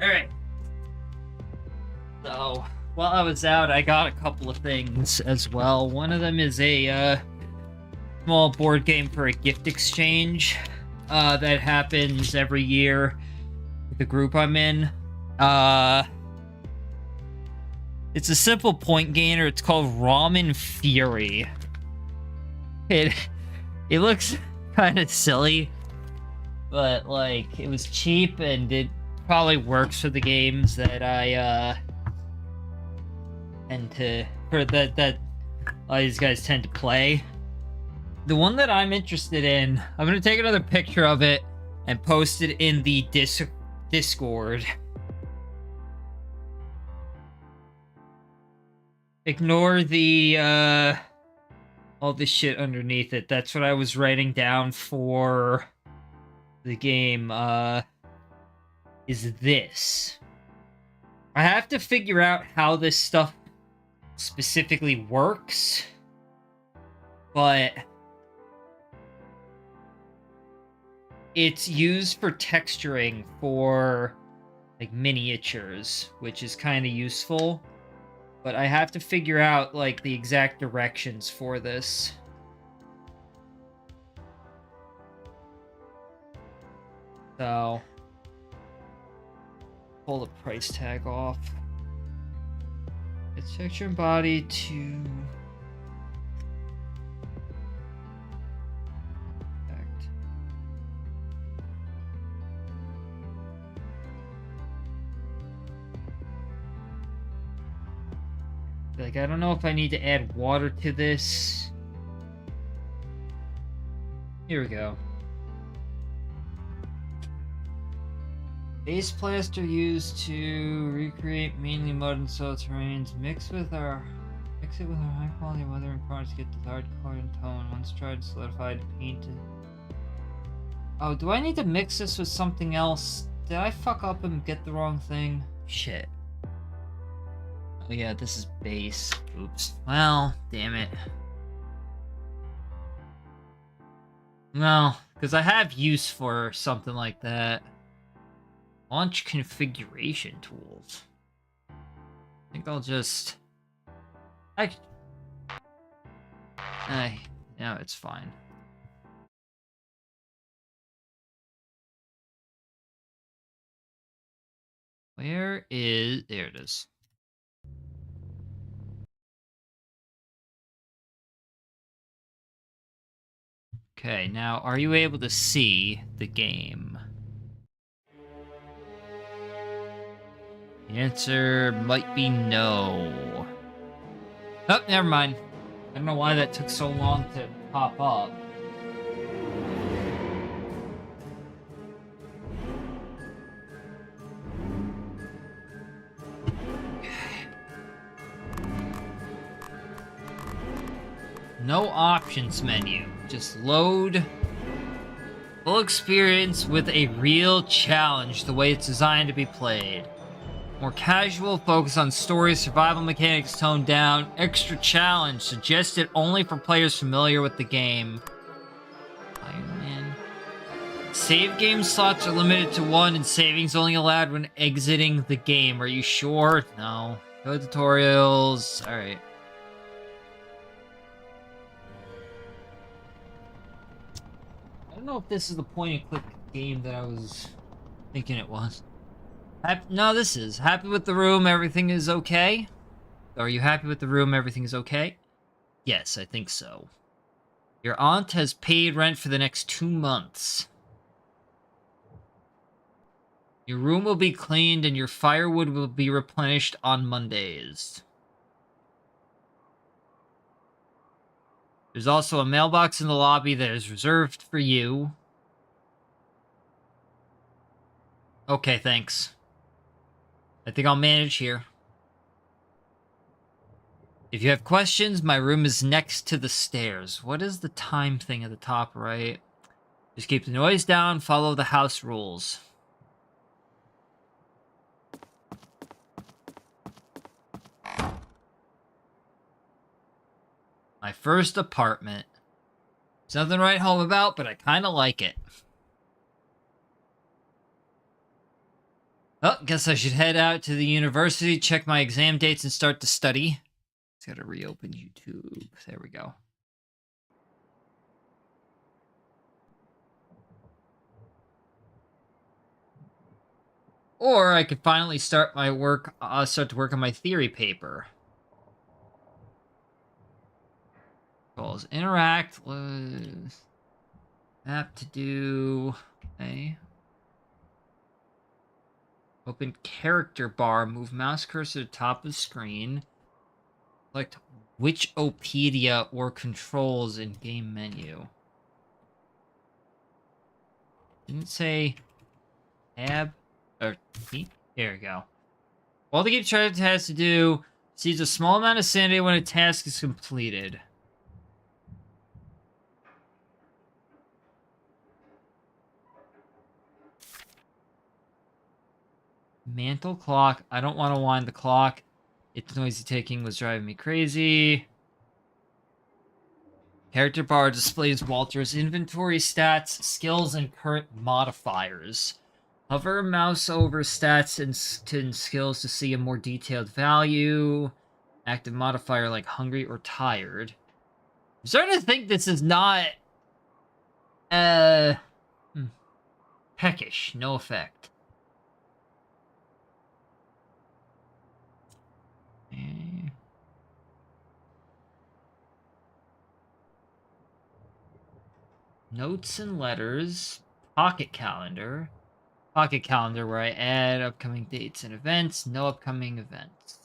Alright. So, while I was out, I got a couple of things as well. One of them is a small board game for a gift exchange that happens every year with the group I'm in. It's a simple point gainer. It's called Ramen Fury. It looks kind of silly, but like it was cheap and it probably works for the games that I tend to that all these guys tend to play. The one that I'm interested in, I'm gonna take another picture of it and post it in the Discord. Ignore the all this shit underneath it. That's what I was writing down for the game. Is this. I have to figure out how this stuff specifically works, but it's used for texturing for like miniatures, which is kind of useful, but I have to figure out like the exact directions for this. So pull the price tag off. It's texture and body to effect. Like, I don't know if I need to add water to this. Here we go. Base plaster used to recreate mainly mud and soil terrains. Mix it with our high quality weathering products to get desired color and tone. Once dried and solidified, painted. Oh, do I need to mix this with something else? Did I fuck up and get the wrong thing? Shit. Oh yeah, this is base. Oops. Well, damn it. No, because I have use for something like that. Launch configuration tools. I think I'll just... no, it's fine. Where is... There it is. Okay, now are you able to see the game? The answer might be no. Oh, never mind. I don't know why that took so long to pop up. No options menu. Just load. Full experience with a real challenge, the way it's designed to be played. More casual, focus on story, survival mechanics toned down. Extra challenge, suggested only for players familiar with the game. Iron Man. Save game slots are limited to 1 and savings only allowed when exiting the game. Are you sure? No. Go to tutorials. Alright. I don't know if this is the point and click game that I was thinking it was. No, this is. Happy with the room, everything is okay? Are you happy with the room, everything is okay? Yes, I think so. Your aunt has paid rent for the next 2 months. Your room will be cleaned and your firewood will be replenished on Mondays. There's also a mailbox in the lobby that is reserved for you. Okay, thanks. I think I'll manage here. If you have questions, my room is next to the stairs. What is the time thing at the top right? Just keep the noise down, follow the house rules. My first apartment. There's nothing to write home about, but I kind of like it. Oh, guess I should head out to the university, check my exam dates, and start to study. It's got to reopen YouTube. There we go. Or I could finally start to work on my theory paper. Goals. Interact with app to do. Okay. Open character bar. Move mouse cursor to top of screen. Select which Opedia or controls in game menu. Didn't say tab or T. There we go. All the game chart has to do receives a small amount of sanity when a task is completed. Mantle clock. I don't want to wind the clock. Its noisy ticking was driving me crazy. Character bar displays Walter's inventory stats, skills, and current modifiers. Hover mouse over stats and skills to see a more detailed value. Active modifier like hungry or tired. I'm starting to think this is not peckish. No effect. Notes and letters. Pocket calendar. Pocket calendar where I add upcoming dates and events. No upcoming events.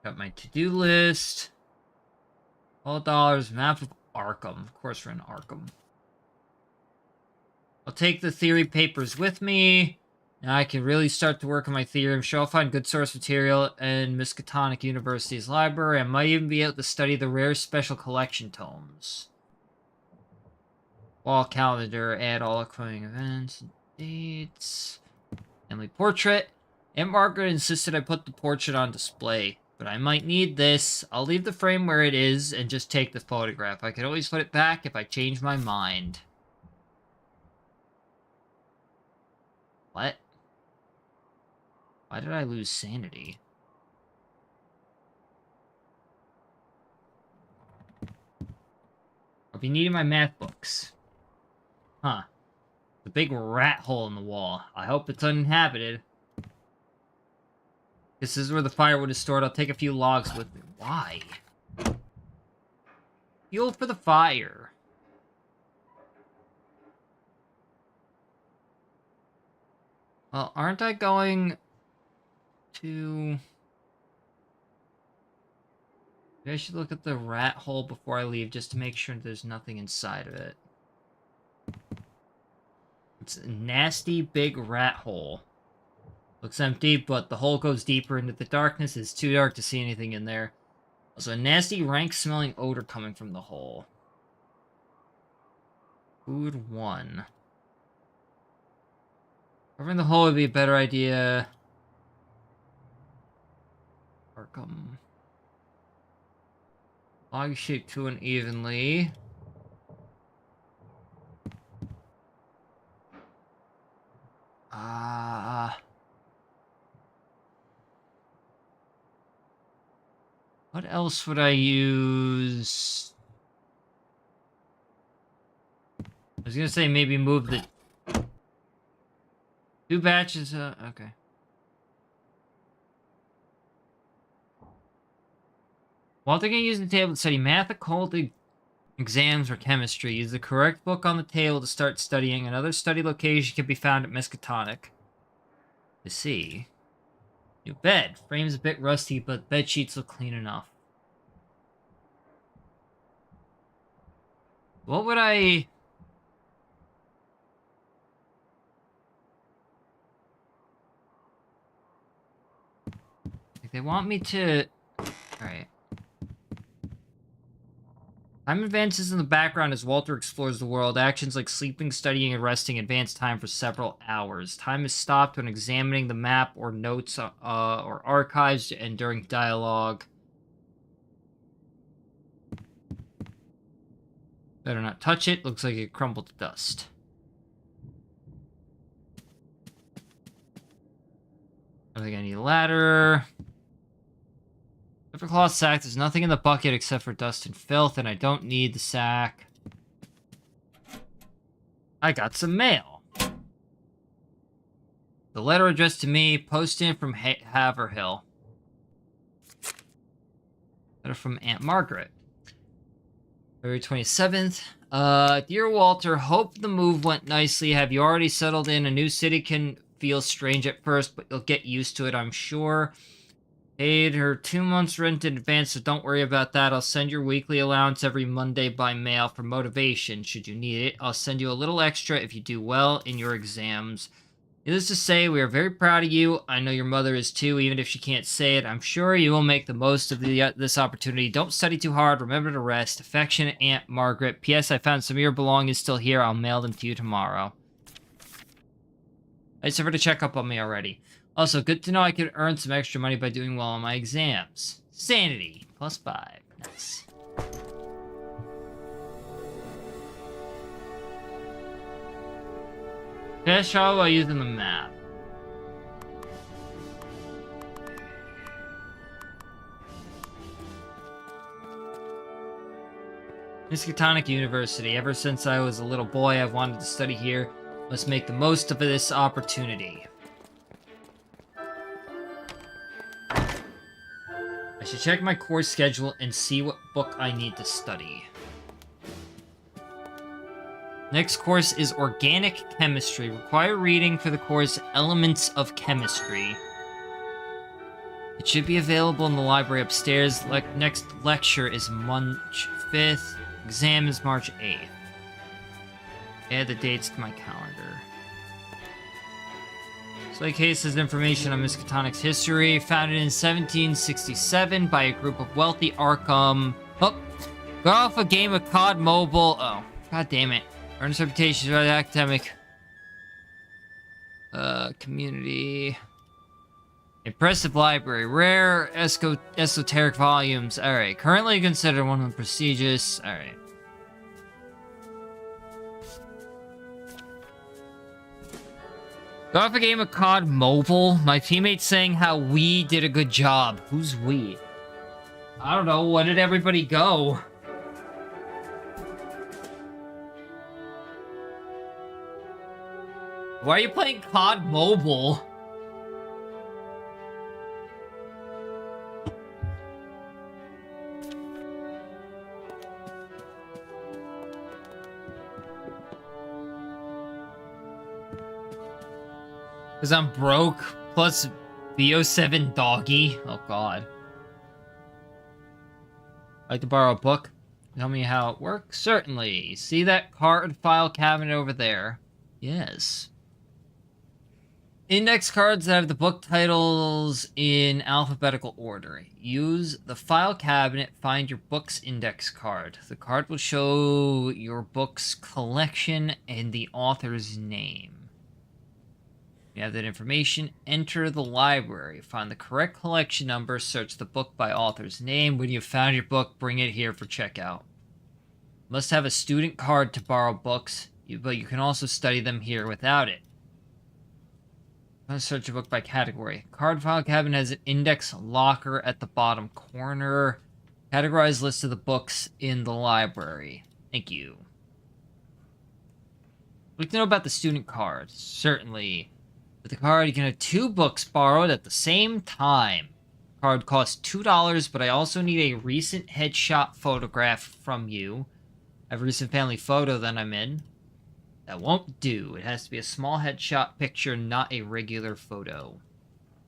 Got my to-do list. $12. Map of Arkham. Of course we're in Arkham. I'll take the theory papers with me. Now I can really start to work on my theory. I'm sure I'll find good source material in Miskatonic University's library. I might even be able to study the rare special collection tomes. Wall calendar, add all upcoming events and dates. Family portrait. Aunt Margaret insisted I put the portrait on display, but I might need this. I'll leave the frame where it is and just take the photograph. I can always put it back if I change my mind. What? Why did I lose sanity? I'll be needing my math books. Huh. The big rat hole in the wall. I hope it's uninhabited. This is where the firewood is stored. I'll take a few logs with me. Why? Fuel for the fire. Well, aren't I going to... Maybe I should look at the rat hole before I leave just to make sure there's nothing inside of it. It's a nasty big rat hole. Looks empty, but the hole goes deeper into the darkness. It's too dark to see anything in there. Also, a nasty, rank-smelling odor coming from the hole. Food 1. Covering the hole would be a better idea. Arkham. Log shaped too unevenly. What else would I use? I was gonna say maybe move the 2 batches. Okay. While they're gonna use the table to study math, occult, exams, or chemistry, use the correct book on the table to start studying. Another study location can be found at Miskatonic. To see. New bed. Frame's a bit rusty, but bed sheets look clean enough. What would I... Like, they want me to... Alright. Time advances in the background as Walter explores the world. Actions like sleeping, studying, and resting advance time for several hours. Time is stopped when examining the map or notes or archives and during dialogue. Better not touch it. Looks like it crumbled to dust. I think I need a ladder. For cloth sack, there's nothing in the bucket except for dust and filth, and I don't need the sack. I got some mail. The letter addressed to me, posted from Haverhill. Letter from Aunt Margaret. February 27th. Dear Walter, hope the move went nicely. Have you already settled in? A new city can feel strange at first, but you'll get used to it, I'm sure. Paid her 2 months' rent in advance, so don't worry about that. I'll send your weekly allowance every Monday by mail for motivation, should you need it. I'll send you a little extra if you do well in your exams. Needless to say, we are very proud of you. I know your mother is too, even if she can't say it. I'm sure you will make the most of this opportunity. Don't study too hard. Remember to rest. Affectionate, Aunt Margaret. P.S. I found some of your belongings still here. I'll mail them to you tomorrow. I just offered to check up on me already. Also, good to know I could earn some extra money by doing well on my exams. Sanity, +5. Nice. Fast travel while using the map. Miskatonic University. Ever since I was a little boy, I've wanted to study here. Must make the most of this opportunity. I should check my course schedule and see what book I need to study. Next course is Organic Chemistry. Require reading for the course Elements of Chemistry. It should be available in the library upstairs. Next lecture is March 5th. Exam is March 8th. Add the dates to my calendar. Slate Case has information on Miskatonic's history. Founded in 1767 by a group of wealthy Arkham... Oh! Got off a game of COD Mobile... Oh, god damn it. Earned reputation by the academic... community... Impressive library. Rare esoteric volumes. Alright. Currently considered one of the prestigious... Alright. Got off a game of COD Mobile. My teammates saying how we did a good job. Who's we? I don't know. Where did everybody go? Why are you playing COD Mobile? Because I'm broke, plus BO7 doggy. Oh god. Like to borrow a book? Tell me how it works? Certainly. See that card file cabinet over there? Yes. Index cards that have the book titles in alphabetical order. Use the file cabinet, find your book's index card. The card will show your book's collection and the author's name. You have that information, enter the library. Find the correct collection number, search the book by author's name. When you've found your book, bring it here for checkout. Must have a student card to borrow books, but you can also study them here without it. Let's search a book by category. Card file cabinet has an index locker at the bottom corner. Categorize list of the books in the library. Thank you. We'd like to know about the student card. Certainly. With the card, you can have 2 books borrowed at the same time. Card costs $2, but I also need a recent headshot photograph from you. I have a recent family photo that I'm in. That won't do. It has to be a small headshot picture, not a regular photo.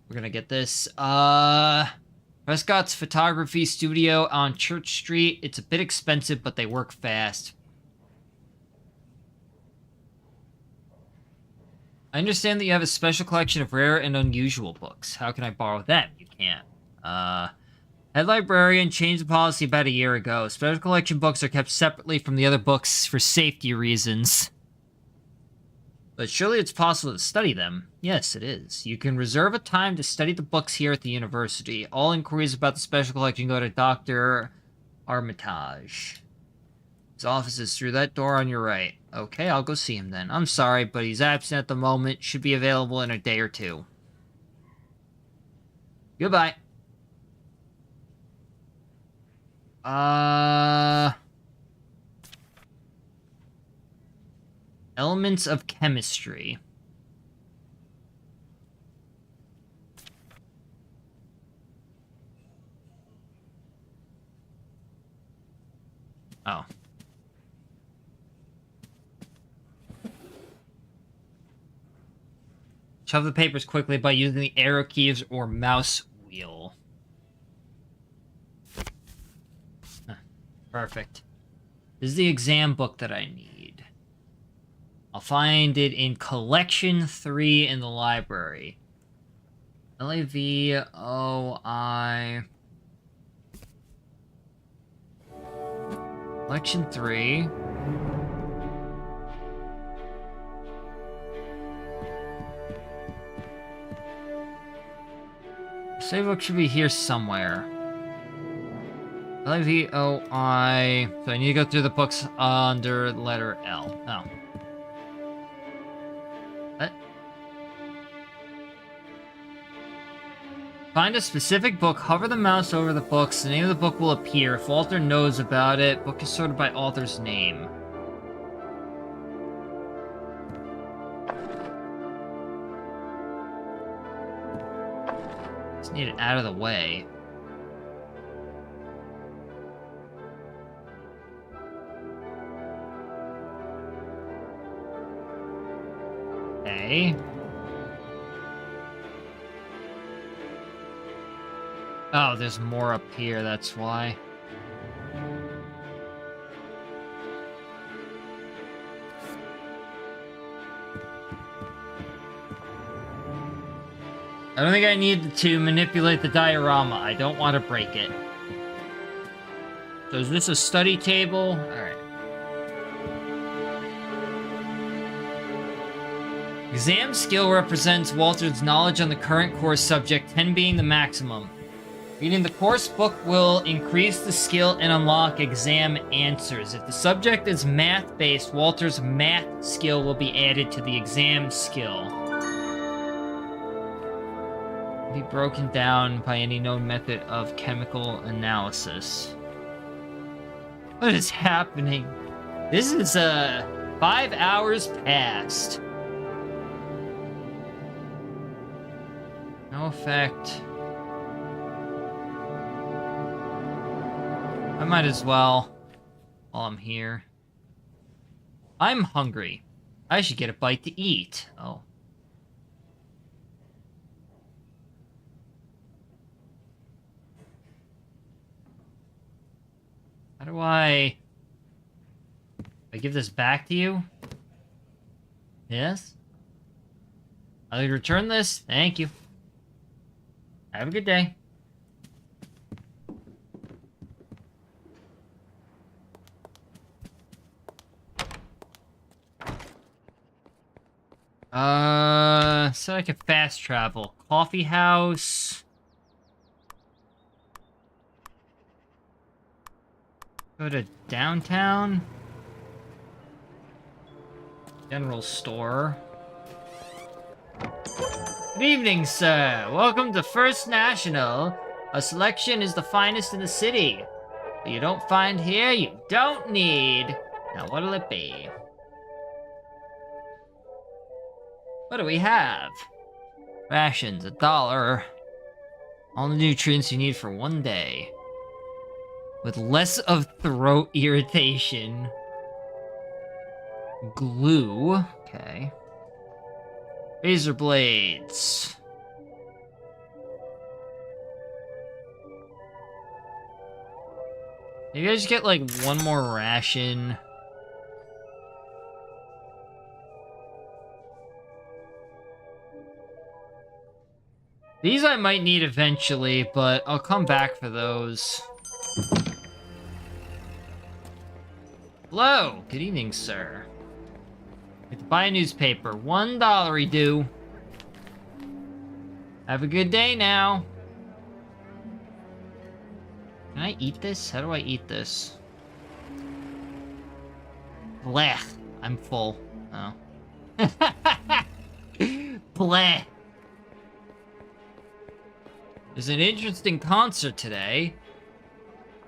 We're gonna get this. Prescott's Photography Studio on Church Street. It's a bit expensive, but they work fast. I understand that you have a special collection of rare and unusual books. How can I borrow them? You can't. Head librarian changed the policy about a year ago. Special collection books are kept separately from the other books for safety reasons. But surely it's possible to study them. Yes, it is. You can reserve a time to study the books here at the university. All inquiries about the special collection go to Dr. Armitage. His office is through that door on your right. Okay, I'll go see him then. I'm sorry, but he's absent at the moment. Should be available in a day or 2. Goodbye. Elements of chemistry. Oh. Shove the papers quickly by using the arrow keys or mouse wheel. Perfect. This is the exam book that I need. I'll find it in Collection 3 in the library. Lavoi... Collection 3. Save book should be here somewhere. Lavoi... So I need to go through the books under letter L. Oh. What? Find a specific book, hover the mouse over the books, the name of the book will appear. If Walter knows about it, book is sorted by author's name. Just need it out of the way. Okay. Oh, there's more up here, that's why. I don't think I need to manipulate the diorama. I don't want to break it. So is this a study table? Alright. Exam skill represents Walter's knowledge on the current course subject, 10 being the maximum. Reading the course book will increase the skill and unlock exam answers. If the subject is math-based, Walter's math skill will be added to the exam skill. Be broken down by any known method of chemical analysis. What is happening? This is 5 hours past. No effect. I might as well while I'm here. I'm hungry. I should get a bite to eat. Oh. How do I give this back to you? Yes? I'll return this. Thank you. Have a good day. So I can fast travel. Coffee house. Go to downtown. General store. Good evening, sir. Welcome to First National. Our selection is the finest in the city. What you don't find here, you don't need. Now, what'll it be? What do we have? Rations, $1. All the nutrients you need for one day. With less of throat irritation. Glue. Okay. Razor blades. Maybe I just get like one more ration. These I might need eventually, but I'll come back for those. Hello, good evening, sir. I have to buy a newspaper. $1 due. Have a good day now. Can I eat this? How do I eat this? Blech. I'm full. Oh. Blech. There's an interesting concert today.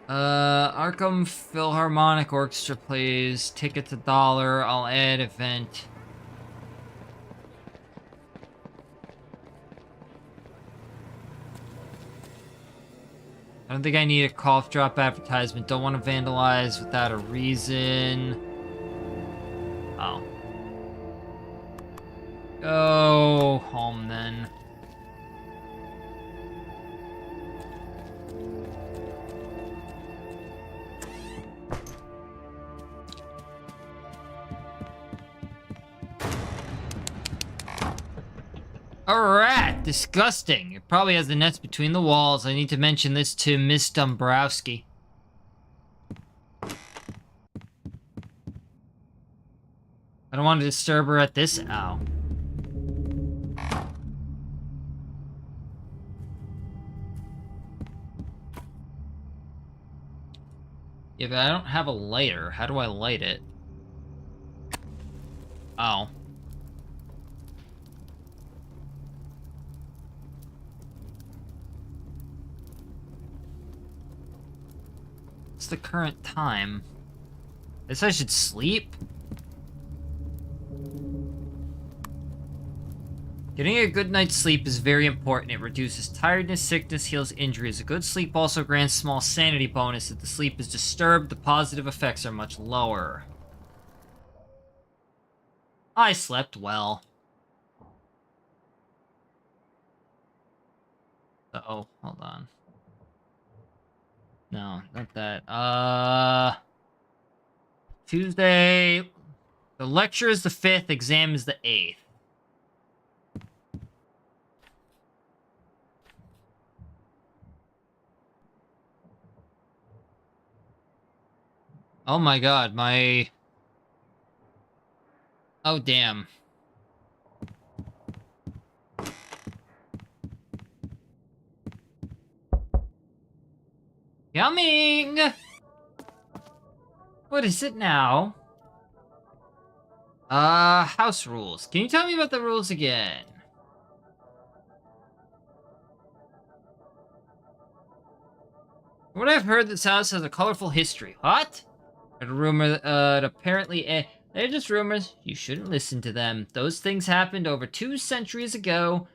Arkham Philharmonic Orchestra plays. Tickets $1. I'll add event. I don't think I need a cough drop advertisement. Don't want to vandalize without a reason. Oh. Go home then. A rat! Disgusting. It probably has the nets between the walls. I need to mention this to Miss Dombrowski. I don't want to disturb her at this... Ow. Yeah, but I don't have a lighter. How do I light it? Oh. What's the current time? I guess I should sleep? Getting a good night's sleep is very important. It reduces tiredness, sickness, heals injuries. A good sleep also grants small sanity bonus. If the sleep is disturbed, the positive effects are much lower. I slept well. Uh-oh, hold on. No, not that. Tuesday. The lecture is the 5th, exam is the 8th. Oh my god, my... Oh, damn. Coming! What is it now? House rules. Can you tell me about the rules again? From what I've heard, this house has a colorful history. What? I heard a rumor that apparently... they're just rumors. You shouldn't listen to them. Those things happened over 2 centuries ago.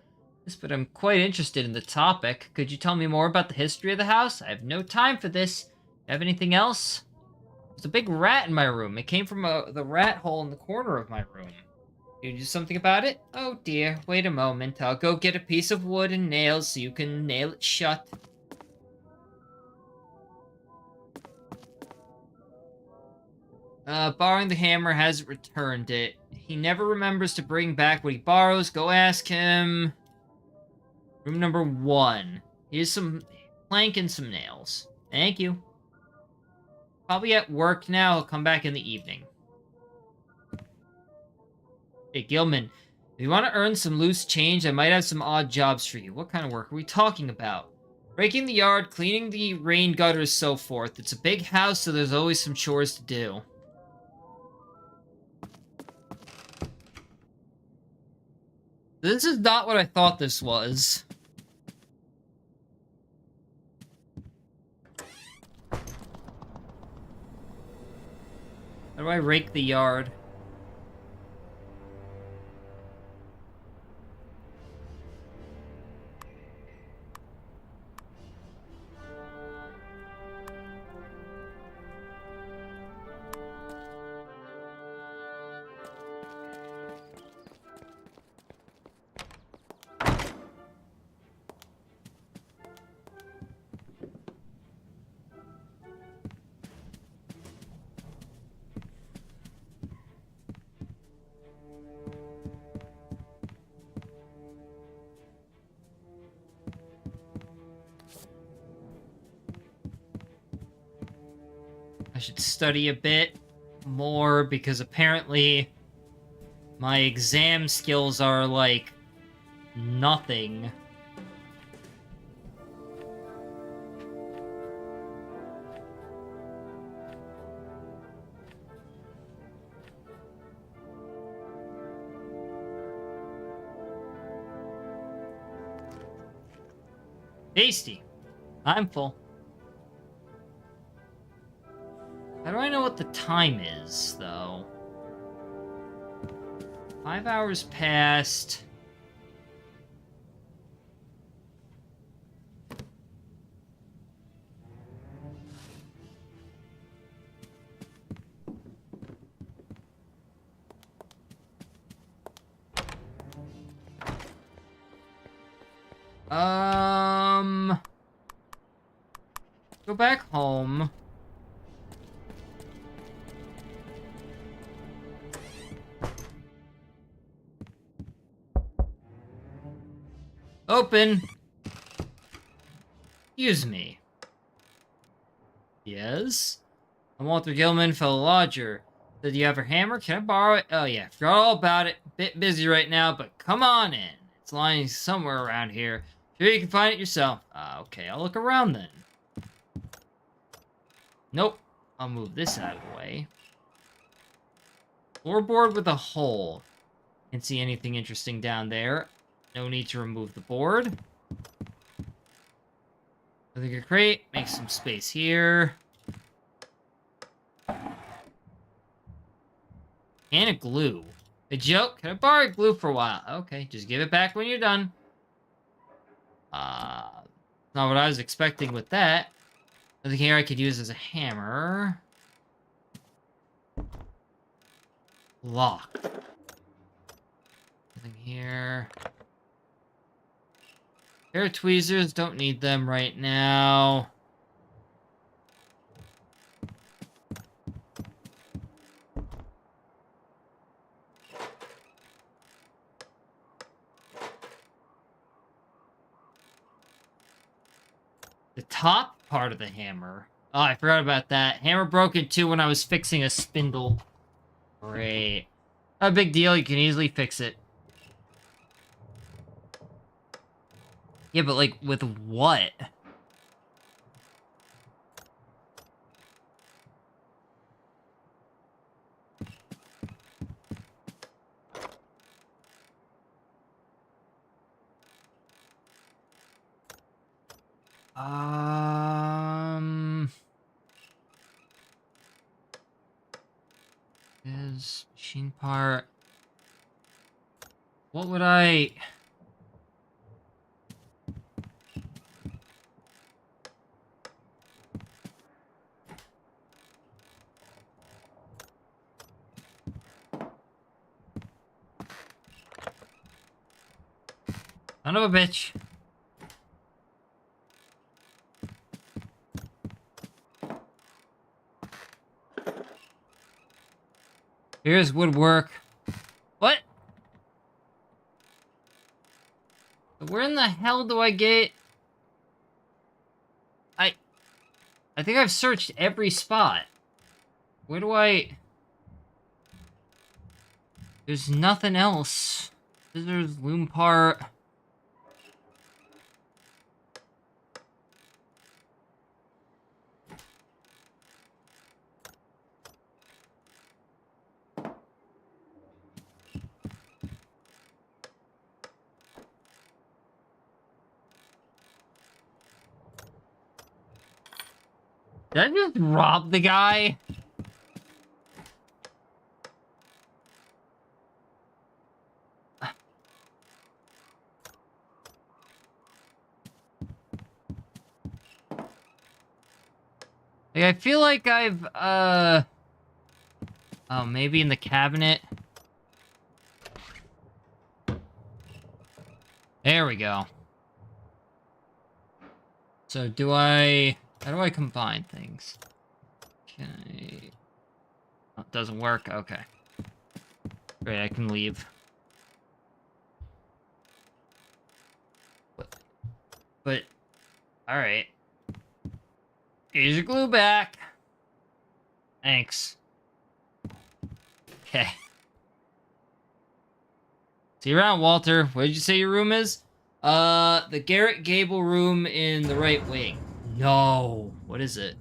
Yes, but I'm quite interested in the topic. Could you tell me more about the history of the house? I have no time for this. Have anything else? There's a big rat in my room. It came from the rat hole in the corner of my room. Can you do something about it? Oh dear, wait a moment. I'll go get a piece of wood and nails so you can nail it shut. Borrowing the hammer hasn't returned it. He never remembers to bring back what he borrows. Go ask him. Room number 1. Here's some plank and some nails. Thank you. Probably at work now. He'll come back in the evening. Hey, Gilman. If you want to earn some loose change, I might have some odd jobs for you. What kind of work are we talking about? Breaking the yard, cleaning the rain gutters, so forth. It's a big house, so there's always some chores to do. This is not what I thought this was. How do I rake the yard? I should study a bit more because apparently my exam skills are like nothing. Tasty. I'm full. How do I know what the time is, though? 5 hours passed. Go back home. Open. Excuse me. Yes? I'm Walter Gilman, fellow lodger. Did you have a hammer? Can I borrow it? Oh yeah, forgot all about it. Bit busy right now, but come on in. It's lying somewhere around here. Sure you can find it yourself. Okay, I'll look around then. Nope. I'll move this out of the way. Floorboard with a hole. Can't see anything interesting down there. No need to remove the board. I think a crate. Make some space here. Can of glue. A joke? Can I borrow glue for a while? Okay, just give it back when you're done. Not what I was expecting with that. Nothing here I could use as a hammer. Lock. Nothing here. Pair of tweezers, don't need them right now. The top part of the hammer. Oh, I forgot about that. Hammer broke in two when I was fixing a spindle. Great. Not a big deal, you can easily fix it. Yeah, but like, with what? Is machine part. What would I... Son of a bitch. Here's woodwork. What? Where in the hell do I get... I think I've searched every spot. Where do I... There's nothing else. Scissors, loom part... Did I just rob the guy? Like, I feel like I've, oh, maybe in the cabinet? There we go. So, how do I combine things? Okay. Oh, it doesn't work? Okay. Great, I can leave. But alright. Here's your glue back. Thanks. Okay. See you around, Walter. What did you say your room is? The Garrett Gable room in the right wing. No. What is it?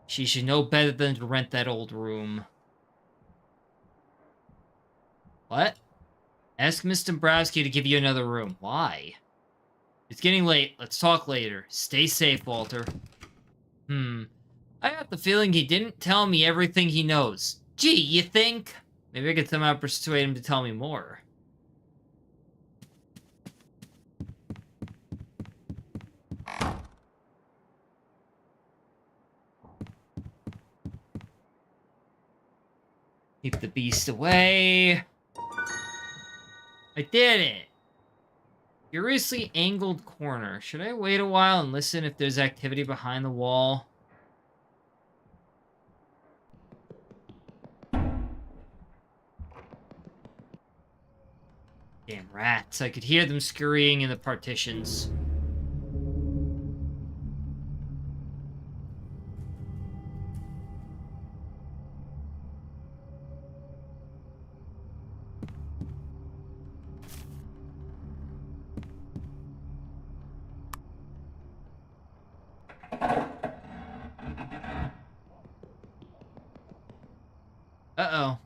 She should know better than to rent that old room. What? Ask Miss Dombrowski to give you another room. Why? It's getting late. Let's talk later. Stay safe, Walter. I got the feeling he didn't tell me everything he knows. Gee, you think? Maybe I could somehow persuade him to tell me more. Keep the beast away. I did it! Curiously angled corner. Should I wait a while and listen if there's activity behind the wall? Damn rats. I could hear them scurrying in the partitions. Uh-oh.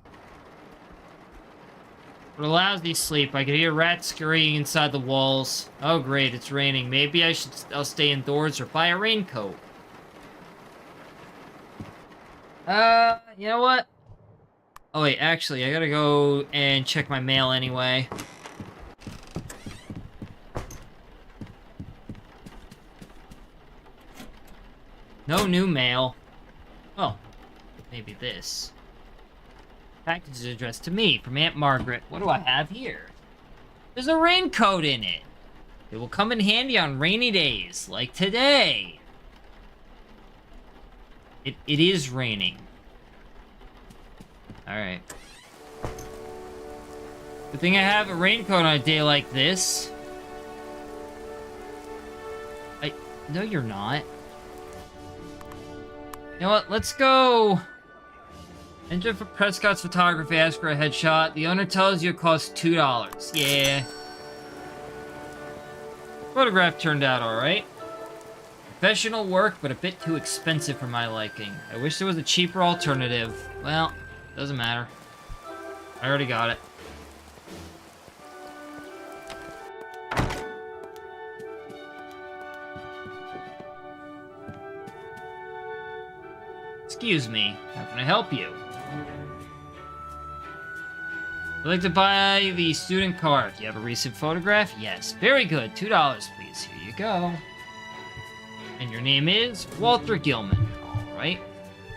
What a lousy sleep. I could hear rats scurrying inside the walls. Oh, great, it's raining. Maybe I'll stay indoors or buy a raincoat. You know what? Oh, wait, actually, I gotta go and check my mail anyway. No new mail. Oh, maybe this. Package is addressed to me from Aunt Margaret. What do I have here? There's a raincoat in it. It will come in handy on rainy days, like today. It is raining. Alright. Good thing I have a raincoat on a day like this. No, you're not. You know what? Let's go. Enter for Prescott's photography, ask for a headshot. The owner tells you it costs $2. Yeah. Photograph turned out alright. Professional work, but a bit too expensive for my liking. I wish there was a cheaper alternative. Well, doesn't matter. I already got it. Excuse me, how can I help you? I'd like to buy the student card. Do you have a recent photograph? Yes. Very good. $2, please. Here you go. And your name is Walter Gilman. All right.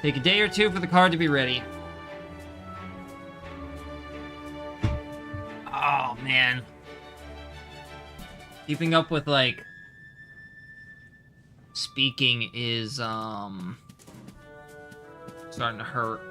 Take a day or two for the card to be ready. Oh, man. Keeping up with, like, speaking is, starting to hurt.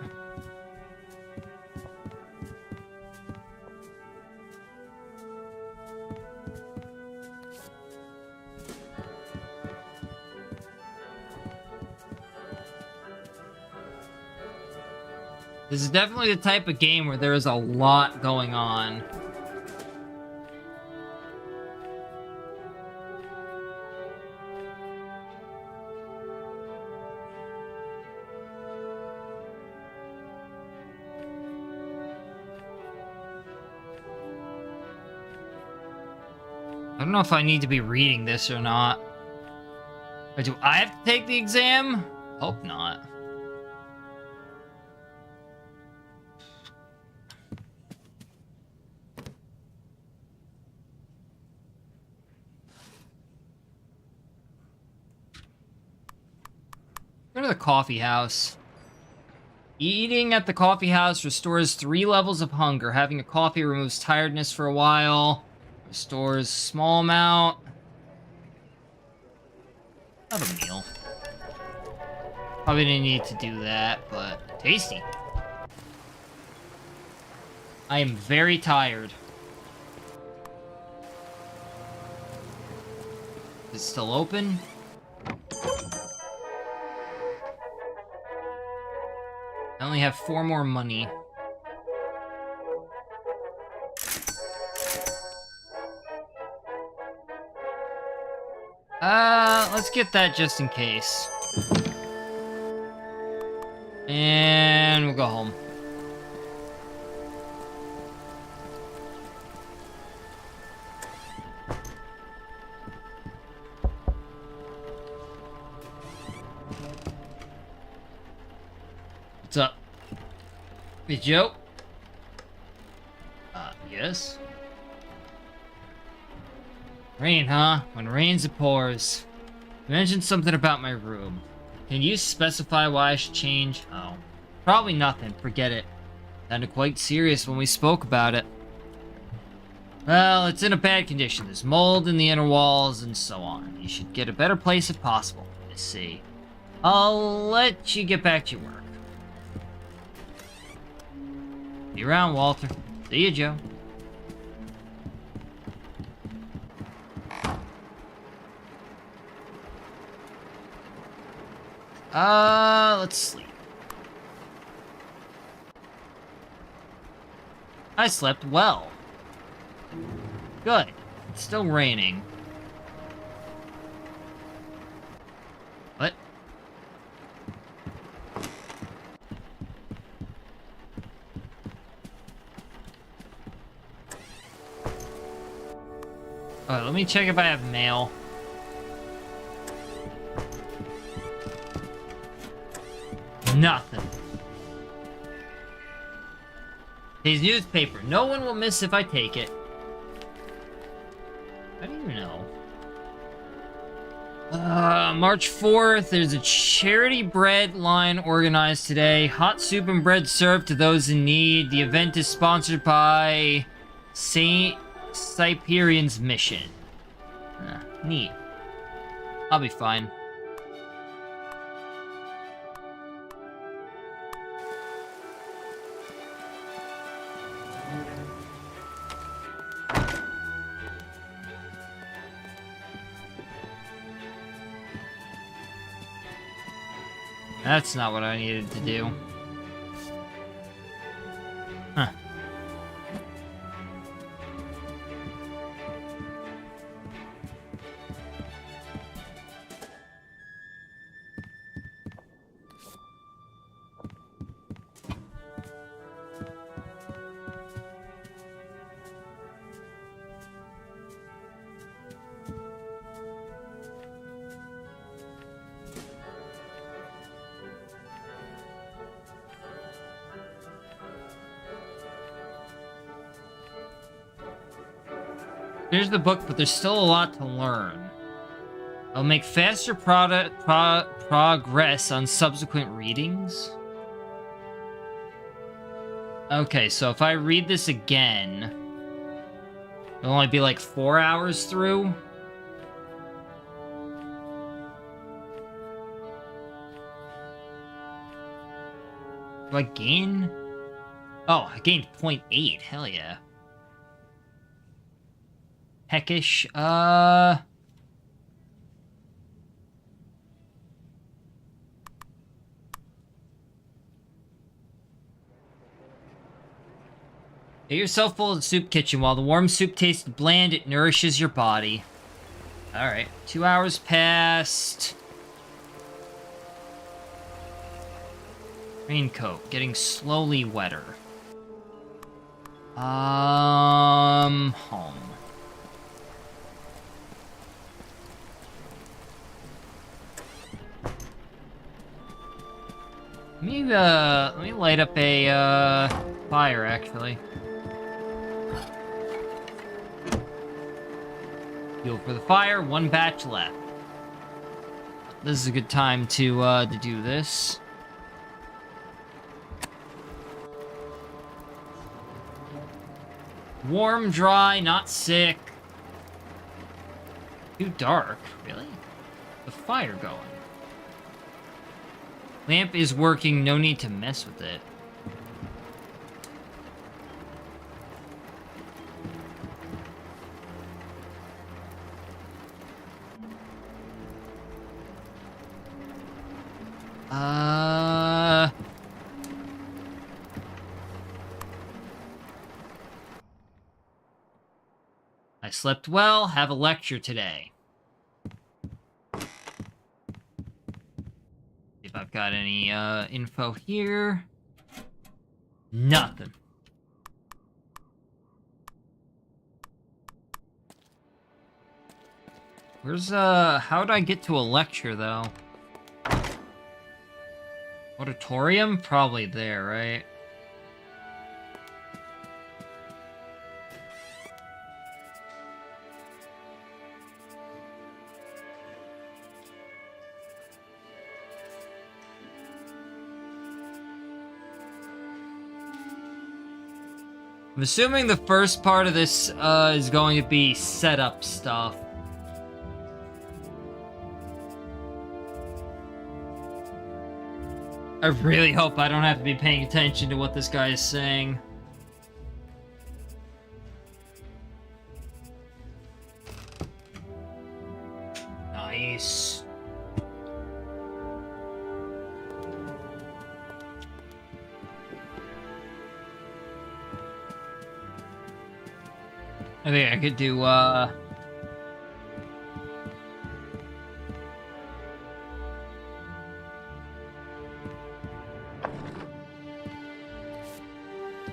This is definitely the type of game where there is a lot going on. I don't know if I need to be reading this or not. Or do I have to take the exam? Hope not. Go to the coffee house. Eating at the coffee house restores 3 levels of hunger. Having a coffee removes tiredness for a while. Restores small amount. Not a meal. Probably didn't need to do that, but tasty. I am very tired. Is it still open? I only have 4 more money. Let's get that just in case. And we'll go home. What's up? Hey, Joe? Yes? Rain, huh? When rains, it pours. You mentioned something about my room. Can you specify why I should change? Oh. Probably nothing. Forget it. Sounded quite serious when we spoke about it. Well, it's in a bad condition. There's mold in the inner walls and so on. You should get a better place if possible. Let's see. I'll let you get back to your work. Be around, Walter. See you, Joe. Let's sleep. I slept well. Good. It's still raining. What? Alright, let me check if I have mail. Nothing. His newspaper. No one will miss if I take it. How do you know? March 4th, there's a charity bread line organized today. Hot soup and bread served to those in need. The event is sponsored by St. Cyprian's Mission. Neat. I'll be fine. That's not what I needed to do. Huh. Here's the book, but there's still a lot to learn. I'll make faster progress on subsequent readings. Okay, so if I read this again, it'll only be like 4 hours through. Do I gain? Oh, I gained 0.8. Hell yeah. Heckish, Get yourself full of the soup kitchen. While the warm soup tastes bland, it nourishes your body. Alright, 2 hours passed. Raincoat, getting slowly wetter. Home. Let me light up a, fire, actually. Fuel for the fire, 1 batch left. This is a good time to do this. Warm, dry, not sick. Too dark, really? The fire going. Lamp is working, no need to mess with it. I slept well, have a lecture today. See if I've got any, info here. Nothing. Where's, how'd I get to a lecture, though? Auditorium? Probably there, right? I'm assuming the first part of this, is going to be setup stuff. I really hope I don't have to be paying attention to what this guy is saying. Nice. I think I could do,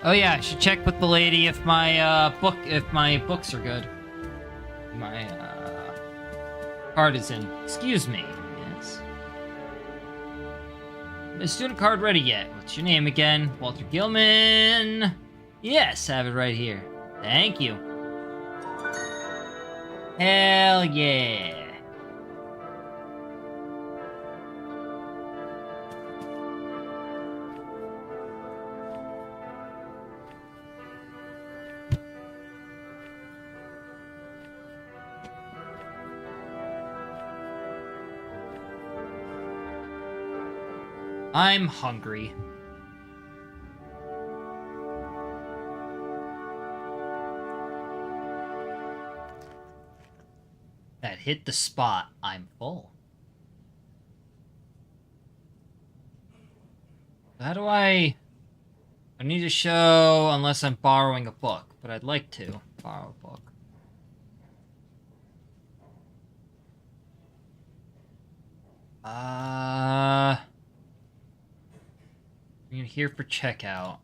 Oh yeah, I should check with the lady if my, if my books are good. My, card is in. Excuse me. Yes. Is student card ready yet? What's your name again? Walter Gilman. Yes, I have it right here. Thank you. Hell yeah. I'm hungry. That hit the spot. I'm full. How do I need to show unless I'm borrowing a book, but I'd like to borrow a book. You're here for checkout.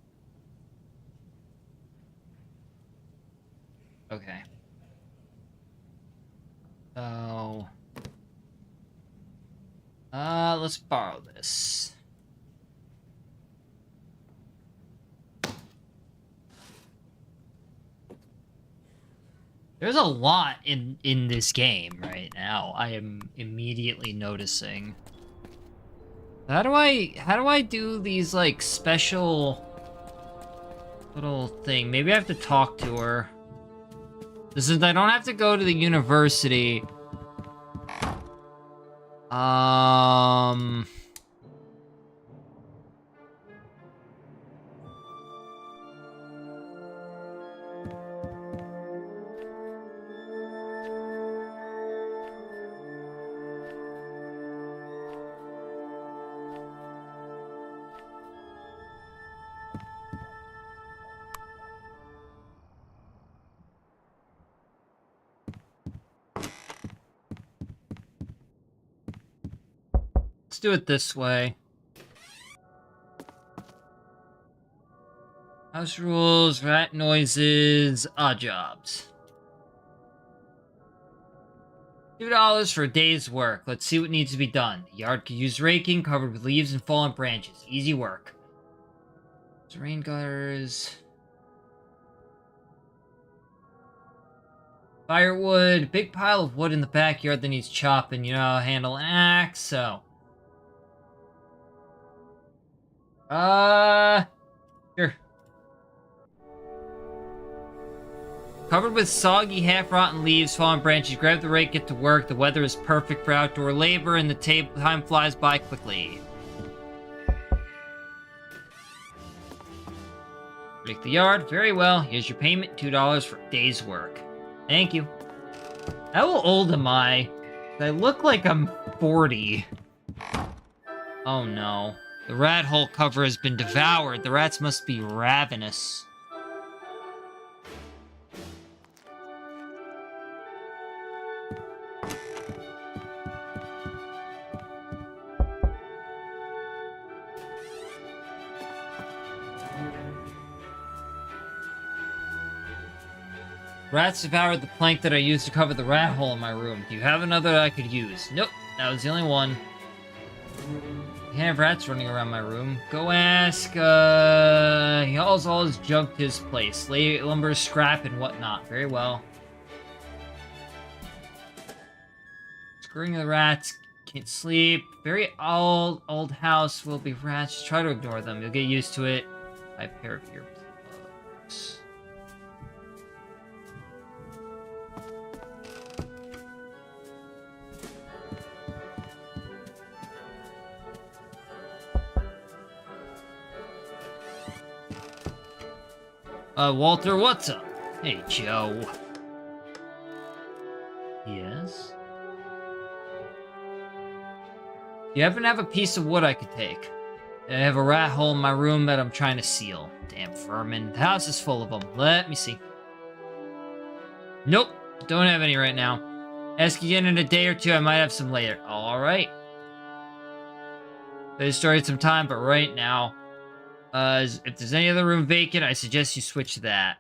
Okay. So, let's borrow this. There's a lot in this game right now. I am immediately noticing. How do I do these, like, special little thing? Maybe I have to talk to her. This is, I don't have to go to the university. Let's do it this way. House rules, rat noises, odd jobs. $2 for a day's work. Let's see what needs to be done. The yard could use raking, covered with leaves and fallen branches. Easy work. Rain gutters. Firewood. Big pile of wood in the backyard that needs chopping. You know how to handle an axe, so. Sure. Covered with soggy, half-rotten leaves, fallen branches, grab the rake, get to work. The weather is perfect for outdoor labor, and the time flies by quickly. Rake the yard. Very well. Here's your payment, $2 for a day's work. Thank you. How old am I? I look like I'm 40. Oh no. The rat hole cover has been devoured. The rats must be ravenous. Rats devoured the plank that I used to cover the rat hole in my room. Do you have another that I could use? Nope, that was the only one. I can't have rats running around my room. Go ask, he hauls all his junk to his place. Lumber, scrap, and whatnot. Very well. Screwing the rats. Can't sleep. Very old house will be rats. Just try to ignore them. You'll get used to it. Buy a pair of earplugs. Walter, what's up? Hey, Joe. Yes? Do you happen to have a piece of wood I could take? I have a rat hole in my room that I'm trying to seal. Damn vermin. The house is full of them. Let me see. Nope. Don't have any right now. Ask again in a day or two. I might have some later. Alright. They started some time, but right now... if there's any other room vacant, I suggest you switch to that.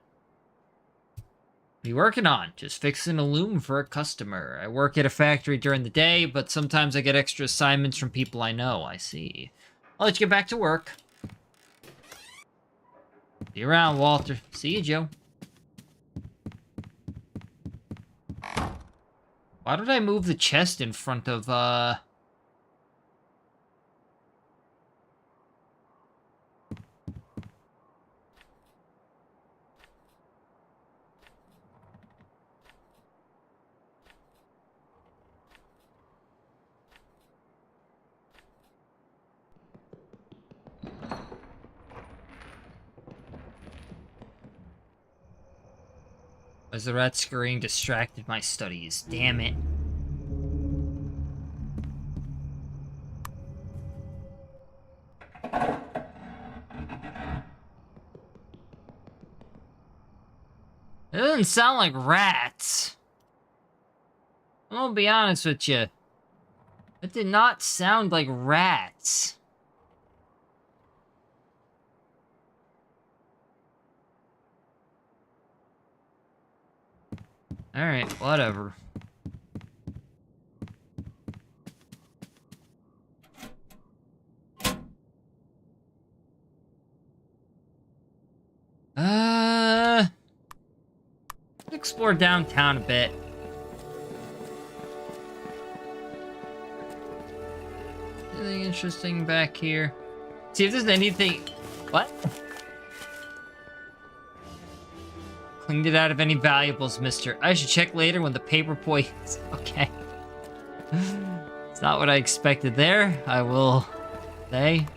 What are you working on? Just fixing a loom for a customer. I work at a factory during the day, but sometimes I get extra assignments from people I know. I see. I'll let you get back to work. See you around, Walter. See you, Joe. Why did I move the chest in front of, As the rat scurrying distracted my studies. Damn it. It doesn't sound like rats. I'm gonna be honest with you. It did not sound like rats. Alright, whatever. Explore downtown a bit. Anything interesting back here? See if there's anything... What? Cleaned it out of any valuables, mister. I should check later when the paper boy is... Okay. It's not what I expected there, I will say.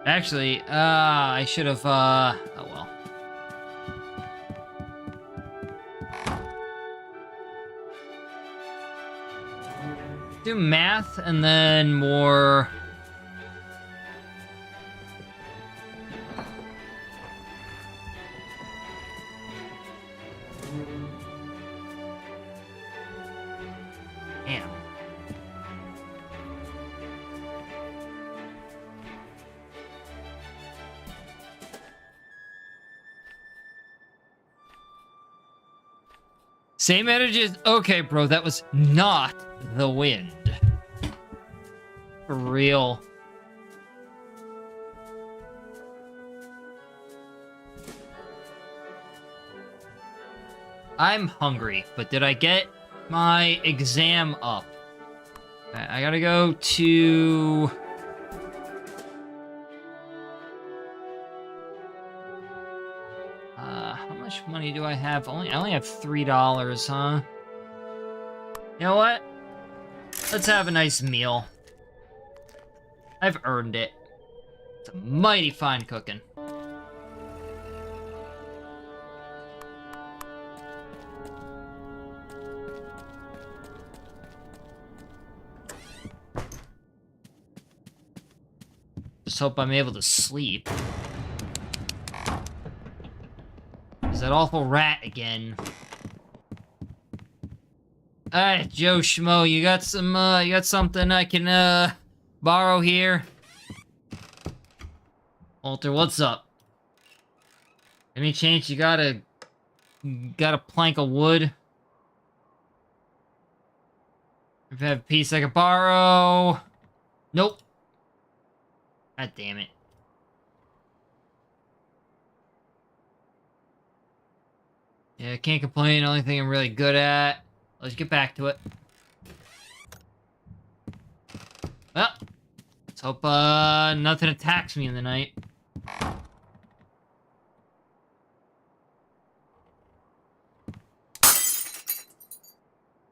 Actually, I should have, oh well. Do math and then more... Damn. Same energy as... Okay, bro, that was not the wind. For real. I'm hungry, but did I get my exam up? I gotta go to... how much money do I have? I only have $3, huh? You know what? Let's have a nice meal. I've earned it. It's a mighty fine cooking. Just hope I'm able to sleep. Is that awful rat again? Alright, Joe Schmo, you got something I can, borrow here? Walter, what's up? Any chance you got a plank of wood? If I have a piece I could borrow... Nope. God damn it. Yeah, I can't complain. Only thing I'm really good at. Let's get back to it. Well, let's hope nothing attacks me in the night.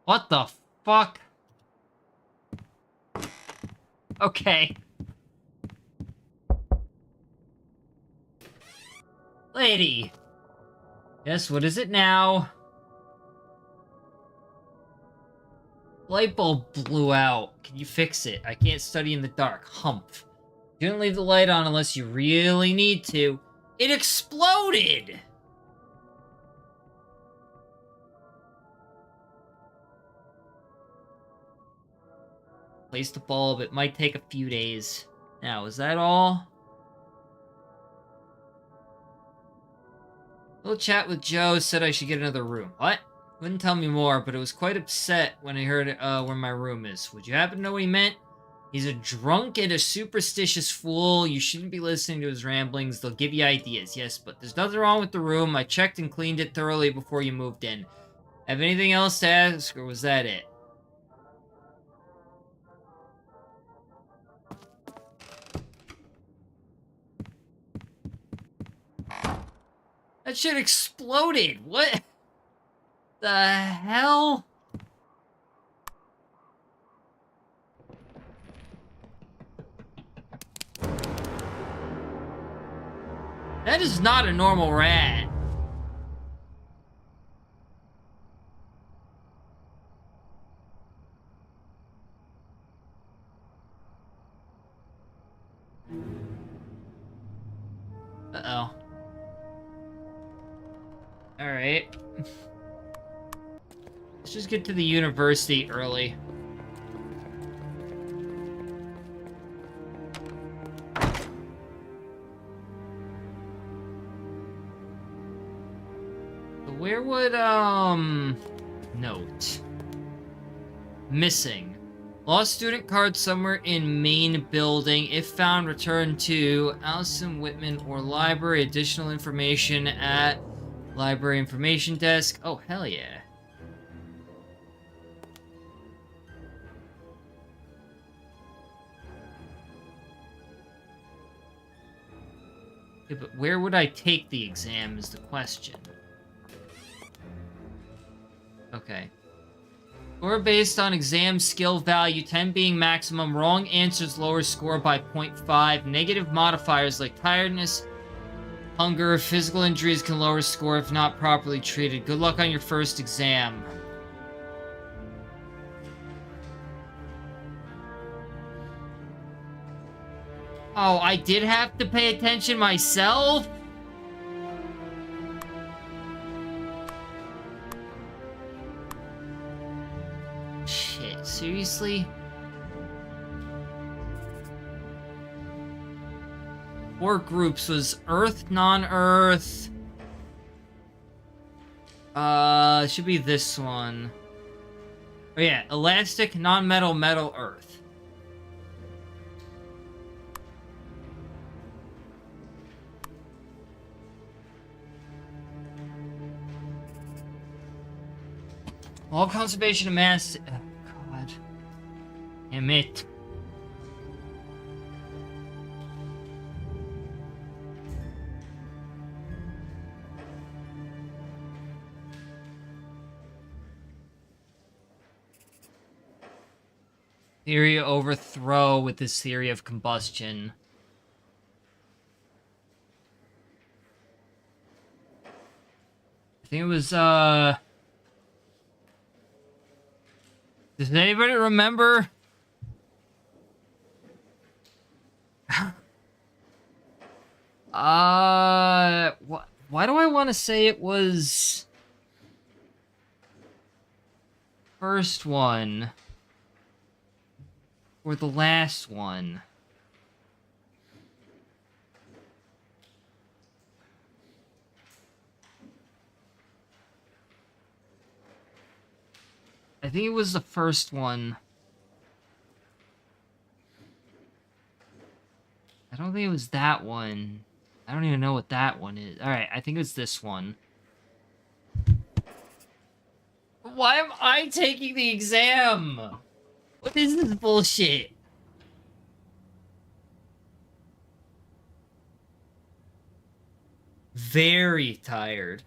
What the fuck? Okay. Lady. Yes, what is it now? Light bulb blew out. Can you fix it? I can't study in the dark. Humph. You didn't leave the light on unless you really need to. It exploded! Place the bulb. It might take a few days. Now, is that all? Little chat with Joe said I should get another room. What? Wouldn't tell me more, but I was quite upset when I heard where my room is. Would you happen to know what he meant? He's a drunk and a superstitious fool. You shouldn't be listening to his ramblings. They'll give you ideas. Yes, but there's nothing wrong with the room. I checked and cleaned it thoroughly before you moved in. Have anything else to ask, or was that it? That shit exploded! What the hell? That is not a normal rat. Uh-oh. Alright. Let's just get to the university early. So where would, note. Missing. Lost student card somewhere in main building. If found, return to Allison Whitman or library. Additional information at library information desk. Oh, hell yeah. Yeah, but where would I take the exam is the question. Okay. Score based on exam skill value, 10 being maximum. Wrong answers lower score by 0.5. Negative modifiers like tiredness, hunger, or physical injuries can lower score if not properly treated. Good luck on your first exam. Oh, I did have to pay attention myself? Shit. Seriously? Four groups was Earth, non-Earth. It should be this one. Oh yeah, elastic, non-metal, metal, Earth. All conservation of mass. Oh, God. Damn it. Theory of overthrow with this theory of combustion. I think it was, does anybody remember? Why do I want to say it was... first one? Or the last one? I think it was the first one. I don't think it was that one. I don't even know what that one is. Alright, I think it's this one. Why am I taking the exam? What is this bullshit? Very tired.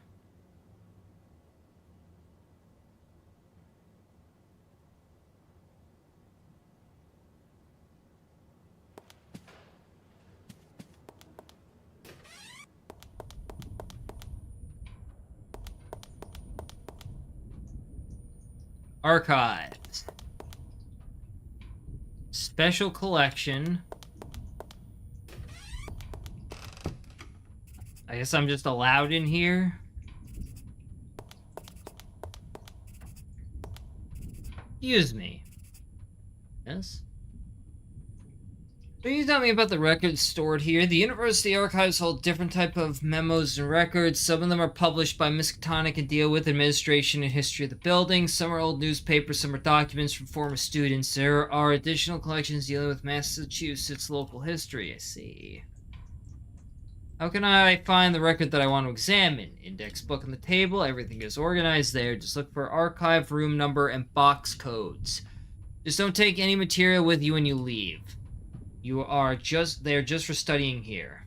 Archives. Special collection. I guess I'm just allowed in here. Excuse me. Yes? Can you tell me about the records stored here? The university archives hold different type of memos and records. Some of them are published by Miskatonic and deal with administration and history of the building. Some are old newspapers, some are documents from former students. There are additional collections dealing with Massachusetts local history. I see. How can I find the record that I want to examine? Index book on the table. Everything is organized there. Just look for archive, room number, and box codes. Just don't take any material with you when you leave. They're just for studying here.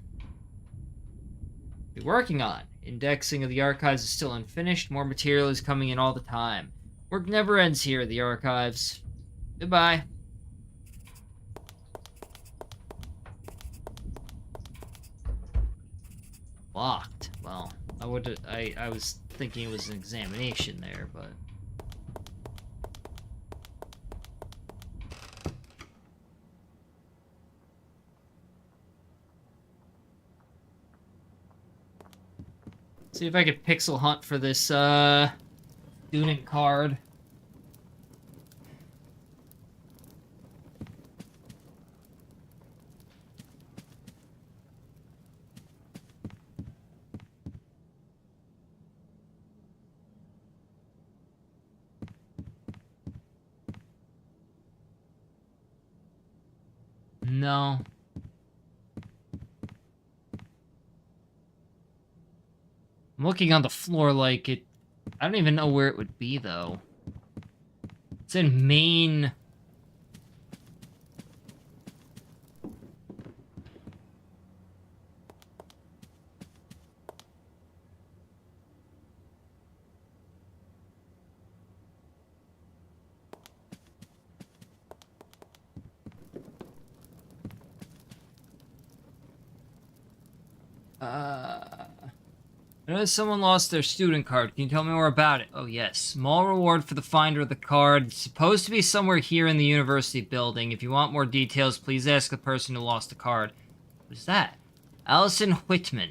We're working on. Indexing of the archives is still unfinished. More material is coming in all the time. Work never ends here at the archives. Goodbye. Locked. Well, I was thinking it was an examination there, but... See if I could pixel hunt for this, student card. No. I'm looking on the floor like it... I don't even know where it would be, though. It's in main... I noticed someone lost their student card. Can you tell me more about it? Oh, yes. Small reward for the finder of the card. It's supposed to be somewhere here in the university building. If you want more details, please ask the person who lost the card. Who's that? Allison Whitman.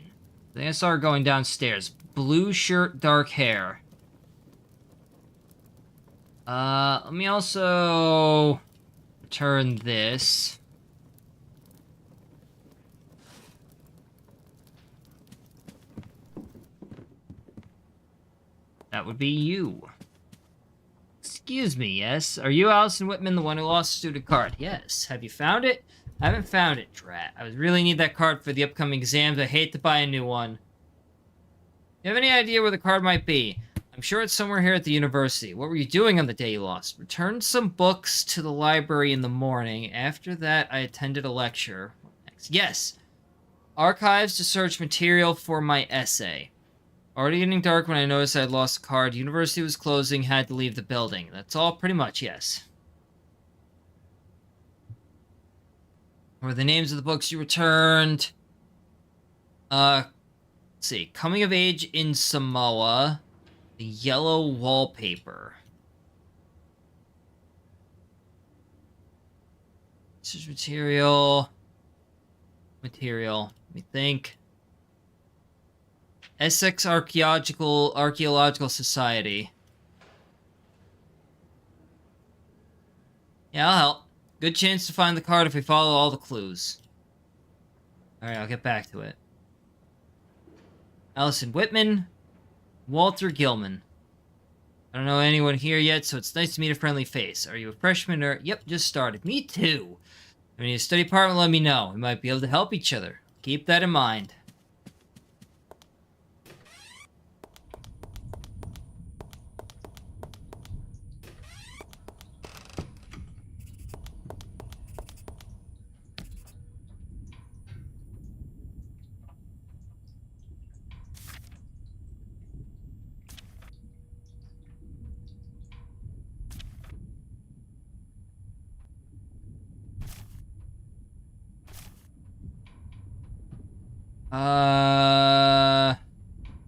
I think I saw her going downstairs. Blue shirt, dark hair. Let me also return this. That would be you. Excuse me, yes? Are you Allison Whitman, the one who lost the student card? Yes. Have you found it? I haven't found it, drat. I really need that card for the upcoming exams. I hate to buy a new one. Do you have any idea where the card might be? I'm sure it's somewhere here at the university. What were you doing on the day you lost? Returned some books to the library in the morning. After that, I attended a lecture. What next? Yes. Archives to search material for my essay. Already getting dark when I noticed I had lost the card. University was closing, had to leave the building. That's all pretty much, yes. What are the names of the books you returned? Let's see. Coming of Age in Samoa. The Yellow Wallpaper. This is material. Let me think. Essex Archaeological Society. Yeah, I'll help. Good chance to find the card if we follow all the clues. Alright, I'll get back to it. Allison Whitman. Walter Gilman. I don't know anyone here yet, so it's nice to meet a friendly face. Are you a freshman or... Yep, just started. Me too. If you need a study partner, let me know. We might be able to help each other. Keep that in mind.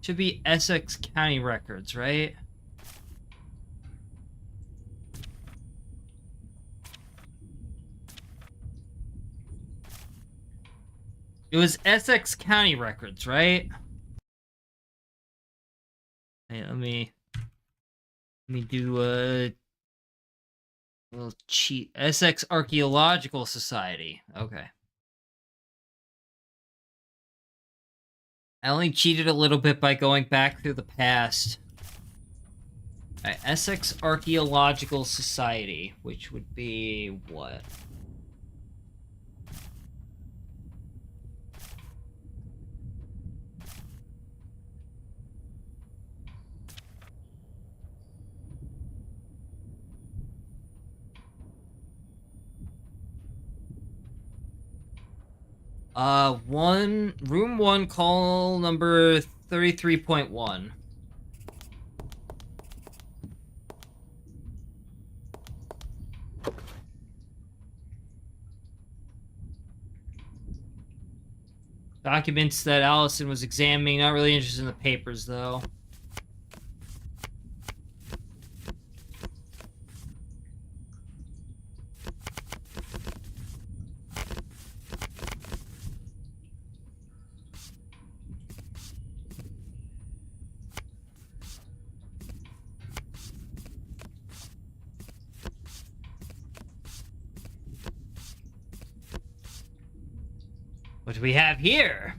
Should be Essex County Records, right? It was Essex County Records, right? Hey, let me do a little cheat. Essex Archaeological Society. Okay. I only cheated a little bit by going back through the past. Alright, Essex Archaeological Society, which would be what? Room 1, call number 33.1. Documents that Allison was examining, not really interested in the papers, though. What do we have here?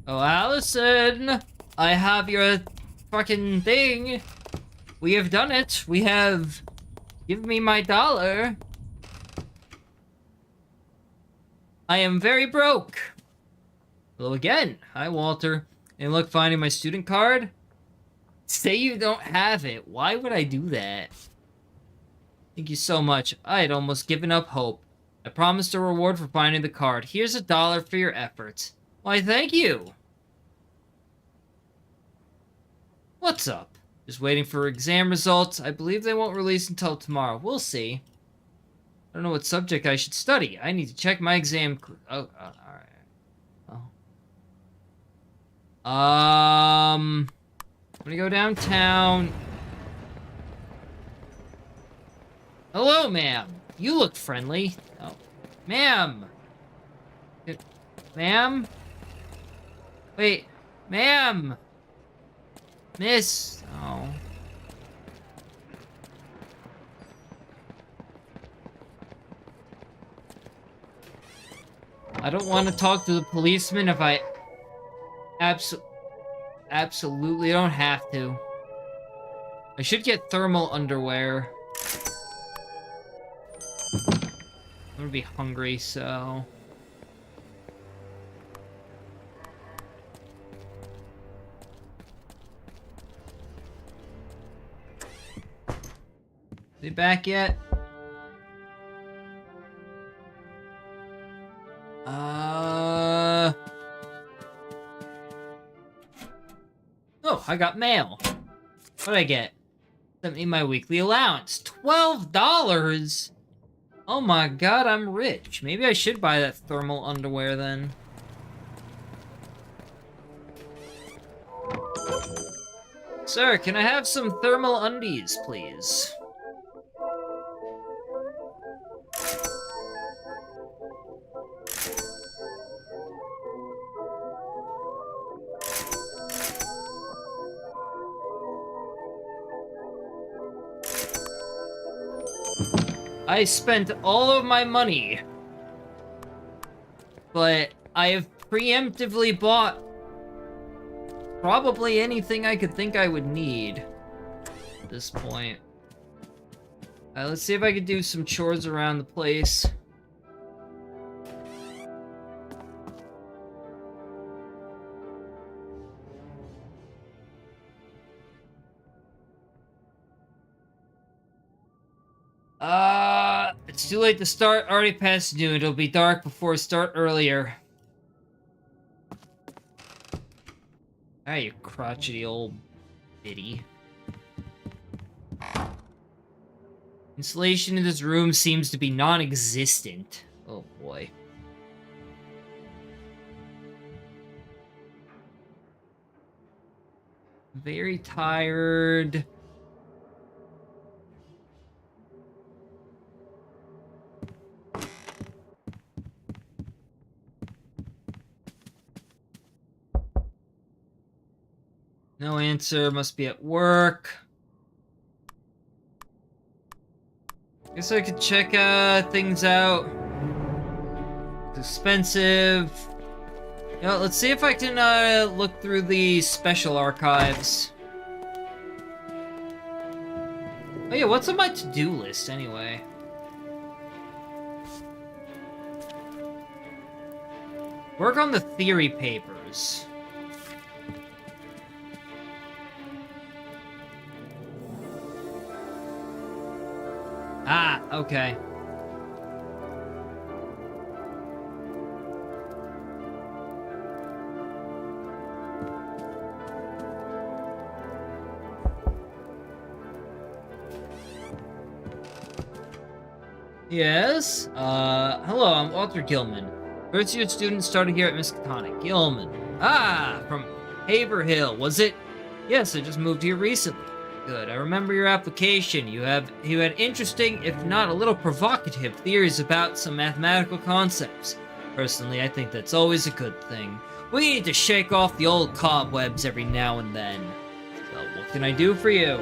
Oh, Allison! I have your fucking thing. We have done it. We have... Give me my $1. I am very broke. Hello again. Hi, Walter. And look, finding my student card? Say you don't have it. Why would I do that? Thank you so much. I had almost given up hope. I promised a reward for finding the card. Here's $1 for your efforts. Why, thank you. What's up? Just waiting for exam results. I believe they won't release until tomorrow. We'll see. I don't know what subject I should study. I need to check my exam... Oh, alright. Oh. I'm gonna go downtown... Hello, ma'am. You look friendly. Oh, ma'am. Ma'am? Wait, Ma'am! Miss! Oh. I don't want to talk to the policeman if I absolutely don't have to. I should get thermal underwear. I'm gonna be hungry, so... Is he back yet? Oh, I got mail. What'd I get? Sent me my weekly allowance. $12? Oh my god, I'm rich. Maybe I should buy that thermal underwear then. Sir, can I have some thermal undies, please? I spent all of my money, but I have preemptively bought probably anything I could think I would need at this point. Let's see if I could do some chores around the place. It's too late to start. Already past noon. It'll be dark before start earlier. Ah, you crotchety old biddy. Insulation in this room seems to be non-existent. Oh boy. Very tired. No answer, must be at work. Guess I could check things out. It's expensive. You know, let's see if I can look through the special archives. Oh yeah, what's on my to-do list anyway? Work on the theory papers. Ah, okay. Yes? Hello, I'm Walter Gilman. First year student started here at Miskatonic. Gilman. Ah, from Haverhill, was it? Yes, I just moved here recently. Good. I remember your application. You had interesting, if not a little provocative, theories about some mathematical concepts. Personally, I think that's always a good thing. We need to shake off the old cobwebs every now and then. So, what can I do for you?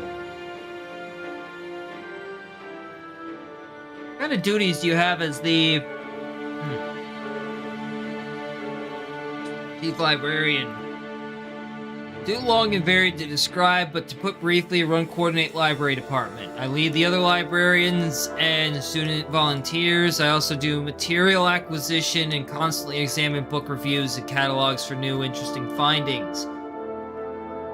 What kind of duties do you have as the chief librarian? Too long and varied to describe, but to put briefly, run coordinate library department. I lead the other librarians and student volunteers. I also do material acquisition and constantly examine book reviews and catalogs for new interesting findings.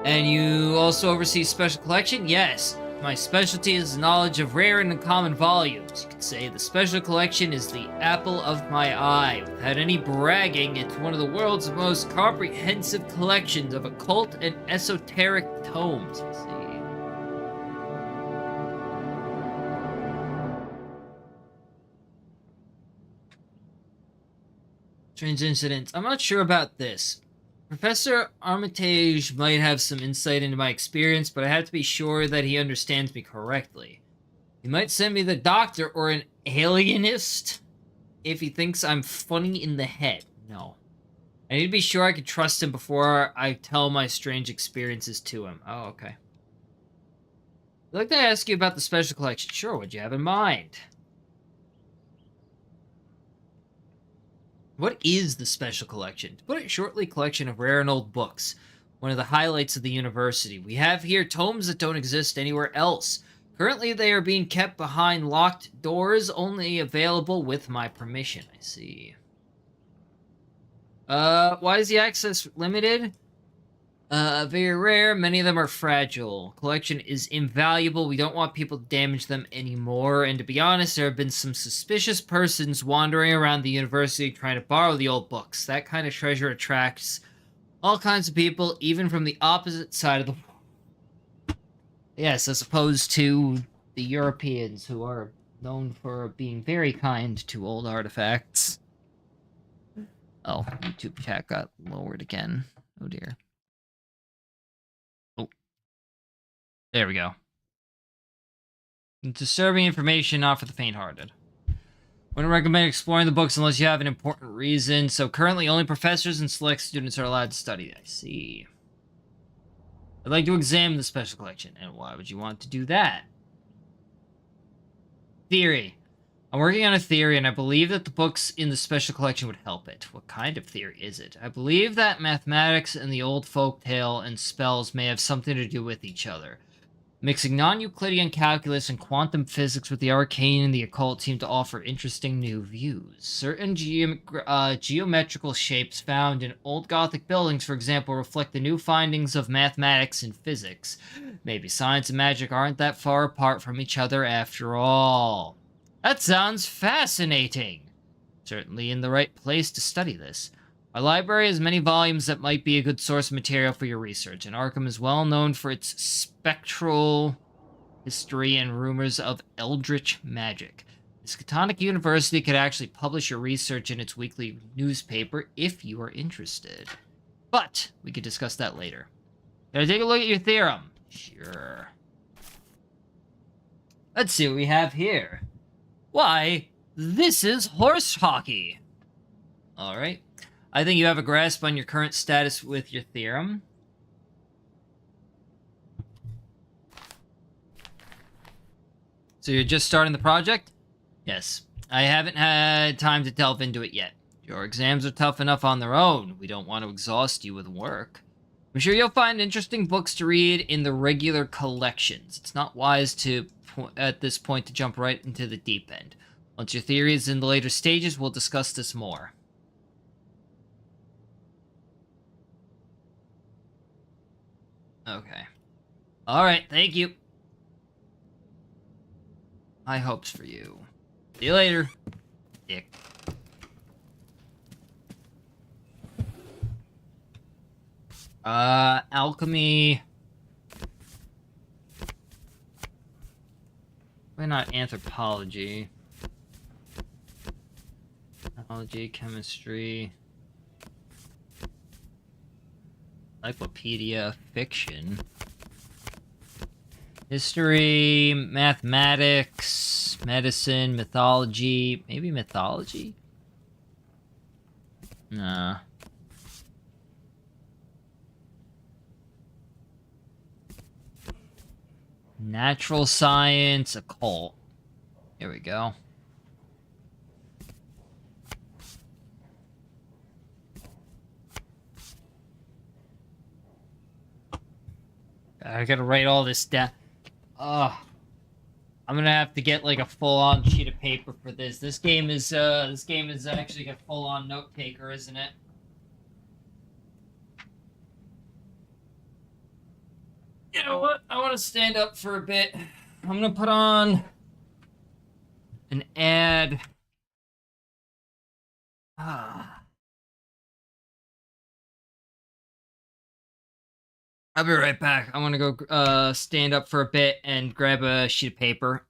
And you also oversee special collection? Yes. My specialty is knowledge of rare and uncommon volumes. You could say the special collection is the apple of my eye. Without any bragging, it's one of the world's most comprehensive collections of occult and esoteric tomes. Let's see. Strange incidents. I'm not sure about this. Professor Armitage might have some insight into my experience, but I have to be sure that he understands me correctly. He might send me the doctor or an alienist if he thinks I'm funny in the head. No. I need to be sure I can trust him before I tell my strange experiences to him. Oh, okay. I'd like to ask you about the special collection. Sure, what'd you have in mind? What is the special collection? To put it shortly, collection of rare and old books. One of the highlights of the university. We have here tomes that don't exist anywhere else. Currently, they are being kept behind locked doors, only available with my permission. I see. Why is the access limited? Very rare. Many of them are fragile. Collection is invaluable. We don't want people to damage them anymore. And to be honest, there have been some suspicious persons wandering around the university trying to borrow the old books. That kind of treasure attracts all kinds of people, even from the opposite side of the world. Yes, as opposed to the Europeans, who are known for being very kind to old artifacts. Oh, YouTube chat got lowered again. Oh dear. Oh, there we go. Disturbing information not for the faint-hearted. Wouldn't recommend exploring the books unless you have an important reason. So currently only professors and select students are allowed to study. I see. I'd like to examine the special collection. And why would you want to do that? Theory. I'm working on a theory, and I believe that the books in the special collection would help it. What kind of theory is it? I believe that mathematics and the old folk tale and spells may have something to do with each other. Mixing non-Euclidean calculus and quantum physics with the arcane and the occult seem to offer interesting new views. Certain geometrical shapes found in old Gothic buildings, for example, reflect the new findings of mathematics and physics. Maybe science and magic aren't that far apart from each other after all. That sounds fascinating. Certainly in the right place to study this. Our library has many volumes that might be a good source of material for your research, and Arkham is well known for its spectral history and rumors of eldritch magic. Miskatonic University could actually publish your research in its weekly newspaper if you are interested. But we could discuss that later. Can I take a look at your theorem? Sure. Let's see what we have here. Why, this is horse hockey. Alright. I think you have a grasp on your current status with your theorem. So you're just starting the project? Yes. I haven't had time to delve into it yet. Your exams are tough enough on their own. We don't want to exhaust you with work. I'm sure you'll find interesting books to read in the regular collections. It's not wise to, at this point, to jump right into the deep end. Once your theory is in the later stages, we'll discuss this more. Okay. Alright, thank you. High hopes for you. See you later, dick. Alchemy. Why not anthropology? Biology, chemistry. Encyclopedia, fiction. History, mathematics, medicine, mythology. Maybe mythology? Nah. Natural science, occult. Here we go. I gotta write all this down. I'm gonna have to get like a full-on sheet of paper for this. This game is actually a full-on note taker, isn't it? You know what? I want to stand up for a bit. I'm gonna put on an ad. I'll be right back. I want to go stand up for a bit and grab a sheet of paper.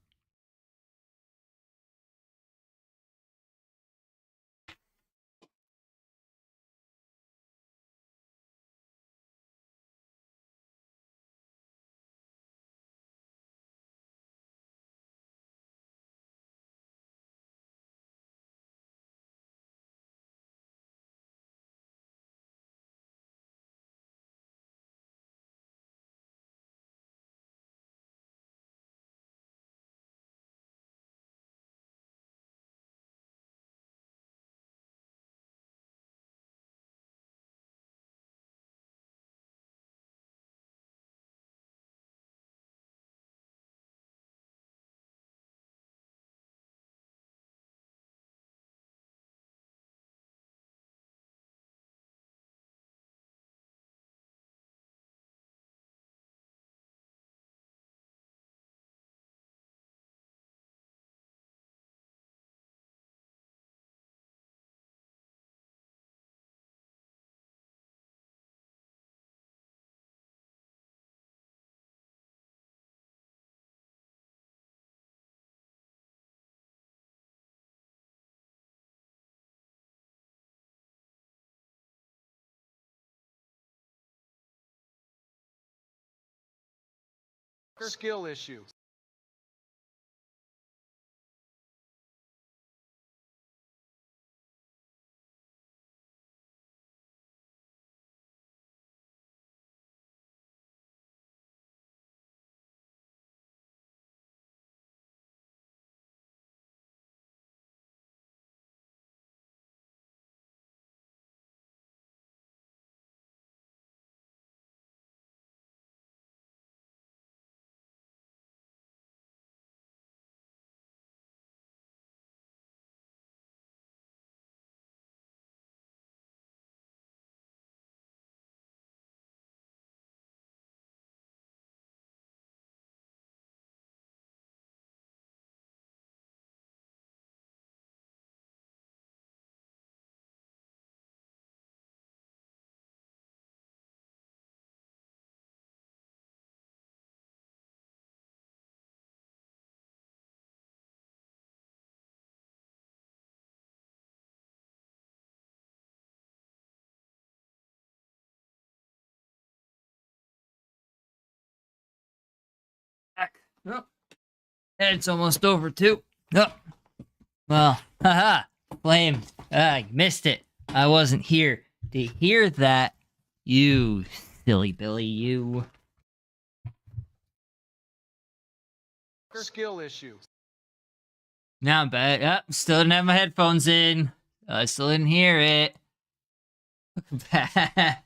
Skill issue. Oh, it's almost over too. Oh, well, haha, flame. I missed it. I wasn't here to hear that. You silly Billy, you. Skill issue. Now I'm back. Oh, still didn't have my headphones in. I still didn't hear it. Alright,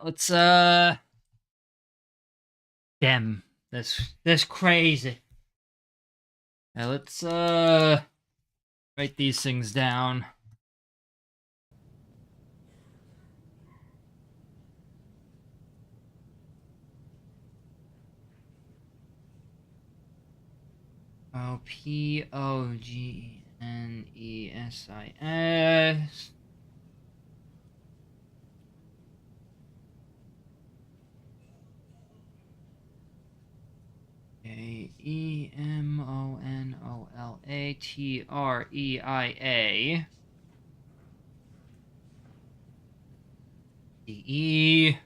let's damn, that's crazy. Now let's write these things down. Oh, Pognesis. AemonolaTreia. E.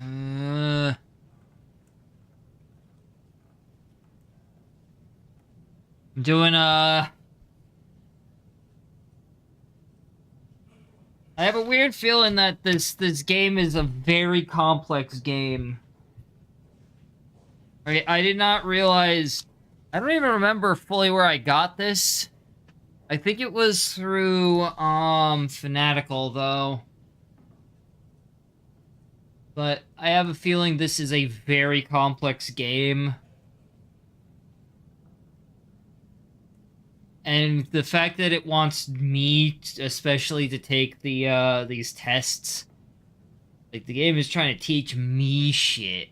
I'm doing I have a weird feeling that this game is a very complex game. I did not realize. I don't even remember fully where I got this. I think it was through Fanatical though. But I have a feeling this is a very complex game. And the fact that it wants me, especially, to take the these tests, like the game is trying to teach me shit.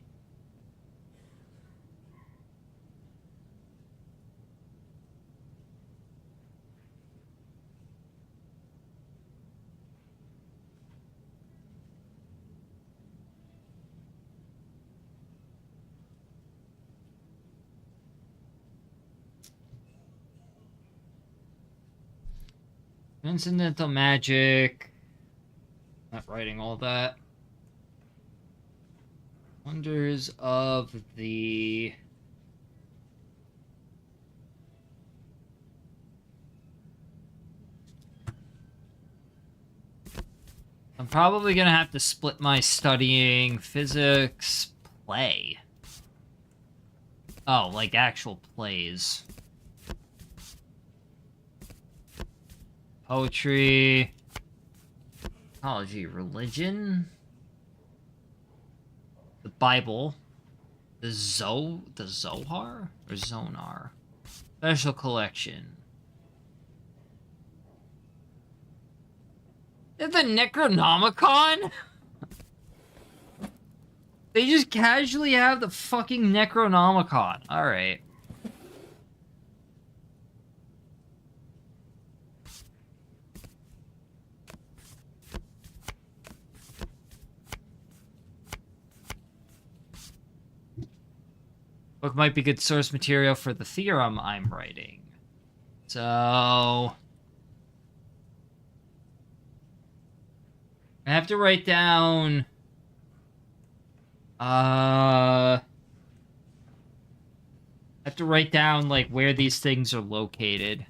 Transcendental magic. Not writing all that. Wonders of the... I'm probably gonna have to split my studying physics play. Oh, like actual plays. Poetry. Psychology, religion. The Bible. The Zohar? Or Zonar? Special collection. The Necronomicon? They just casually have the fucking Necronomicon. Alright. Book might be good source material for the theorem I'm writing. So... I have to write down... I have to write down, like, where these things are located.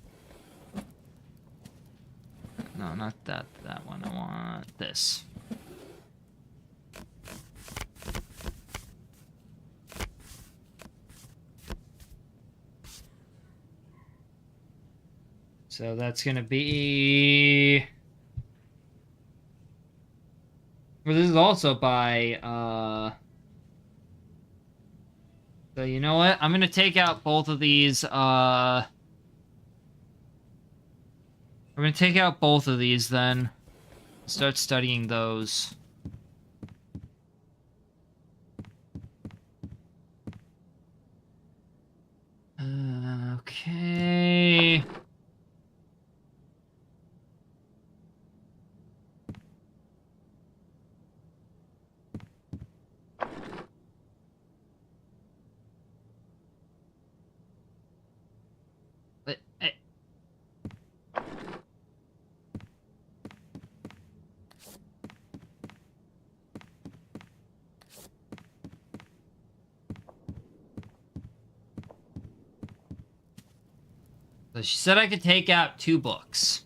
No, not that one. I want this. So that's gonna be... Well, this is also by, So you know what? I'm gonna take out both of these, I'm gonna take out both of these then. Start studying those. Okay. But, So she said I could take out 2 books.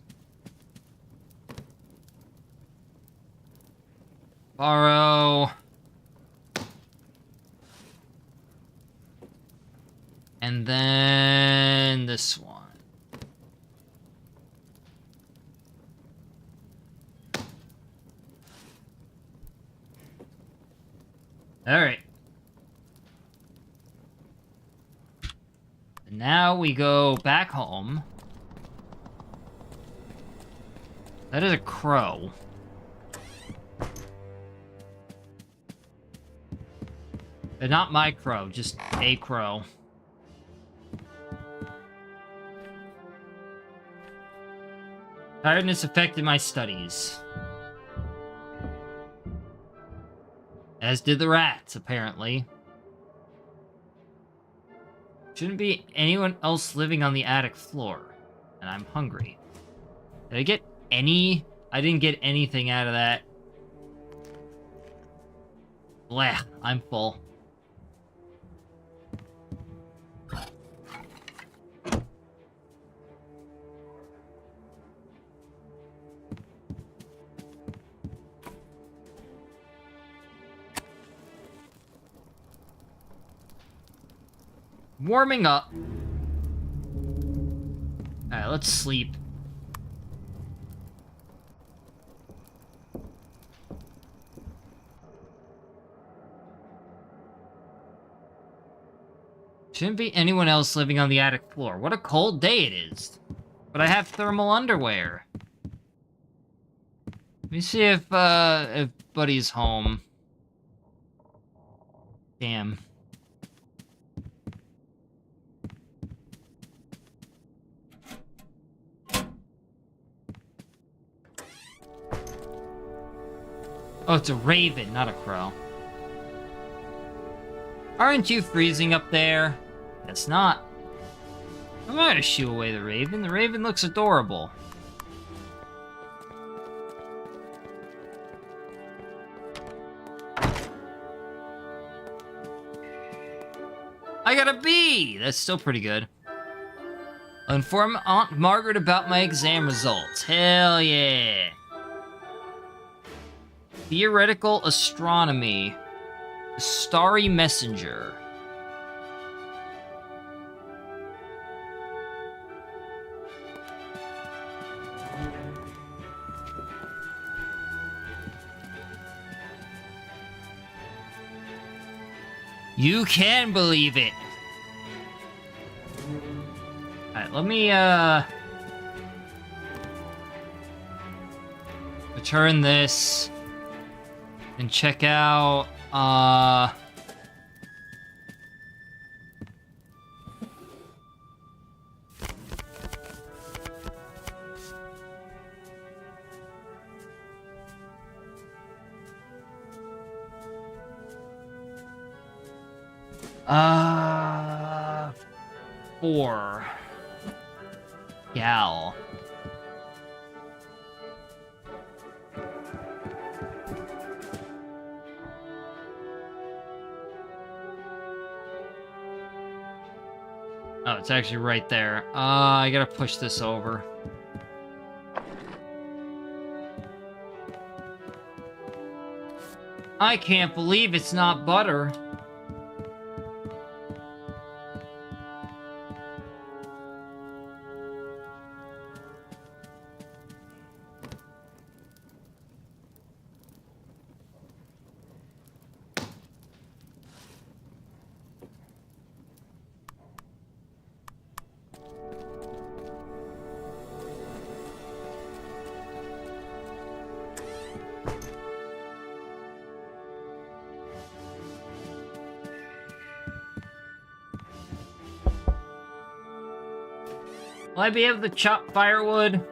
Borrow. And then this one. All right. Now we go back home. That is a crow. Not my crow, just a crow. Tiredness affected my studies. As did the rats, apparently. Shouldn't be anyone else living on the attic floor. And I'm hungry. Did I get any? I didn't get anything out of that. Blech, I'm full. Warming up. Alright, let's sleep. Shouldn't be anyone else living on the attic floor. What a cold day it is. But I have thermal underwear. Let me see if Buddy's home. Damn. Oh, it's a raven, not a crow. Aren't you freezing up there? Guess not. I'm not gonna shoo away the raven. The raven looks adorable. I got a B! That's still pretty good. I'll inform Aunt Margaret about my exam results. Hell yeah. Theoretical astronomy. Starry messenger. You can believe it. Alright, let me return this. And check out, 4. Gal. Oh, it's actually right there. I gotta push this over. I can't believe it's not butter. Will I be able to chop firewood?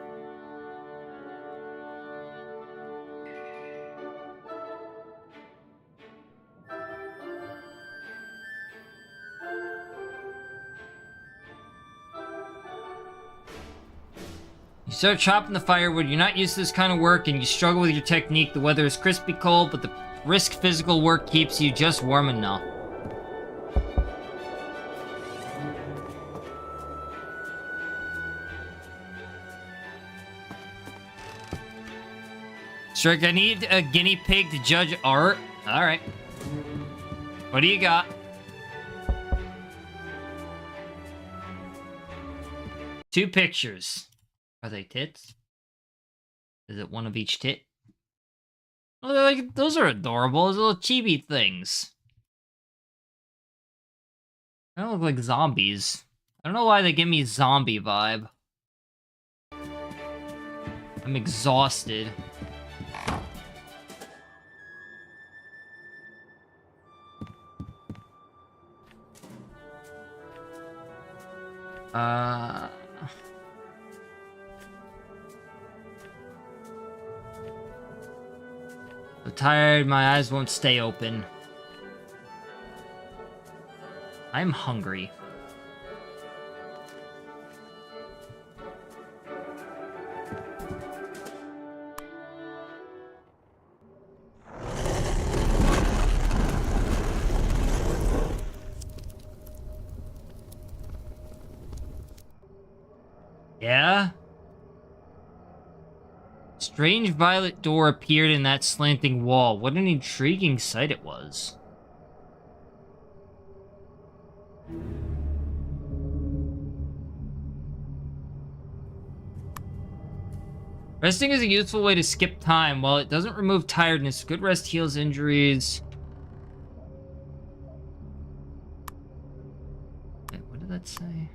You start chopping the firewood, you're not used to this kind of work, and you struggle with your technique. The weather is crispy cold, but the brisk physical work keeps you just warm enough. Strick, I need a guinea pig to judge art. Alright. What do you got? Two pictures. Are they tits? Is it one of each tit? Oh, like, those are adorable. Those little chibi things. They don't look like zombies. I don't know why they give me zombie vibe. I'm exhausted. I'm tired, my eyes won't stay open. I'm hungry. Yeah? Strange violet door appeared in that slanting wall. What an intriguing sight it was. Resting is a useful way to skip time. While it doesn't remove tiredness, good rest heals injuries. Wait, what did that say?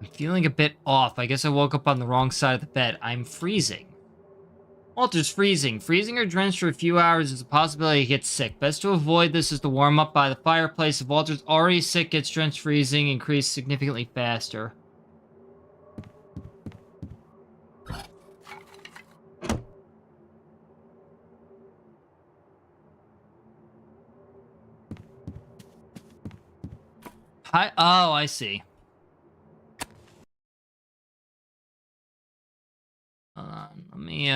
I'm feeling a bit off. I guess I woke up on the wrong side of the bed. I'm freezing. Walter's freezing. Freezing or drenched for a few hours is a possibility he gets sick. Best to avoid this is to warm up by the fireplace. If Walter's already sick, gets drenched, freezing increase significantly faster. Hi. Oh, I see. Hold on. Let me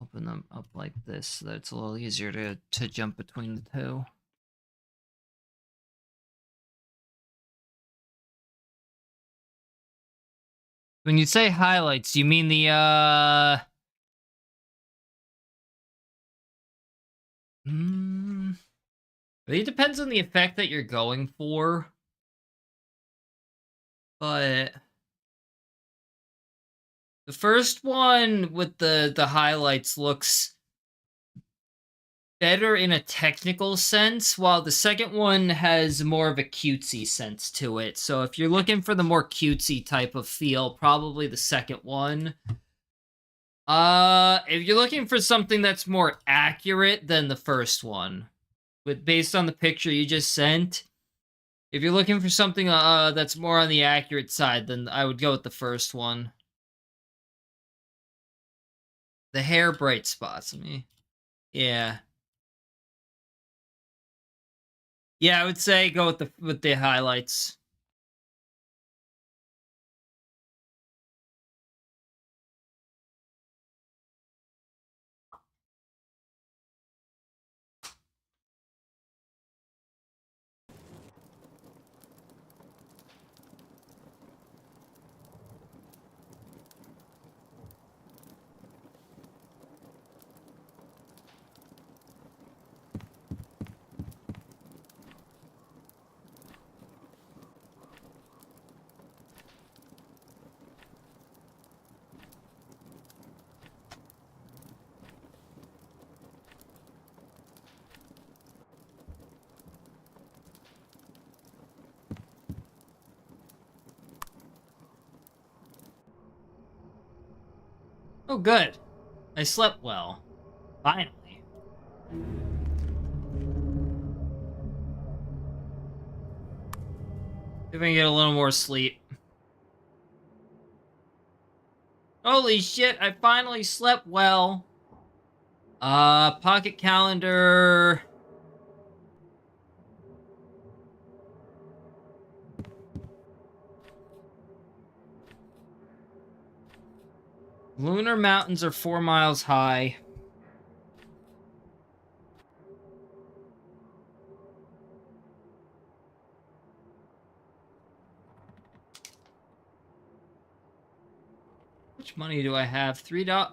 open them up like this so that it's a little easier to jump between the two. When you say highlights, do you mean the It depends on the effect that you're going for. But the first one with the highlights looks better in a technical sense, while the second one has more of a cutesy sense to it. So if you're looking for the more cutesy type of feel, probably the second one. If you're looking for something that's more accurate than the first one, based on the picture you just sent, If you're looking for something that's more on the accurate side, then I would go with the first one. The hair bright spots. Yeah. Yeah, I would say go with the highlights. Oh, good. I slept well. Finally. See if I can get a little more sleep. Holy shit, I finally slept well. Pocket calendar. Lunar mountains are 4 miles high. How much money do I have? $3.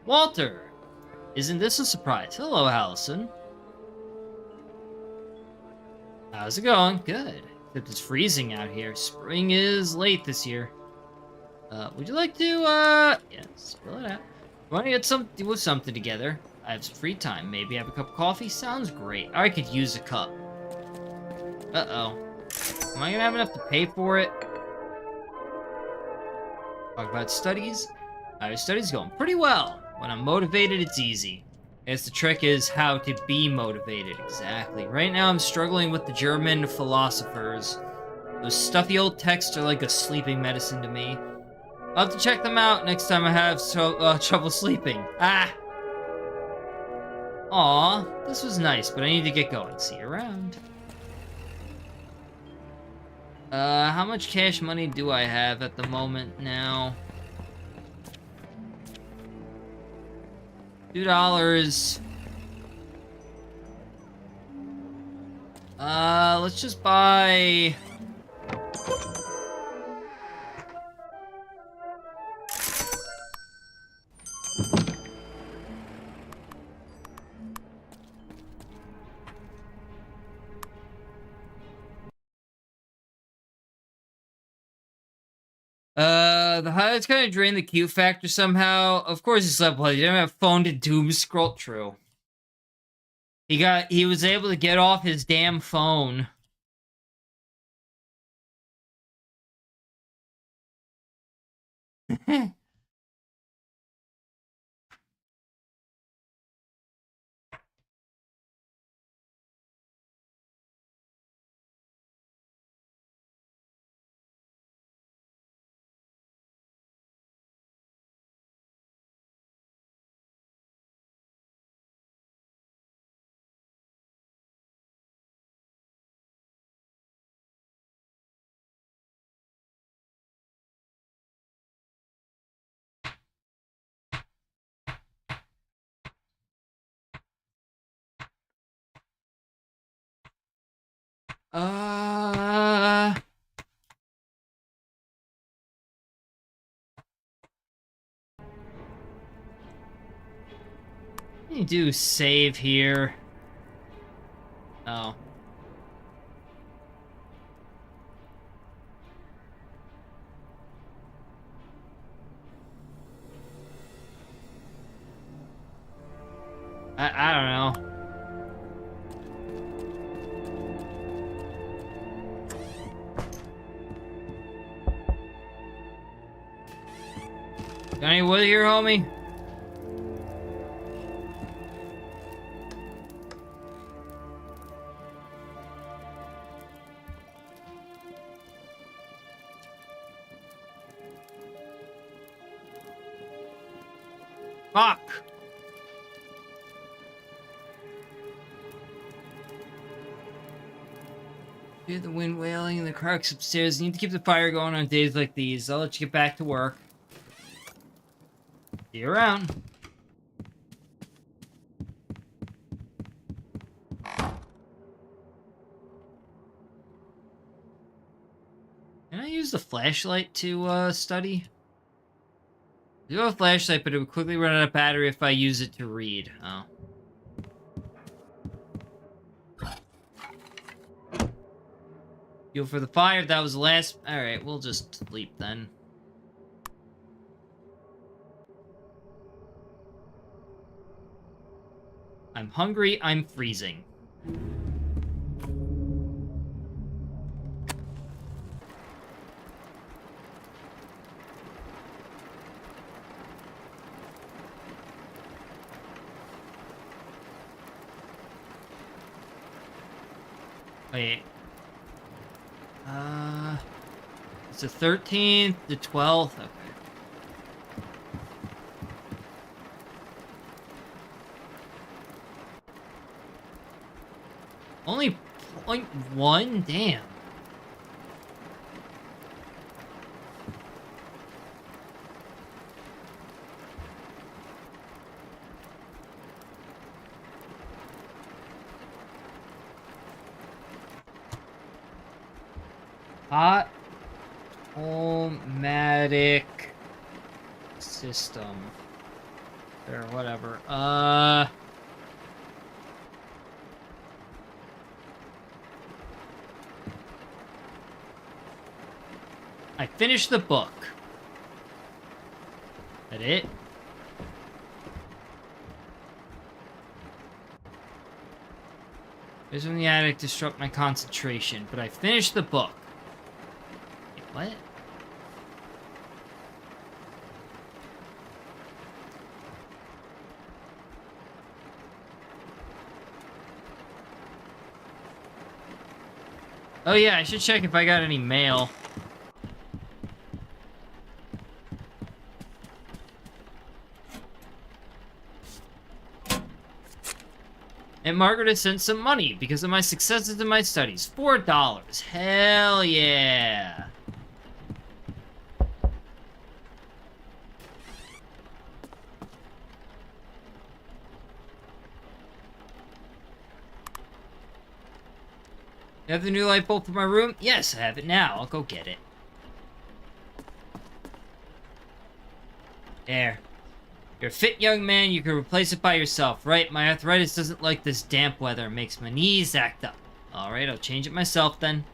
Walter! Isn't this a surprise? Hello, Allison. How's it going? Good. Except it's freezing out here. Spring is late this year. Would you like to, yeah, spill it out. Want to do something together? I have some free time. Maybe have a cup of coffee? Sounds great. I could use a cup. Uh-oh. Am I gonna have enough to pay for it? Talk about studies? Your studies going pretty well. When I'm motivated, it's easy. I guess the trick is how to be motivated. Exactly. Right now, I'm struggling with the German philosophers. Those stuffy old texts are like a sleeping medicine to me. I'll have to check them out next time I have trouble sleeping. Ah! Aw, this was nice, but I need to get going. See you around. How much cash money do I have at the moment now? $2. Let's just buy... the highlights kind of drain the cute factor somehow. Of course he slept well. He didn't have phone to doom scroll. True. He was able to get off his damn phone. Uh... What do you do? Save here. Oh. I don't know. Got any wood here, homie? Fuck! Hear the wind wailing and the cracks upstairs. You need to keep the fire going on days like these. I'll let you get back to work. See you around. Can I use the flashlight to study? I do have a flashlight, but it would quickly run out of battery if I use it to read. Oh. Fuel for the fire. That was the last. Alright, we'll just sleep then. I'm hungry. I'm freezing. Wait. It's the 13th, the 12th. Okay. Only 0.1? Damn. Automatic system. Or whatever. I finished the book. That it? There's from the attic disrupt my concentration, but I finished the book. Wait, what? Oh yeah, I should check if I got any mail. And Margaret has sent some money because of my successes in my studies. $4. Hell yeah. You have the new light bulb for my room? Yes, I have it now. I'll go get it. There. You're a fit young man, you can replace it by yourself, right? My arthritis doesn't like this damp weather, it makes my knees act up. Alright, I'll change it myself then.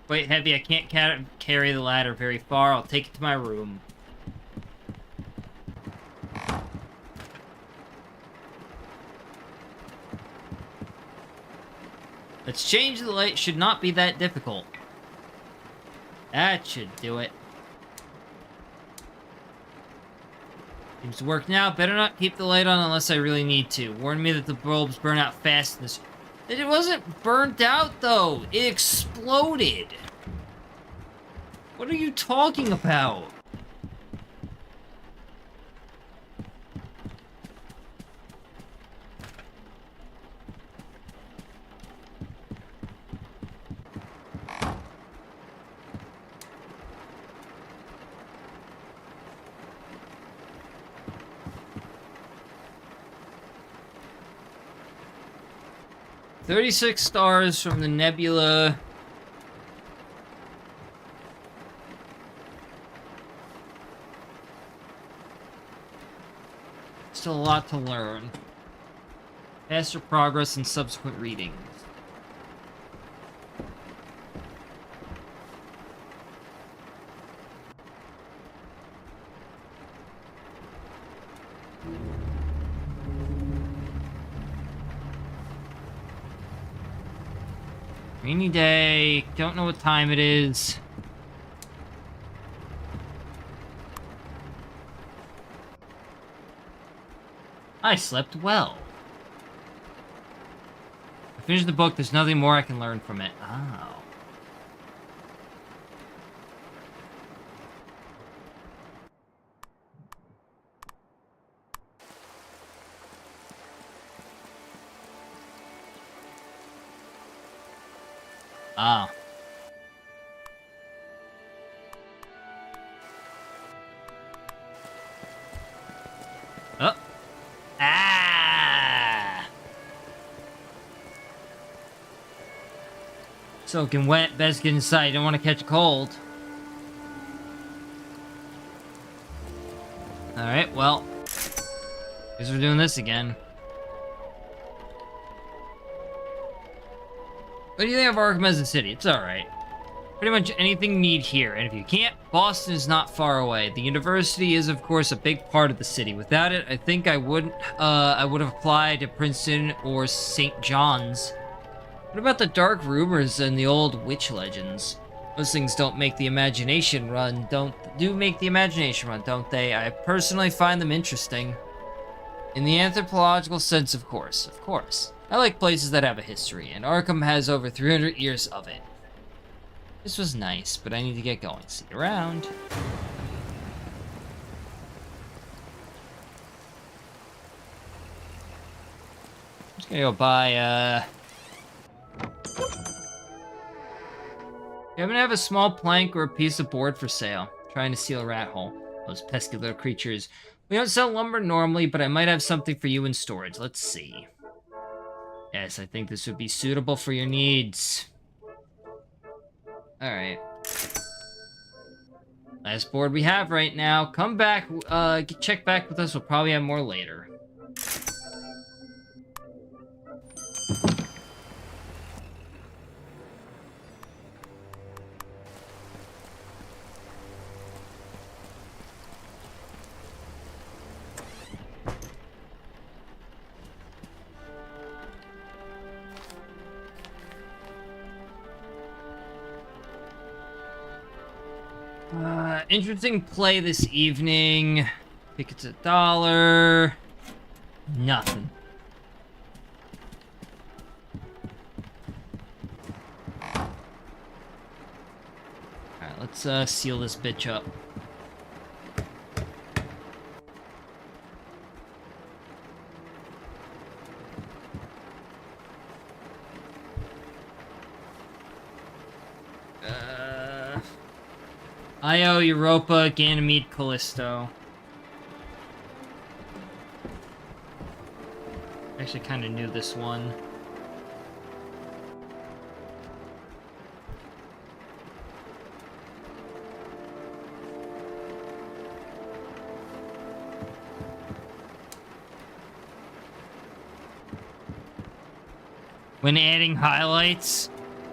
Wait, Heavy, I can't carry the ladder very far. I'll take it to my room. Let's change the light. Should not be that difficult. That should do it. Seems to work now. Better not keep the light on unless I really need to. Warn me that the bulbs burn out fast in this... It wasn't burnt out, though. It exploded. What are you talking about? $36 stars from the nebula. Still a lot to learn. Faster progress in subsequent readings. Rainy day. Don't know what time it is. I slept well. I finished the book. There's nothing more I can learn from it. Oh. Oh. Oh. Ah. Soaking wet. Best get inside. Don't want to catch a cold. Alright, well. Guess we're doing this again. What do you think of Arkham as a city? It's alright. Pretty much anything you need here, and if you can't, Boston is not far away. The university is, of course, a big part of the city. Without it, I think I would have applied to Princeton or St. John's. What about the dark rumors and the old witch legends? Those things don't make the imagination run, don't they? I personally find them interesting. In the anthropological sense, of course. I like places that have a history, and Arkham has over 300 years of it. This was nice, but I need to get going. See you around. I'm just gonna go buy, I'm gonna have a small plank or a piece of board for sale. Trying to seal a rat hole. Those pesky little creatures. We don't sell lumber normally, but I might have something for you in storage. Let's see. Yes, I think this would be suitable for your needs. Alright. Last board we have right now. Come back, check back with us. We'll probably have more later. Interesting play this evening. Tickets $1. Nothing. Alright, let's seal this bitch up. Io, Europa, Ganymede, Callisto. Actually, kind of knew this one. When adding highlights,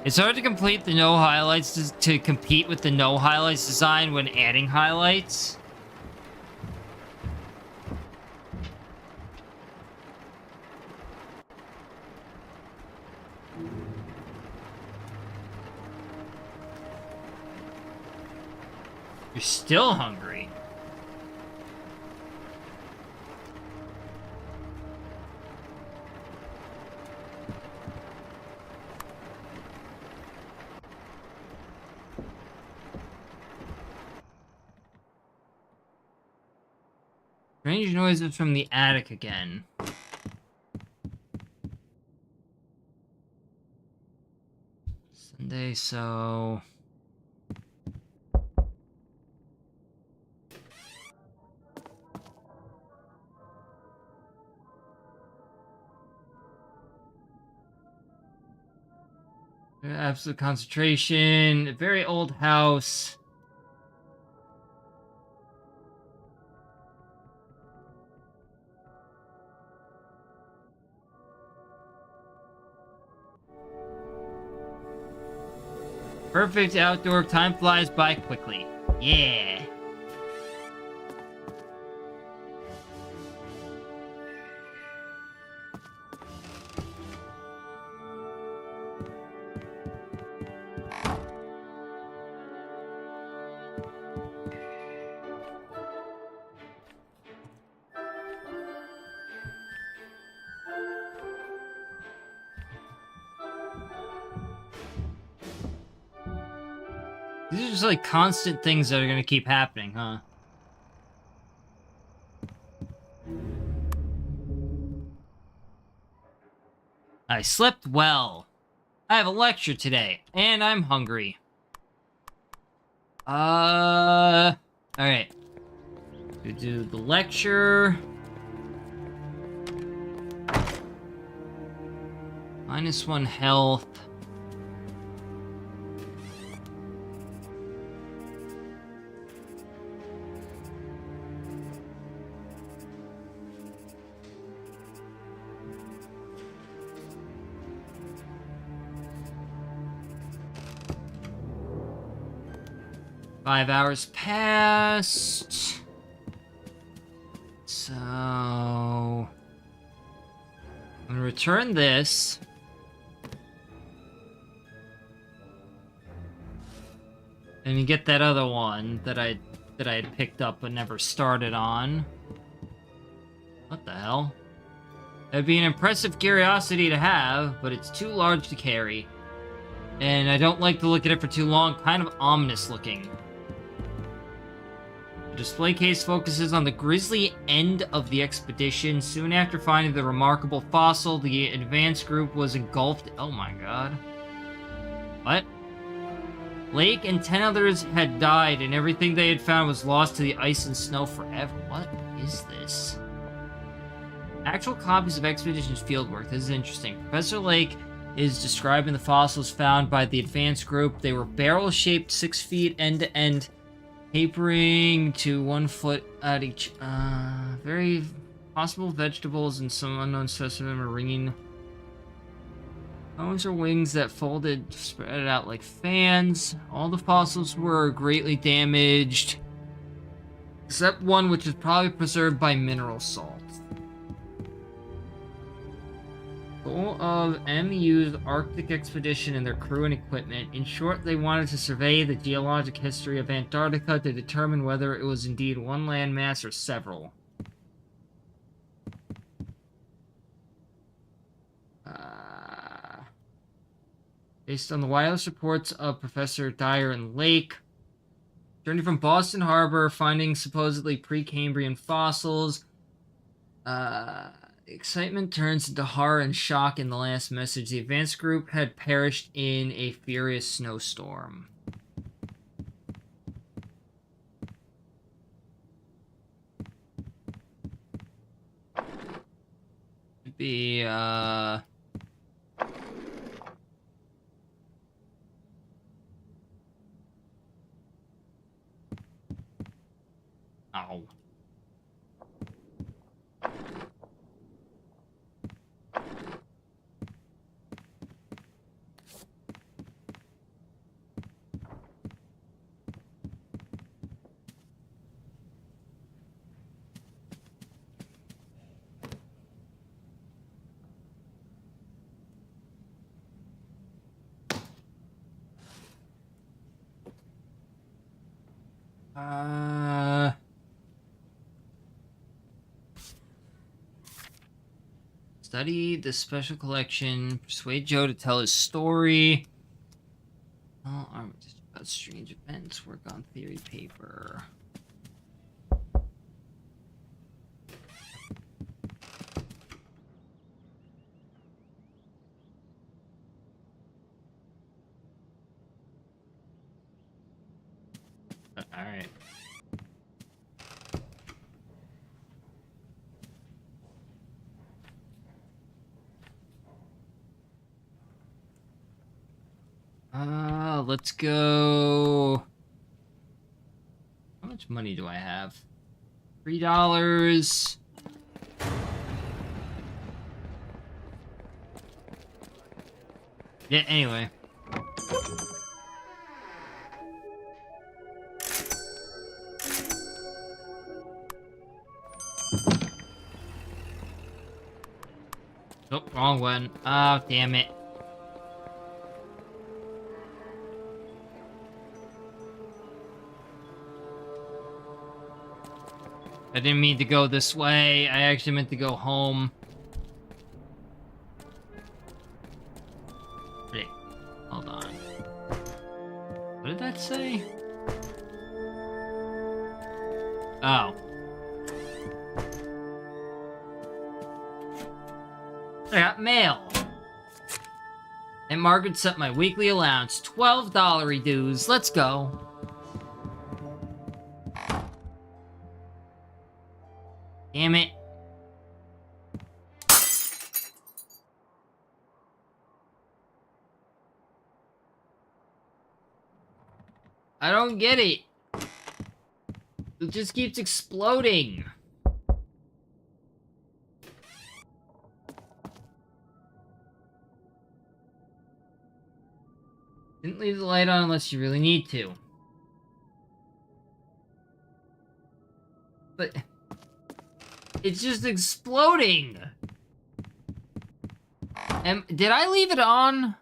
it's hard to complete the no highlights to compete with the no highlights design when adding highlights. You're still hungry. Strange noises from the attic again. Sunday, so... Absolute concentration, a very old house. Perfect outdoor, time flies by quickly. Yeah. These are just like constant things that are gonna keep happening, huh? I slept well. I have a lecture today, and I'm hungry. Alright. We do the lecture. -1 health. Five hours passed. So I'm gonna return this. And you get that other one that I had picked up but never started on. What the hell? That'd be an impressive curiosity to have, but it's too large to carry. And I don't like to look at it for too long, kind of ominous looking. The display case focuses on the grisly end of the expedition. Soon after finding the remarkable fossil, the advance group was engulfed. Oh my god. What? Lake and 10 others had died, and everything they had found was lost to the ice and snow forever. What is this? Actual copies of Expedition's fieldwork. This is interesting. Professor Lake is describing the fossils found by the advance group. They were barrel-shaped, 6 feet end-to-end, tapering to 1 foot at each. Very possible vegetables and some unknown specimen marine. Bones or wings that folded, spread out like fans. All the fossils were greatly damaged, except one which is probably preserved by mineral salt. Goal of MU's Arctic expedition and their crew and equipment. In short, they wanted to survey the geologic history of Antarctica to determine whether it was indeed one landmass or several. Based on the wireless reports of Professor Dyer and Lake, journey from Boston Harbor, finding supposedly Precambrian fossils. Excitement turns into horror and shock in the last message. The advance group had perished in a furious snowstorm. Should be, Oh. Study the special collection. Persuade Joe to tell his story. Oh, about strange events. Work on theory paper. All right. Let's go. How much money do I have? $3. Yeah, anyway. Oh, wrong one. Oh, damn it. I didn't mean to go this way. I actually meant to go home. Wait, hold on. What did that say? I got mail. And Margaret sent my weekly allowance. $12 dues. Let's go. Damn it. I don't get it. It just keeps exploding. Didn't leave the light on unless you really need to. But it's just exploding. And did I leave it on?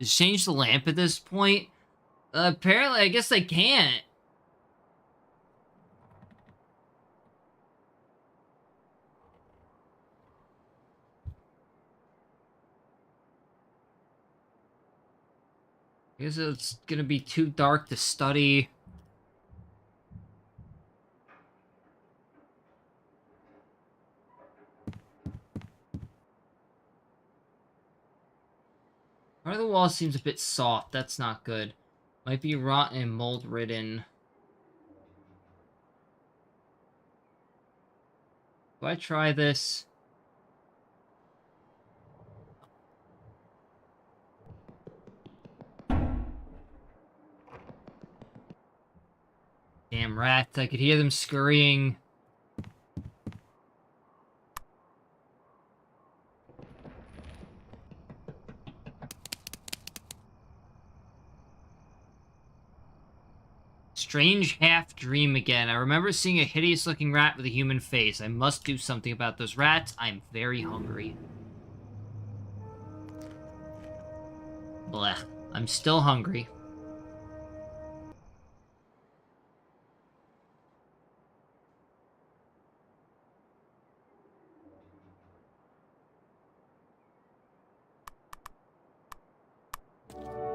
Just change the lamp at this point? Apparently, I guess I can't. I guess it's gonna be too dark to study. Part of the wall seems a bit soft. That's not good. Might be rotten and mold-ridden. Do I try this? Damn rats, I could hear them scurrying. Strange half-dream again. I remember seeing a hideous-looking rat with a human face. I must do something about those rats. I'm very hungry. Blech. I'm still hungry.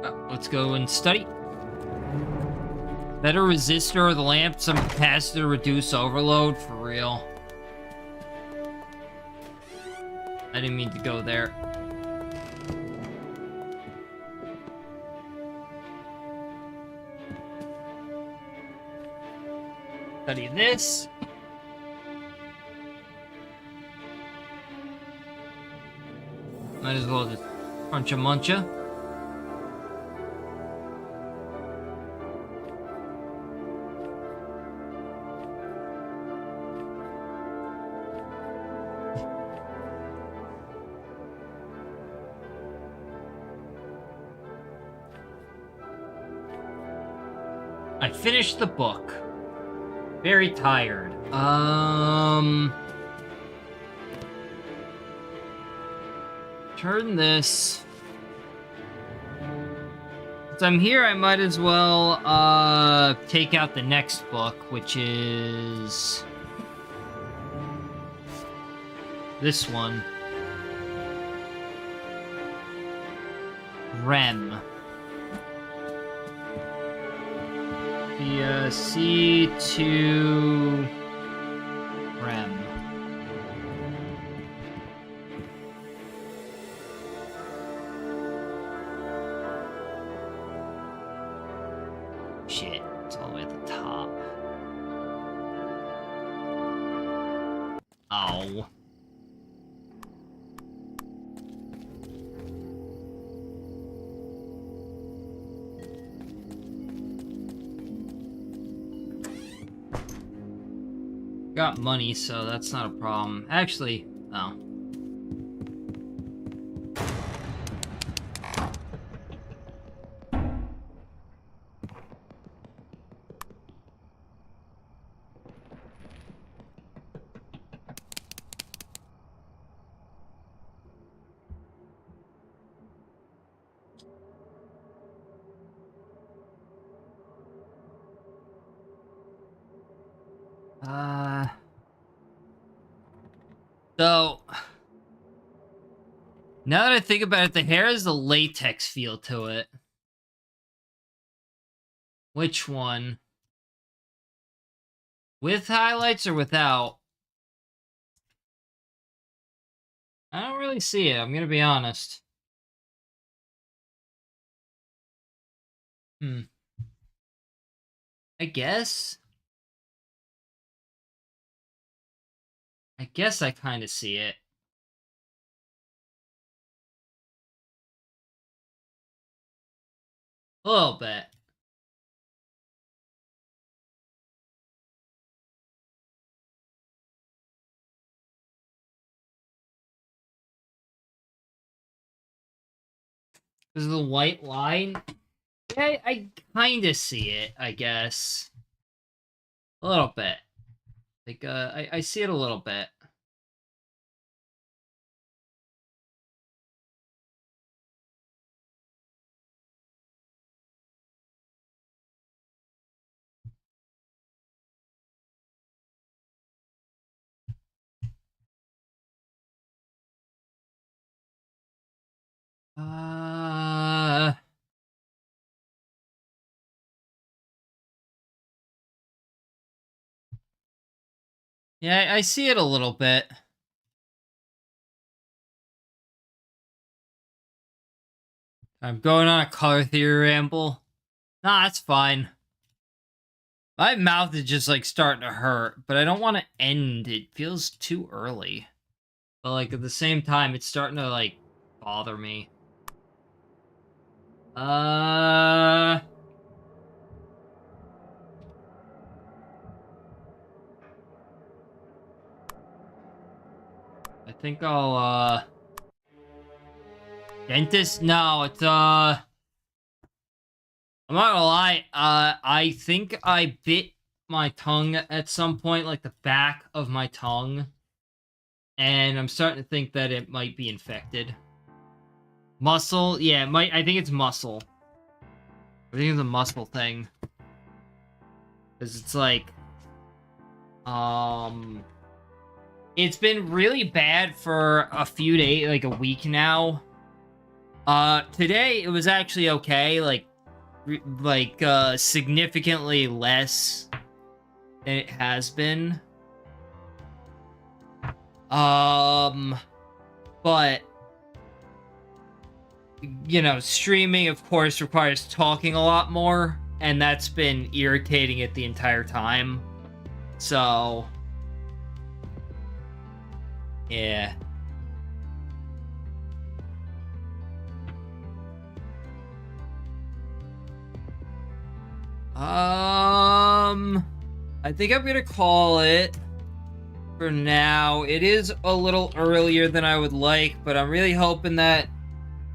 Oh, let's go and study. Better resistor of the lamp, some capacitor reduce overload, for real. I didn't mean to go there. Study this. Might as well just crunch a muncha. I finished the book. Very tired. Turn this. Since I'm here, I might as well, take out the next book, which is this one. Rem. The C2 Rem. Shit, it's all the way at the top. Oh. Got money, so that's not a problem. Actually, no. So, now that I think about it, the hair has a latex feel to it. Which one? With highlights or without? I don't really see it, I'm gonna be honest. I guess. I guess I kind of see it. A little bit. Because of the white line? Yeah, I kind of see it, I guess. A little bit. Like, I see it a little bit. Uh... Yeah, I see it a little bit. I'm going on a color theory ramble. Nah, that's fine. My mouth is just, like, starting to hurt, but I don't want to end. It feels too early. But, like, at the same time, it's starting to, like, bother me. I think I'll, Dentist? No, it's, I'm not gonna lie, I think I bit my tongue at some point, like the back of my tongue. And I'm starting to think that it might be infected. Muscle? Yeah, it might. I think it's muscle. I think it's a muscle thing. Because it's like... It's been really bad for a few days, like a week now. Today, it was actually okay, like, significantly less than it has been. But, you know, streaming, of course, requires talking a lot more, and that's been irritating it the entire time. So, yeah. I think I'm gonna call it for now. It is a little earlier than I would like, but I'm really hoping that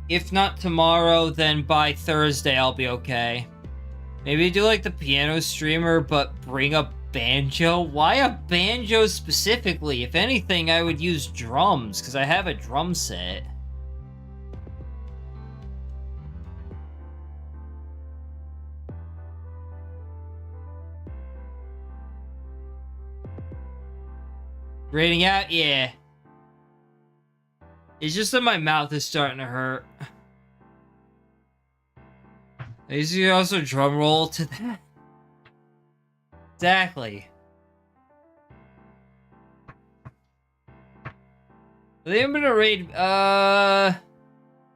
if not tomorrow, then by Thursday I'll be okay. Maybe do like the piano streamer, but bring a banjo? Why a banjo specifically? If anything, I would use drums, because I have a drum set. Grading out? Yeah. It's just that my mouth is starting to hurt. Is you also drum roll to that? Exactly. I think I'm gonna raid, I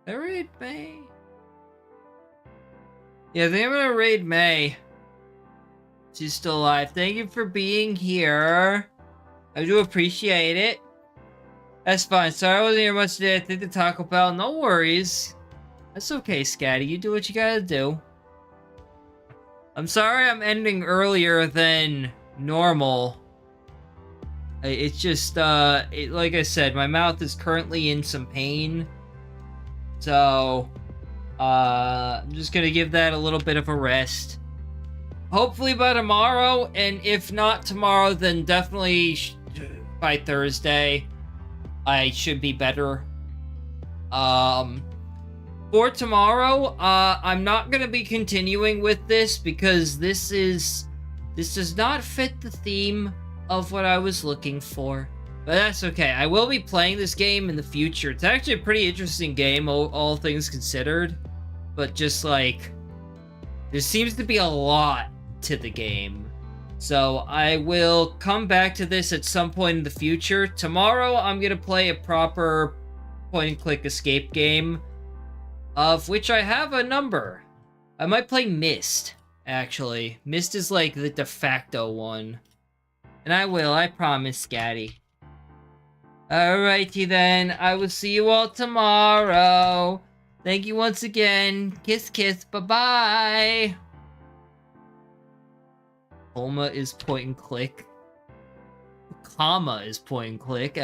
raid May? Yeah, I think I'm gonna raid May. She's still alive. Thank you for being here. I do appreciate it. That's fine. Sorry I wasn't here much today. I think the Taco Bell. No worries. That's okay, Scatty. You do what you gotta do. I'm sorry I'm ending earlier than normal. It's just, like I said, my mouth is currently in some pain. So, I'm just gonna give that a little bit of a rest. Hopefully by tomorrow, and if not tomorrow, then definitely by Thursday, I should be better. For tomorrow, I'm not gonna be continuing with this because this does not fit the theme of what I was looking for. But that's okay. I will be playing this game in the future. It's actually a pretty interesting game, all things considered. But just like, there seems to be a lot to the game. So I will come back to this at some point in the future. Tomorrow, I'm gonna play a proper point-and-click escape game, of which I have a number. I might play Myst, actually. Myst is like the de facto one. And I promise, Scatty. Alrighty then, I will see you all tomorrow. Thank you once again. Kiss, kiss, bye-bye. Coma is point and click. Comma is point and click.